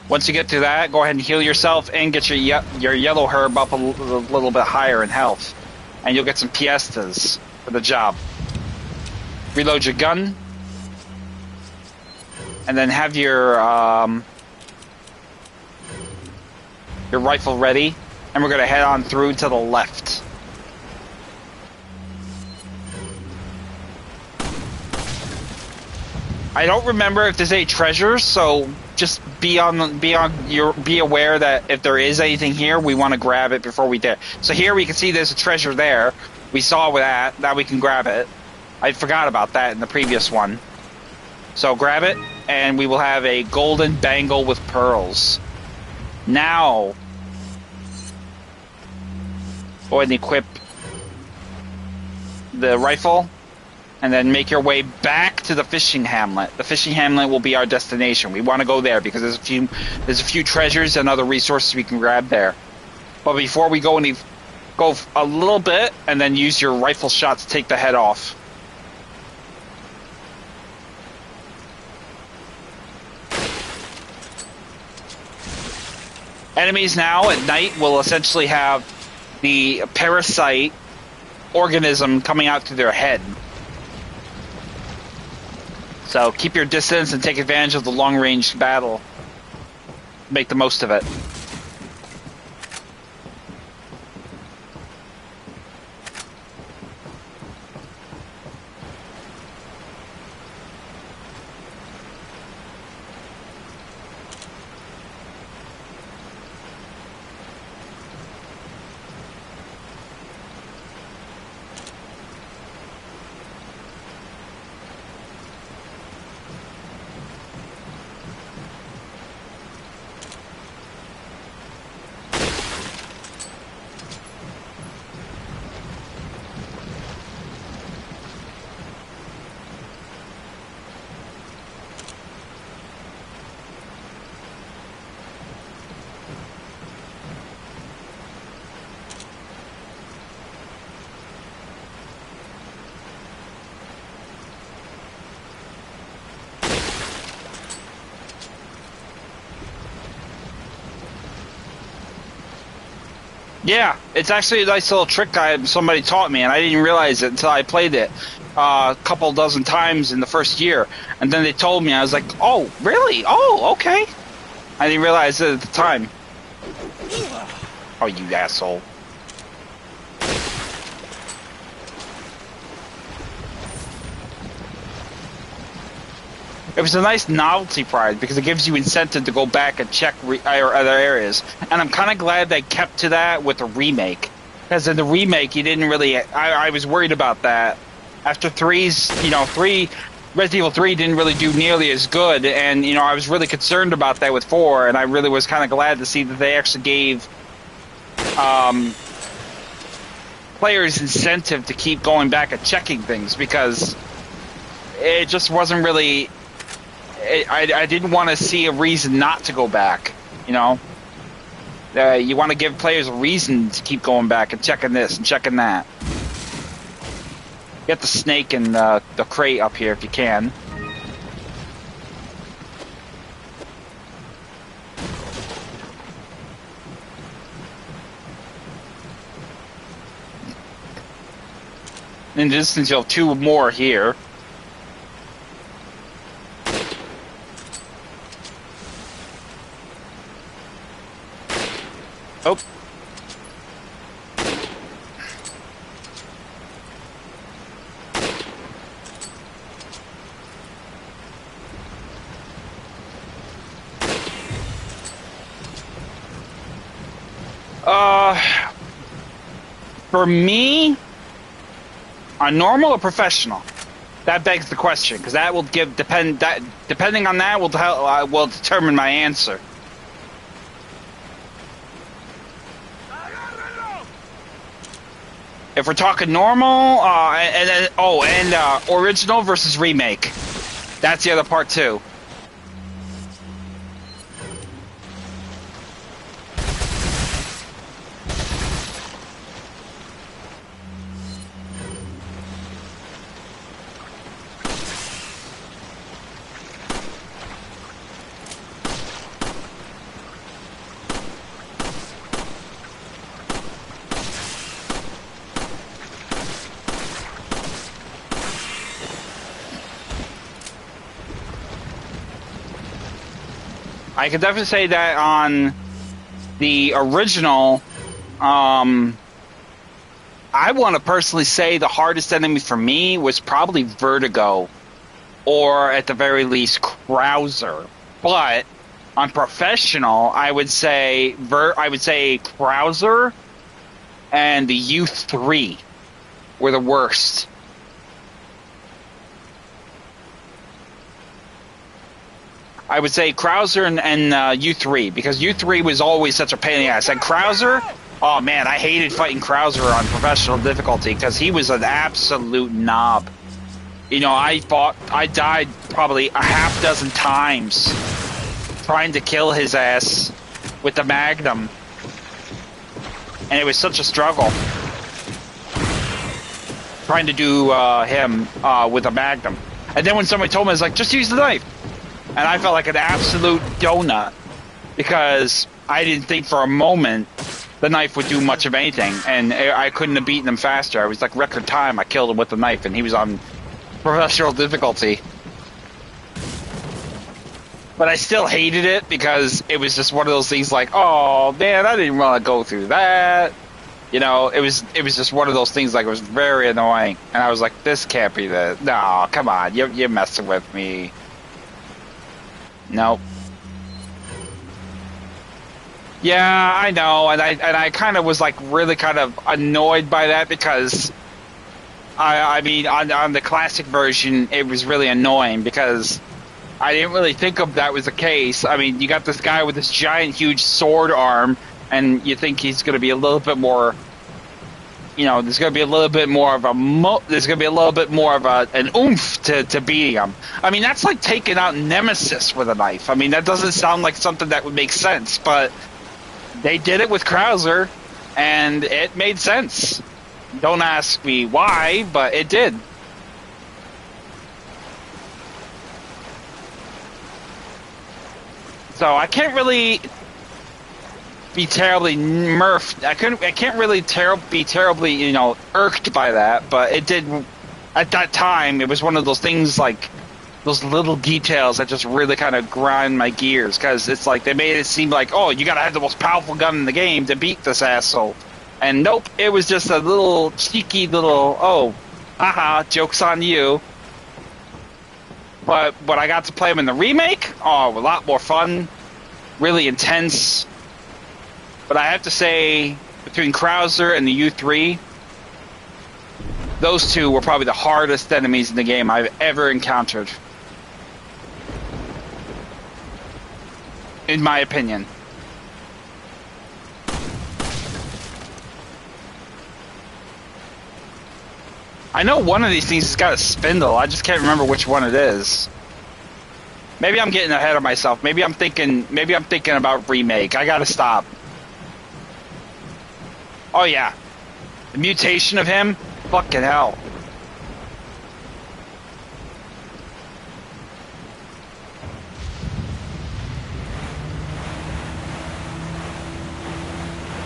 Once you get to that, go ahead and heal yourself and get your yellow herb up a little bit higher in health. And you'll get some piastres for the job. Reload your gun. And then have your rifle ready. And we're going to head on through to the left. I don't remember if there's any treasures, so just be aware that if there is anything here, we want to grab it before we dare. So here we can see there's a treasure there. We saw with that. Now we can grab it. I forgot about that in the previous one. So grab it, and we will have a golden bangle with pearls. Now, go ahead and equip the rifle. And then make your way back to the fishing hamlet. The fishing hamlet will be our destination. We want to go there because there's a few treasures and other resources we can grab there. But before we go a little bit and then use your rifle shot to take the head off. Enemies now at night will essentially have the parasite organism coming out through their head. So keep your distance and take advantage of the long-range battle. Make the most of it. Yeah, it's actually a nice little trick somebody taught me, and I didn't realize it until I played it a couple dozen times in the first year. And then they told me, I was like, oh, really? Oh, okay. I didn't realize it at the time. Oh, you asshole. It was a nice novelty prize because it gives you incentive to go back and check other areas. And I'm kind of glad they kept to that with the remake. Because in the remake, you didn't really... I was worried about that. After Resident Evil 3 didn't really do nearly as good. And, I was really concerned about that with 4. And I really was kind of glad to see that they actually gave players incentive to keep going back and checking things. Because it just wasn't really... I didn't want to see a reason not to go back, you want to give players a reason to keep going back and checking this and checking that. Get the snake and the crate up here if you can. In the distance, you'll have 2 more here. Oh. For me, a normal or professional? That begs the question, because that will depending on that will determine my answer. If we're talking normal, original versus remake. That's the other part too. I could definitely say that on the original, I want to personally say the hardest enemy for me was probably Vertigo, or at the very least Krauser. But on professional, I would say Krauser and the U3 were the worst. I would say Krauser and U3, because U3 was always such a pain in the ass. And Krauser, oh man, I hated fighting Krauser on professional difficulty, because he was an absolute knob. I died probably a half dozen times trying to kill his ass with the Magnum. And it was such a struggle trying to do him with a Magnum. And then when somebody told me, I was like, just use the knife. And I felt like an absolute donut because I didn't think for a moment the knife would do much of anything. And I couldn't have beaten him faster. I was like record time. I killed him with the knife and he was on professional difficulty. But I still hated it because it was just one of those things like, oh man, I didn't want to go through that. It was just one of those things like it was very annoying. And I was like, this can't be no, come on, you're messing with me. Nope. Yeah, I know, and I kind of was like really kind of annoyed by that because I mean on the classic version it was really annoying because I didn't really think of that was the case. I mean, you got this guy with this giant huge sword arm and you think he's going to be a little bit more there's going to be a little bit more of an oomph to beating him. I mean, that's like taking out Nemesis with a knife. I mean, that doesn't sound like something that would make sense, but they did it with Krauser, and it made sense. Don't ask me why, but it did. So I can't really... be terribly nerfed. I can't really be terribly, you know, irked by that, but it did, at that time, it was one of those things like, those little details that just really kind of grind my gears, because it's like, they made it seem like, oh, you gotta have the most powerful gun in the game to beat this asshole. And nope, it was just a little cheeky little, oh, haha, joke's on you. But when I got to play him in the remake, oh, a lot more fun, really intense. But I have to say, between Krauser and the U3, those two were probably the hardest enemies in the game I've ever encountered. In my opinion. I know one of these things has got a spindle. I just can't remember which one it is. Maybe I'm getting ahead of myself. Maybe I'm thinking about remake. I gotta stop. Oh yeah. The mutation of him? Fucking hell.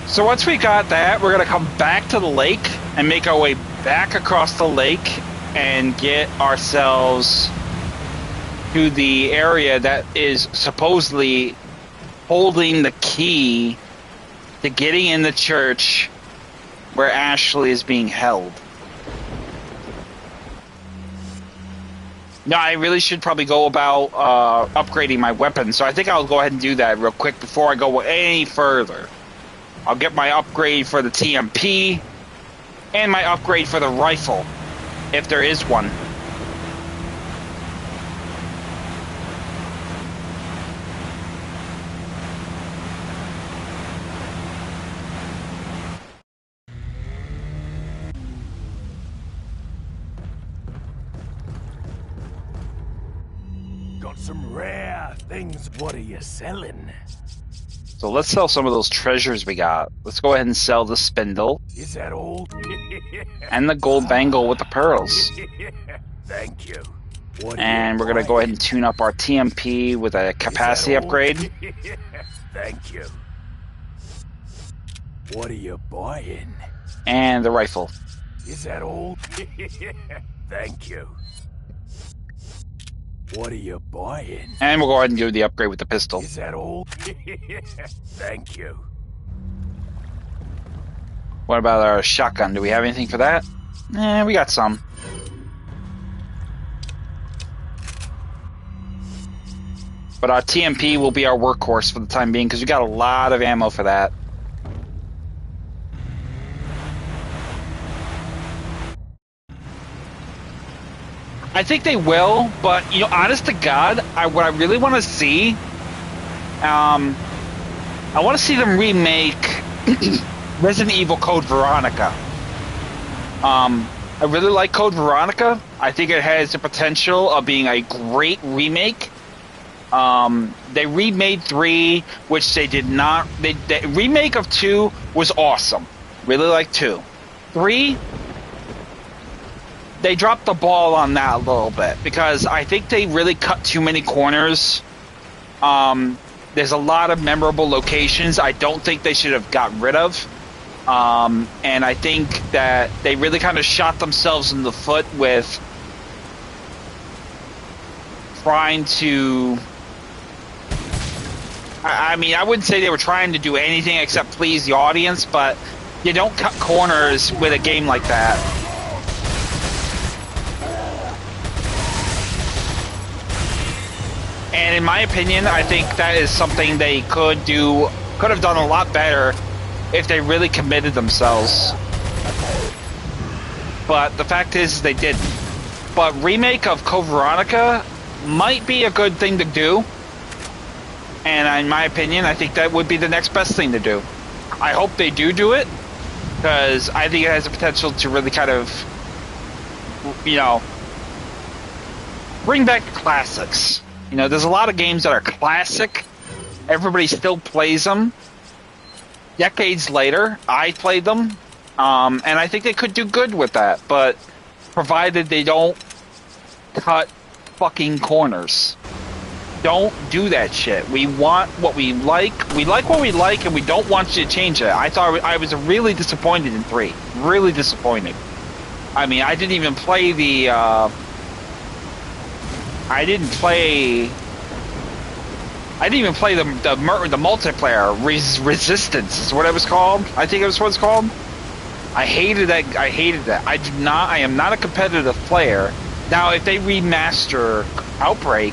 So once we got that, we're gonna come back to the lake and make our way back across the lake and get ourselves to the area that is supposedly holding the key to getting in the church where Ashley is being held. No, I really should probably go about upgrading my weapon, so I think I'll go ahead and do that real quick before I go any further. I'll get my upgrade for the TMP and my upgrade for the rifle, if there is one. Got some rare things. What are you selling? So let's sell some of those treasures we got. Let's go ahead and sell the spindle. Is that all? And the gold bangle with the pearls. Thank you. And we're going to go ahead and tune up our TMP with a capacity upgrade. Thank you. What are you buying? And the rifle. Is that all? Thank you. What are you buying? And we'll go ahead and do the upgrade with the pistol. Is that all? Thank you. What about our shotgun? Do we have anything for that? We got some. But our TMP will be our workhorse for the time being, because we got a lot of ammo for that. I think they will, but, you know, honest to God, what I really want to see, I want to see them remake Resident Evil Code Veronica. I really like Code Veronica. I think it has the potential of being a great remake. They remade 3, which they did not. The remake of 2 was awesome. Really like 2. 3, they dropped the ball on that a little bit, because I think they really cut too many corners. There's a lot of memorable locations I don't think they should have got rid of. And I think that they really kind of shot themselves in the foot with trying to... I mean, I wouldn't say they were trying to do anything except please the audience, but you don't cut corners with a game like that. And in my opinion, I think that is something they could have done a lot better if they really committed themselves. But the fact is they didn't. But remake of Code Veronica might be a good thing to do. And in my opinion, I think that would be the next best thing to do. I hope they do it, because I think it has the potential to really kind of, you know, bring back classics. You know, there's a lot of games that are classic. Everybody still plays them. Decades later, I played them. And I think they could do good with that. But provided they don't cut fucking corners. don't do that shit. We want what we like. We like what we like, and we don't want you to change it. I was really disappointed in 3. Really disappointed. I mean, I didn't even play the. I didn't even play the multiplayer. Resistance is what it was called. I think it was what it's called. I hated that. I am not a competitive player. Now, if they remaster Outbreak,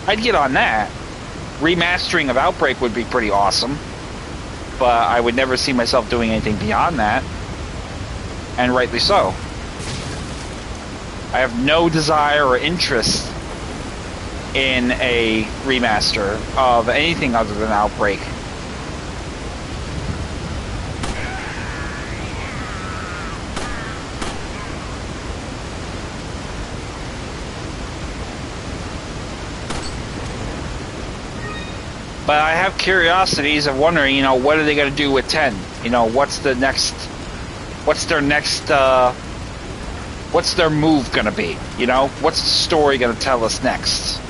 I'd get on that. Remastering of Outbreak would be pretty awesome. But I would never see myself doing anything beyond that. And rightly so. I have no desire or interest in a remaster of anything other than Outbreak. But I have curiosities of wondering, you know, what are they going to do with 10? You know, what's their next what's their move going to be? You know, what's the story going to tell us next?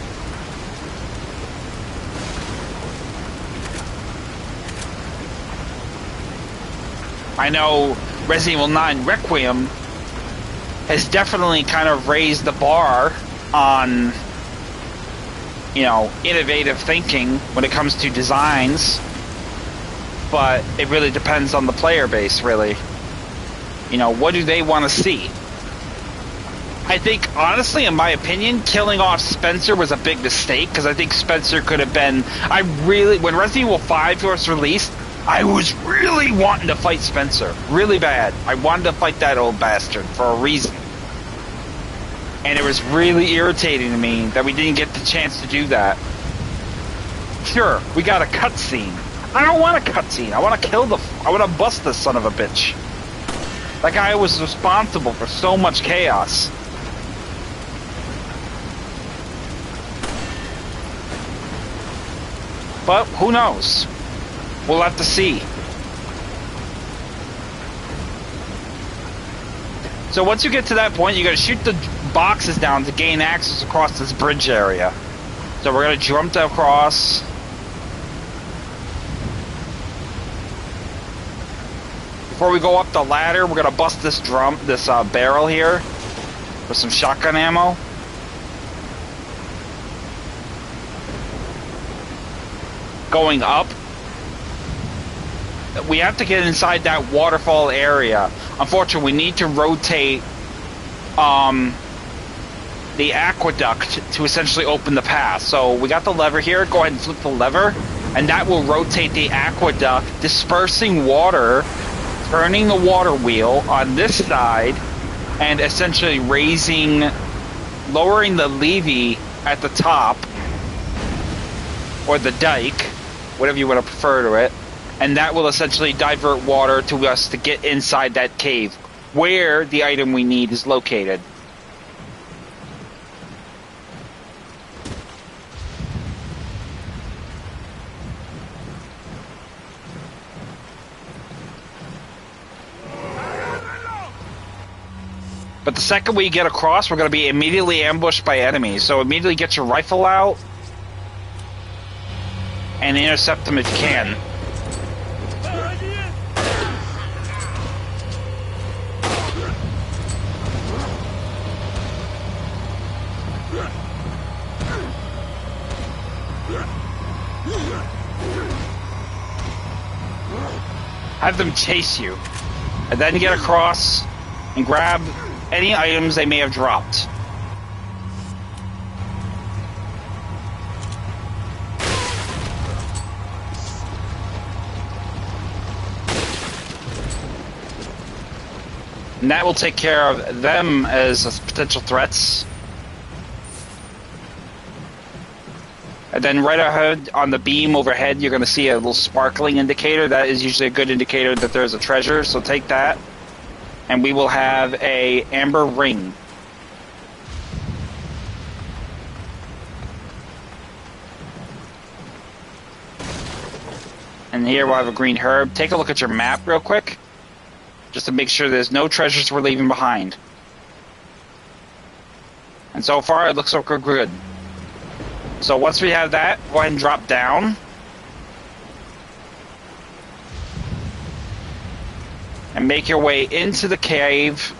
I know Resident Evil 9 Requiem has definitely kind of raised the bar on, you know, innovative thinking when it comes to designs, but it really depends on the player base, really. You know, what do they want to see? I think, honestly, in my opinion, killing off Spencer was a big mistake, because I think Spencer could have been... when Resident Evil 5 was released, I was really wanting to fight Spencer. Really bad. I wanted to fight that old bastard for a reason. And it was really irritating to me that we didn't get the chance to do that. Sure, we got a cutscene. I don't want a cutscene. I want to I want to bust this son of a bitch. That guy was responsible for so much chaos. But who knows? We'll have to see. So once you get to that point, you gotta shoot the boxes down to gain access across this bridge area. So we're gonna jump across. Before we go up the ladder, we're gonna bust this barrel here with some shotgun ammo. Going up, we have to get inside that waterfall area. Unfortunately, we need to rotate the aqueduct to essentially open the path. So we got the lever here. Go ahead and flip the lever, and that will rotate the aqueduct, dispersing water, turning the water wheel on this side, and essentially lowering the levee at the top, or the dike, whatever you want to prefer to it. And that will essentially divert water to us to get inside that cave, where the item we need is located. But the second we get across, we're going to be immediately ambushed by enemies. So immediately get your rifle out and intercept them if you can. Have them chase you, and then get across and grab any items they may have dropped. And that will take care of them as potential threats. And then right ahead on the beam overhead, you're going to see a little sparkling indicator. That is usually a good indicator that there's a treasure, so take that. And we will have a amber ring. And here we'll have a green herb. Take a look at your map real quick, just to make sure there's no treasures we're leaving behind. And so far, it looks like we're good. So once we have that, go ahead and drop down. And make your way into the cave.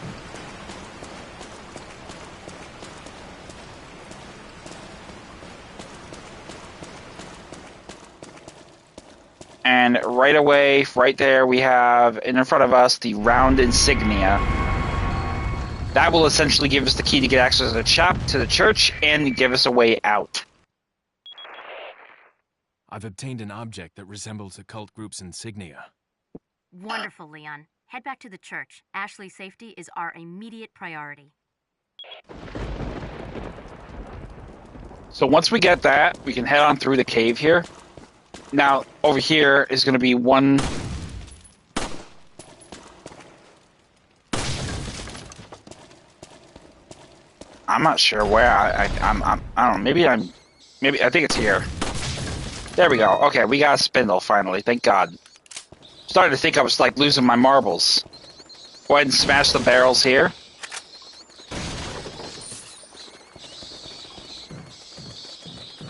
And right away, right there, we have in front of us the round insignia. That will essentially give us the key to get access to the shop, to the church, and give us a way out. I've obtained an object that resembles a cult group's insignia. Wonderful, Leon. Head back to the church. Ashley's safety is our immediate priority. So once we get that, we can head on through the cave here. Now, over here is going to be one... I'm not sure where. I don't know. Maybe I think it's here. There we go. Okay, we got a spindle finally. Thank God. Starting to think I was like losing my marbles. Go ahead and smash the barrels here.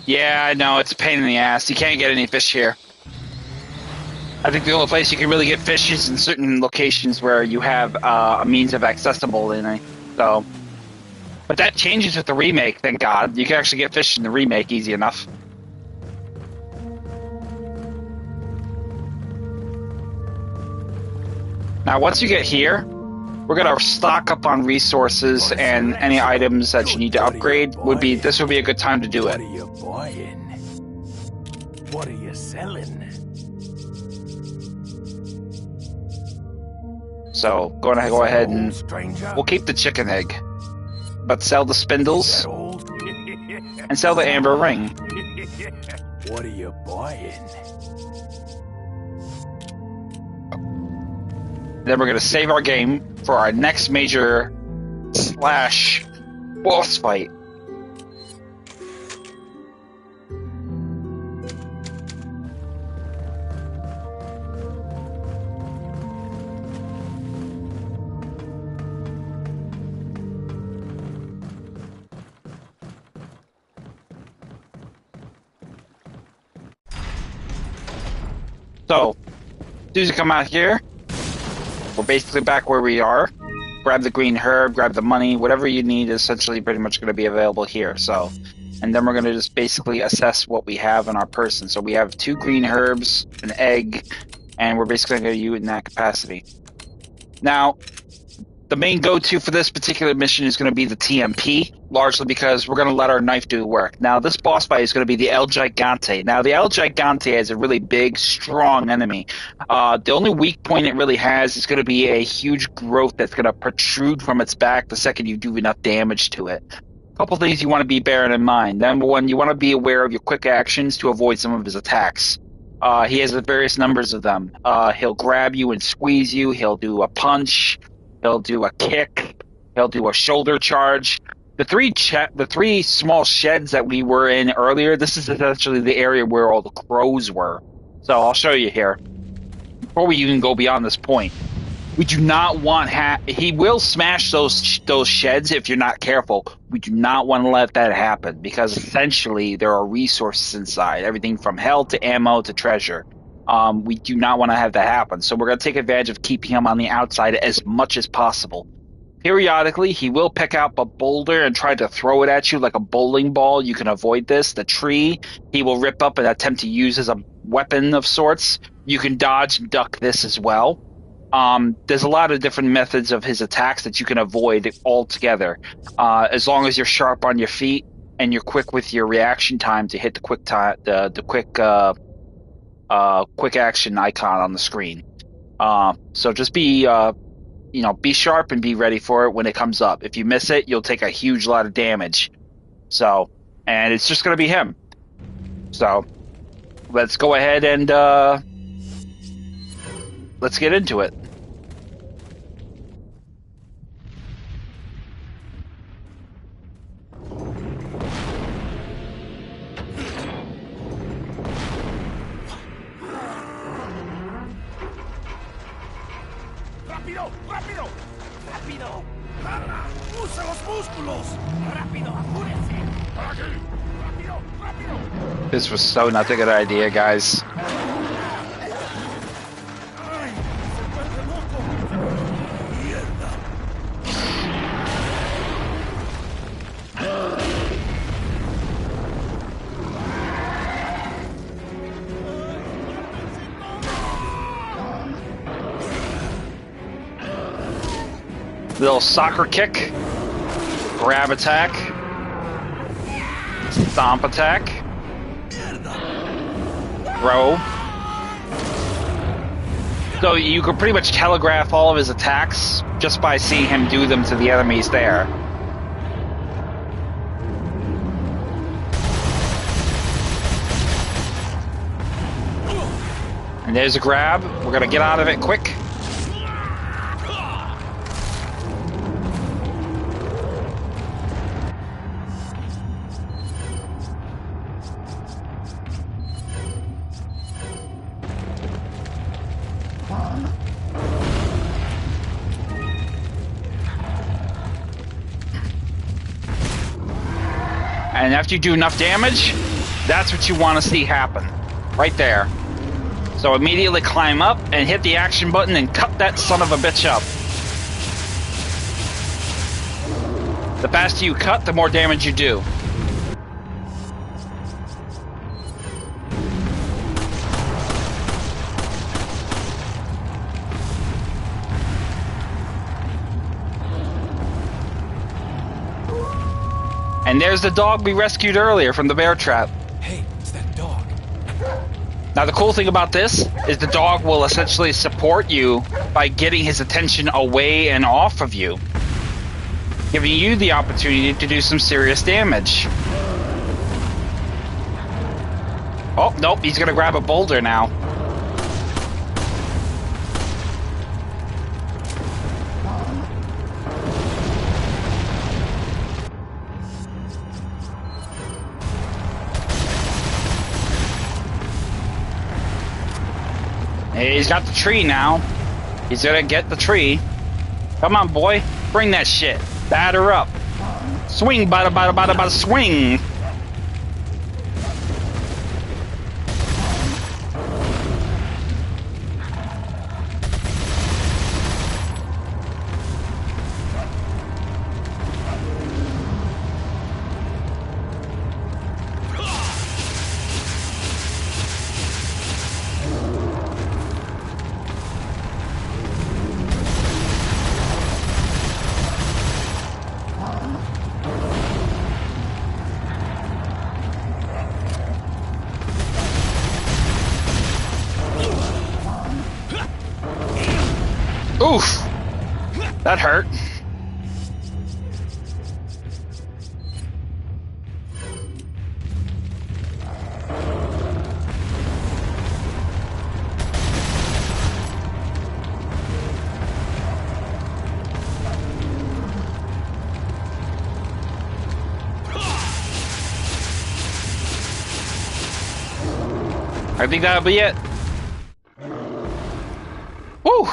Yeah, I know, it's a pain in the ass. You can't get any fish here. I think the only place you can really get fish is in certain locations where you have a means of accessible in it. So, but that changes with the remake, thank God. You can actually get fish in the remake easy enough. Now, once you get here, we're gonna stock up on resources, and any items that you need to upgrade would be. This would be a good time to do it. What are you buying? What are you selling? So, go ahead and we'll keep the chicken egg, but sell the spindles and sell the amber ring. What are you buying? Then we're gonna save our game for our next major slash boss fight. So, as soon as you come out here, we're basically back where we are. Grab the green herb, grab the money, whatever you need is essentially pretty much going to be available here. So, and then we're going to just basically assess what we have in our person. So we have 2 green herbs, an egg, and we're basically going to use it in that capacity. Now, the main go-to for this particular mission is going to be the TMP, largely because we're going to let our knife do the work. Now, this boss fight is going to be the El Gigante. Now, the El Gigante is a really big, strong enemy. The only weak point it really has is going to be a huge growth that's going to protrude from its back the second you do enough damage to it. A couple things you want to be bearing in mind. Number one, you want to be aware of your quick actions to avoid some of his attacks. He has various numbers of them. He'll grab you and squeeze you. He'll do a punch. He'll do a kick. He'll do a shoulder charge. The three small sheds that we were in earlier, this is essentially the area where all the crows were. So I'll show you here. Before we even go beyond this point, we do not want he will smash those sheds if you're not careful. We do not want to let that happen because essentially there are resources inside, everything from health to ammo to treasure. We do not want to have that happen, so we're going to take advantage of keeping him on the outside as much as possible. Periodically, he will pick up a boulder and try to throw it at you like a bowling ball. You can avoid this. The tree, he will rip up and attempt to use as a weapon of sorts. You can dodge and duck this as well. There's a lot of different methods of his attacks that you can avoid altogether, as long as you're sharp on your feet and you're quick with your reaction time to hit the quick action icon on the screen. So just be be sharp and be ready for it when it comes up. If you miss it, you'll take a huge lot of damage. So, and it's just going to be him. So, let's go ahead and let's get into it. ¡Rápido! ¡Rápido! ¡Rápido! ¡Usa los músculos! ¡Rápido! ¡Apúrense! ¡Por aquí! ¡Rápido! ¡Rápido! This was so not a good idea, guys. Little soccer kick, grab attack, stomp attack, throw. So you could pretty much telegraph all of his attacks just by seeing him do them to the enemies there. And there's a grab. We're gonna get out of it quick. And after you do enough damage, that's what you want to see happen. Right there. So immediately climb up and hit the action button and cut that son of a bitch up. The faster you cut, the more damage you do. And there's the dog we rescued earlier from the bear trap. Hey, it's that dog. Now the cool thing about this is the dog will essentially support you by getting his attention away and off of you, giving you the opportunity to do some serious damage. Oh, nope, he's gonna grab a boulder now. He's got the tree now. He's gonna get the tree. Come on, boy. Bring that shit. Batter up. Swing, bada, bada, bada, bada, swing. Oof! That hurt. I think that'll be it. Woo!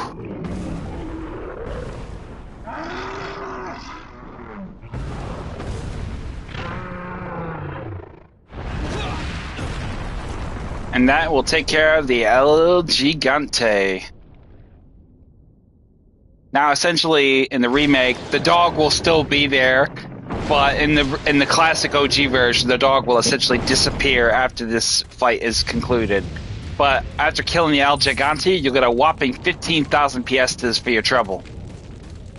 And that will take care of the El Gigante. Now, essentially, in the remake, the dog will still be there, but in the classic OG version, the dog will essentially disappear after this fight is concluded. But after killing the El Gigante, you'll get a whopping 15,000 piastres for your trouble.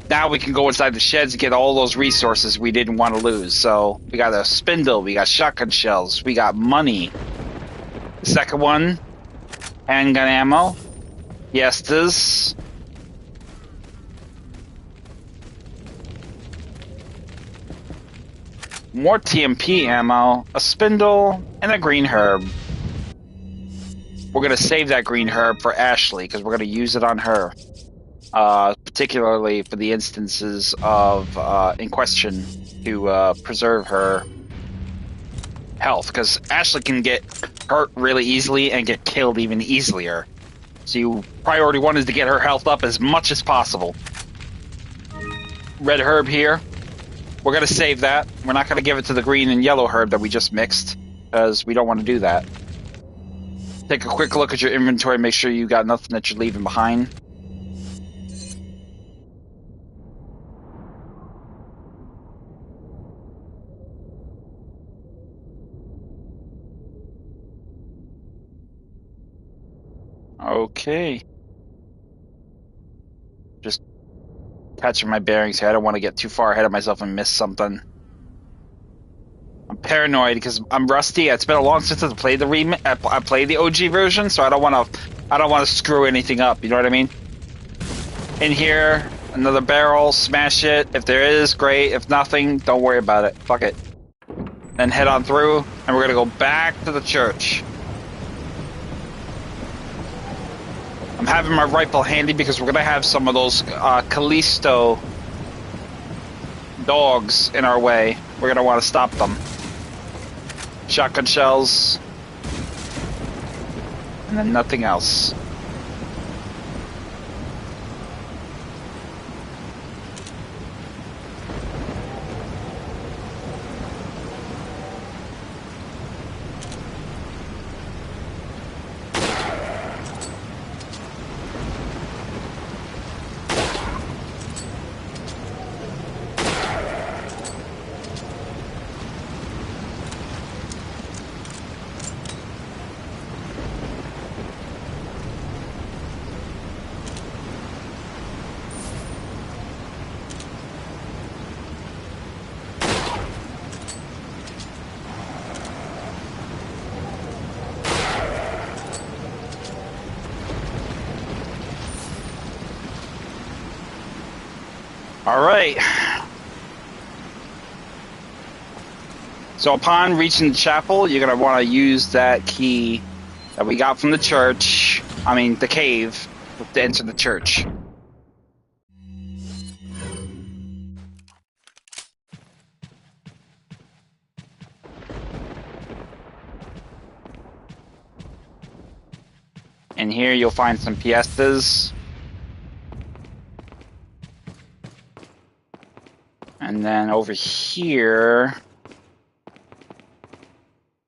Now we can go inside the sheds and get all those resources we didn't want to lose. So we got a spindle, we got shotgun shells, we got money. The second one, handgun ammo, piastres. More TMP ammo, a spindle, and a green herb. We're going to save that green herb for Ashley because we're going to use it on her. Particularly for the instances of in question to preserve her health, because Ashley can get hurt really easily and get killed even easier. So priority one is to get her health up as much as possible. Red herb here. We're going to save that. We're not going to give it to the green and yellow herb that we just mixed. because we don't want to do that. Take a quick look at your inventory, make sure you got nothing that you're leaving behind. Okay. Just catching my bearings here. I don't want to get too far ahead of myself and miss something. I'm paranoid because I'm rusty. It's been a long since I played the I played the OG version, so I don't want to screw anything up. You know what I mean? In here, another barrel. Smash it. If there is, great. If nothing, don't worry about it. Fuck it. Then head on through, and we're gonna go back to the church. I'm having my rifle handy because we're gonna have some of those Callisto dogs in our way. We're gonna want to stop them. Shotgun shells, and then nothing else. All right. So upon reaching the chapel, you're going to want to use that key that we got from the church, the cave, to enter the church. And here you'll find some piestas. And then over here,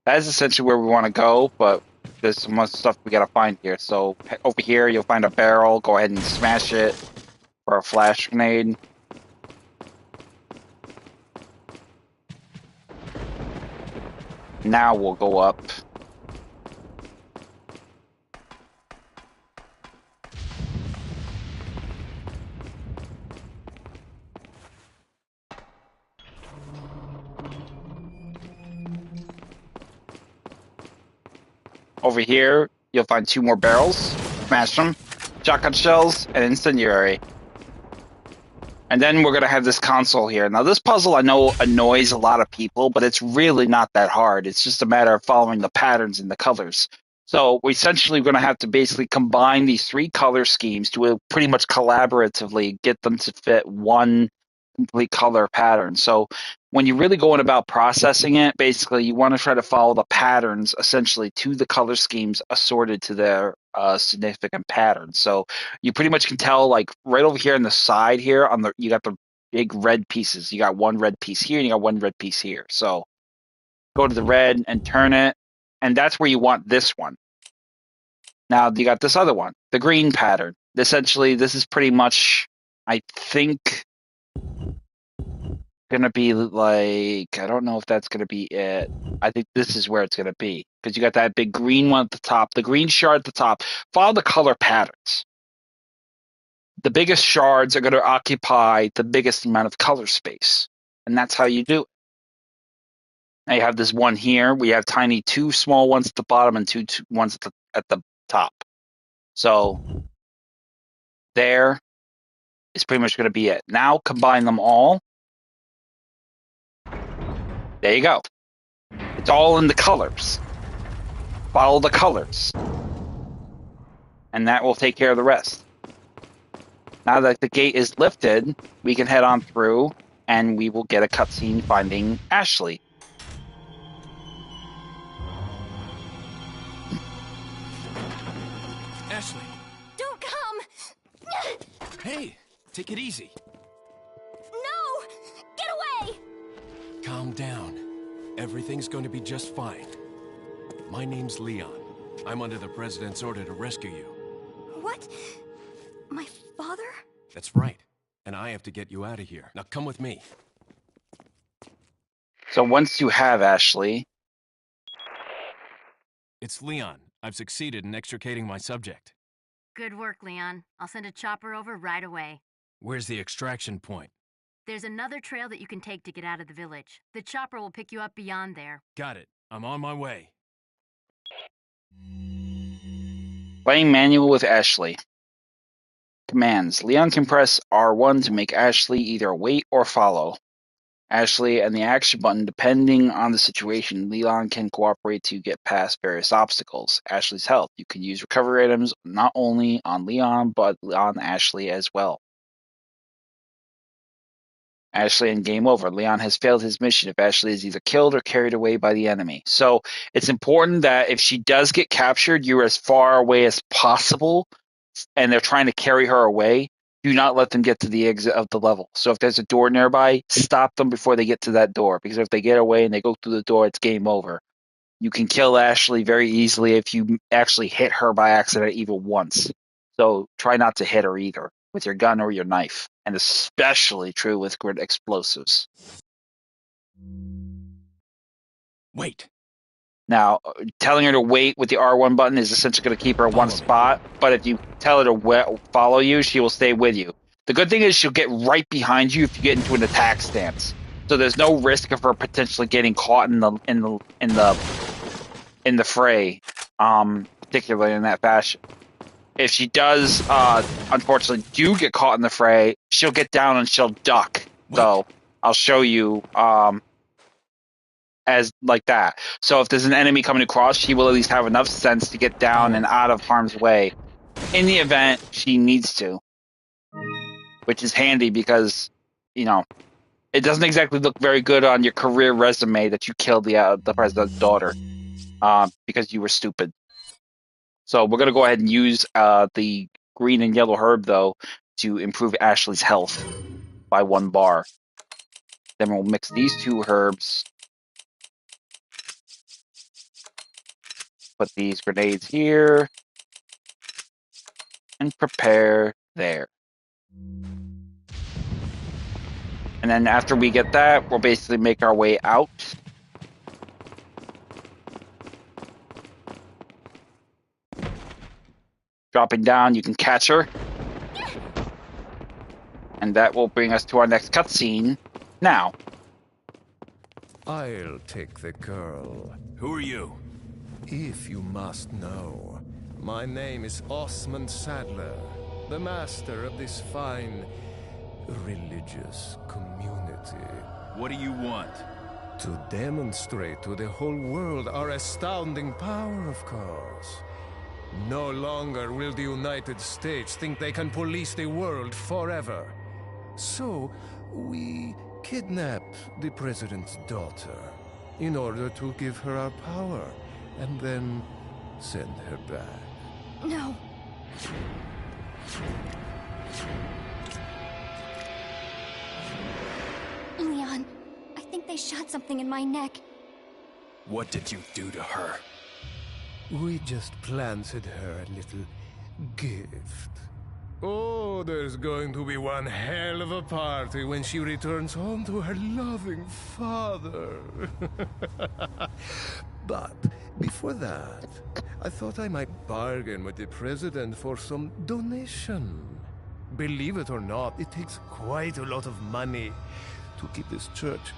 that is essentially where we want to go, but there's some more stuff we gotta find here. So over here, you'll find a barrel. Go ahead and smash it for a flash grenade. Now we'll go up. Over here, you'll find 2 more barrels. Smash them. Shotgun shells and incendiary. And then we're going to have this console here. Now, this puzzle I know annoys a lot of people, but it's really not that hard. It's just a matter of following the patterns and the colors. So we're essentially going to have to basically combine these 3 color schemes to pretty much collaboratively get them to fit one complete color pattern. So when you're really going about processing it, basically you want to try to follow the patterns essentially to the color schemes assorted to their significant patterns. So you pretty much can tell, like right over here on the side here, you got the big red pieces. You got 1 red piece here, and you got 1 red piece here. So go to the red and turn it, and that's where you want this one. Now you got this other one, the green pattern. Essentially, this is pretty much, I think, gonna be like, I don't know if that's gonna be it. I think this is where it's gonna be, because you got that big green one at the top, the green shard at the top. Follow the color patterns. The biggest shards are gonna occupy the biggest amount of color space, and that's how you do it. Now you have this one here. We have 2 small ones at the bottom and 2 ones at the top. So there is pretty much gonna be it. Now combine them all. There you go. It's all in the colors. Follow the colors. And that will take care of the rest. Now that the gate is lifted, we can head on through, and we will get a cutscene finding Ashley. Ashley! Don't come! Hey! Take it easy. No! Get away! Calm down. Everything's going to be just fine. My name's Leon. I'm under the President's order to rescue you. What? My father? That's right. And I have to get you out of here. Now come with me. So once you have Ashley, It's Leon. I've succeeded in extricating my subject. Good work, Leon. I'll send a chopper over right away. Where's the extraction point? There's another trail that you can take to get out of the village. The chopper will pick you up beyond there. Got it. I'm on my way. playing manual with Ashley. Commands. Leon can press R1 to make Ashley either wait or follow. Ashley and the action button, depending on the situation, Leon can cooperate to get past various obstacles. Ashley's health. You can use recovery items not only on Leon, but on Ashley as well. Ashley and game over. Leon has failed his mission if Ashley is either killed or carried away by the enemy. So it's important that if she does get captured, you're as far away as possible, and they're trying to carry her away. Do not let them get to the exit of the level. So if there's a door nearby, stop them before they get to that door. Because if they get away and they go through the door, it's game over. You can kill Ashley very easily if you actually hit her by accident even once. So try not to hit her either with your gun or your knife. And especially true with grid explosives. Wait. Now, telling her to wait with the R1 button is essentially going to keep her in one spot, but if you tell her to follow you, she will stay with you. The good thing is she'll get right behind you if you get into an attack stance. So there's no risk of her potentially getting caught in the fray, particularly in that fashion. If she does, unfortunately, do get caught in the fray, she'll get down and she'll duck. So I'll show you as like that. So if there's an enemy coming across, she will at least have enough sense to get down and out of harm's way in the event she needs to, which is handy because, you know, it doesn't exactly look very good on your career resume that you killed the president's daughter because you were stupid. So we're going to go ahead and use the green and yellow herb, though, to improve Ashley's health by 1 bar. Then we'll mix these 2 herbs. Put these grenades here. And prepare there. And then after we get that, we'll basically make our way out. Dropping down, you can catch her. And that will bring us to our next cutscene now. I'll take the girl. Who are you? If you must know, my name is Osmond Sadler, the master of this fine religious community. What do you want? To demonstrate to the whole world our astounding power, of course. No longer will the United States think they can police the world forever. So, we kidnap the president's daughter in order to give her our power, and then send her back. No. Leon, I think they shot something in my neck. What did you do to her? We just planted her a little gift. Oh, there's going to be one hell of a party when she returns home to her loving father. But before that, I thought I might bargain with the president for some donation. Believe it or not, it takes quite a lot of money to keep this church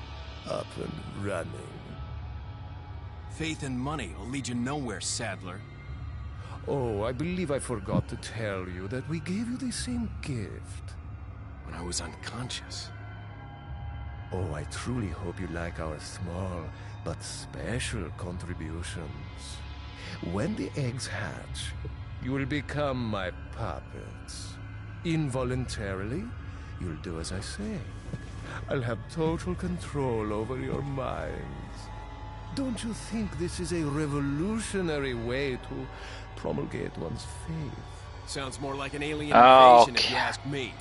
up and running. Faith and money will lead you nowhere, Sadler. Oh, I believe I forgot to tell you that we gave you the same gift. When I was unconscious. Oh, I truly hope you like our small but special contributions. When the eggs hatch, you will become my puppets. Involuntarily, you'll do as I say. I'll have total control over your minds. Don't you think this is a revolutionary way to promulgate one's faith? Sounds more like an alien invasion if you ask me.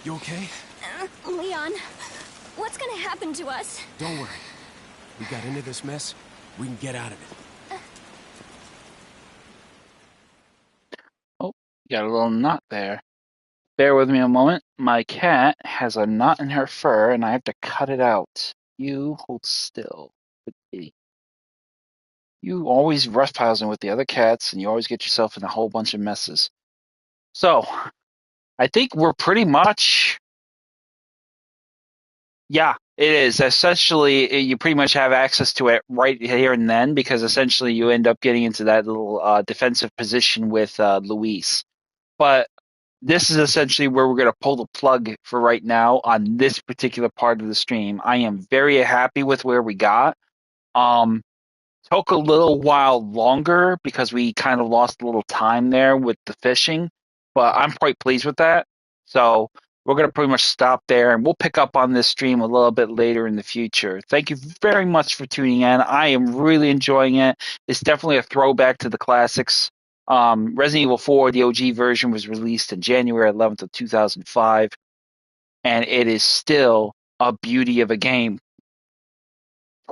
You okay? Leon, what's gonna happen to us? Don't worry. We got into this mess. We can get out of it. Oh, got a little knot there. Bear with me a moment. My cat has a knot in her fur, and I have to cut it out. You hold still. Good kitty. You always roughhousing with the other cats, and you always get yourself in a whole bunch of messes. So, I think we're pretty much... Yeah, it is. Essentially, you pretty much have access to it right here and then, because essentially you end up getting into that little defensive position with Luis. But this is essentially where we're going to pull the plug for right now on this particular part of the stream. I am very happy with where we got. Um, Took a little while longer because we kind of lost a little time there with the fishing, but I'm quite pleased with that. So we're going to pretty much stop there, and we'll pick up on this stream a little bit later in the future. Thank you very much for tuning in. I am really enjoying it. It's definitely a throwback to the classics. Resident Evil 4, the OG version, was released in January 11th of 2005, and it is still a beauty of a game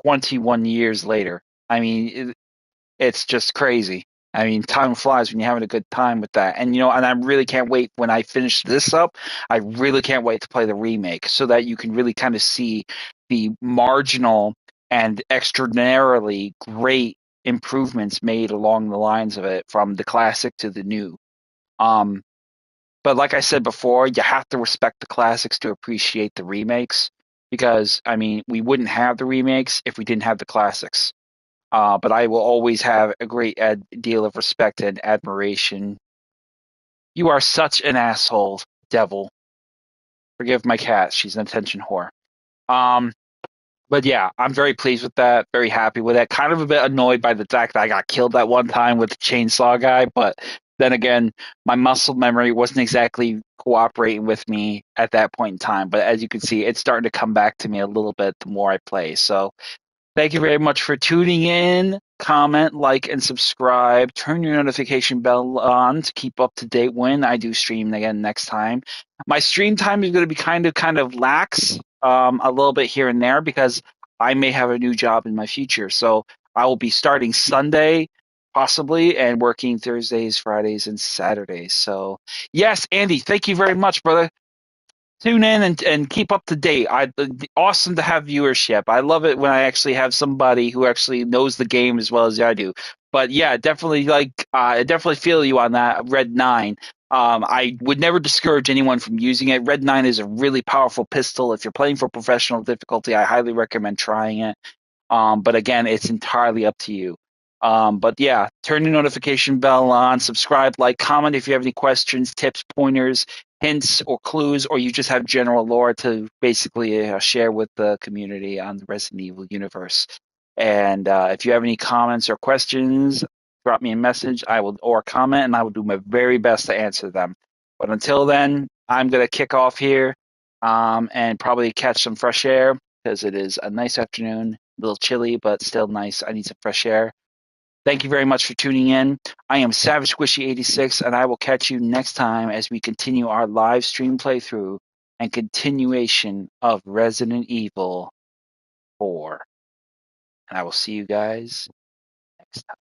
21 years later. I mean, it's just crazy. I mean, time flies when you're having a good time with that. And, and I really can't wait when I finish this up. I really can't wait to play the remake so that you can really kind of see the marginal and extraordinarily great improvements made along the lines of it from the classic to the new. But like I said before, you have to respect the classics to appreciate the remakes because, I mean, we wouldn't have the remakes if we didn't have the classics. But I will always have a great deal of respect and admiration. You are such an asshole, devil. Forgive my cat; she's an attention whore. Um, but yeah, I'm very pleased with that. Very happy with it. Kind of a bit annoyed by the fact that I got killed that one time with the chainsaw guy, but then again, my muscle memory wasn't exactly cooperating with me at that point in time. But as you can see, it's starting to come back to me a little bit the more I play. So thank you very much for tuning in. Comment, like, and subscribe. Turn your notification bell on to keep up to date when I do stream again next time. My stream time is going to be kind of lax, a little bit here and there because I may have a new job in my future. So I will be starting Sunday, possibly, and working Thursdays, Fridays, and Saturdays. So yes, Andy, thank you very much, brother. Tune in and keep up to date. Awesome to have viewership. I love it when I actually have somebody who actually knows the game as well as I do. But yeah, definitely I definitely feel you on that. Red 9. I would never discourage anyone from using it. Red 9 is a really powerful pistol. If you're playing for professional difficulty, I highly recommend trying it. But again, it's entirely up to you. But yeah, turn your notification bell on, subscribe, like, comment if you have any questions, tips, pointers, hints, or clues, or you just have general lore to basically share with the community on the Resident Evil universe. And if you have any comments or questions, drop me a message. Or comment, and I will do my very best to answer them. But until then, I'm gonna kick off here, and probably catch some fresh air because it is a nice afternoon, a little chilly, but still nice. I need some fresh air. Thank you very much for tuning in. I am Savage Squishy 86, and I will catch you next time as we continue our live stream playthrough and continuation of Resident Evil 4. And I will see you guys next time.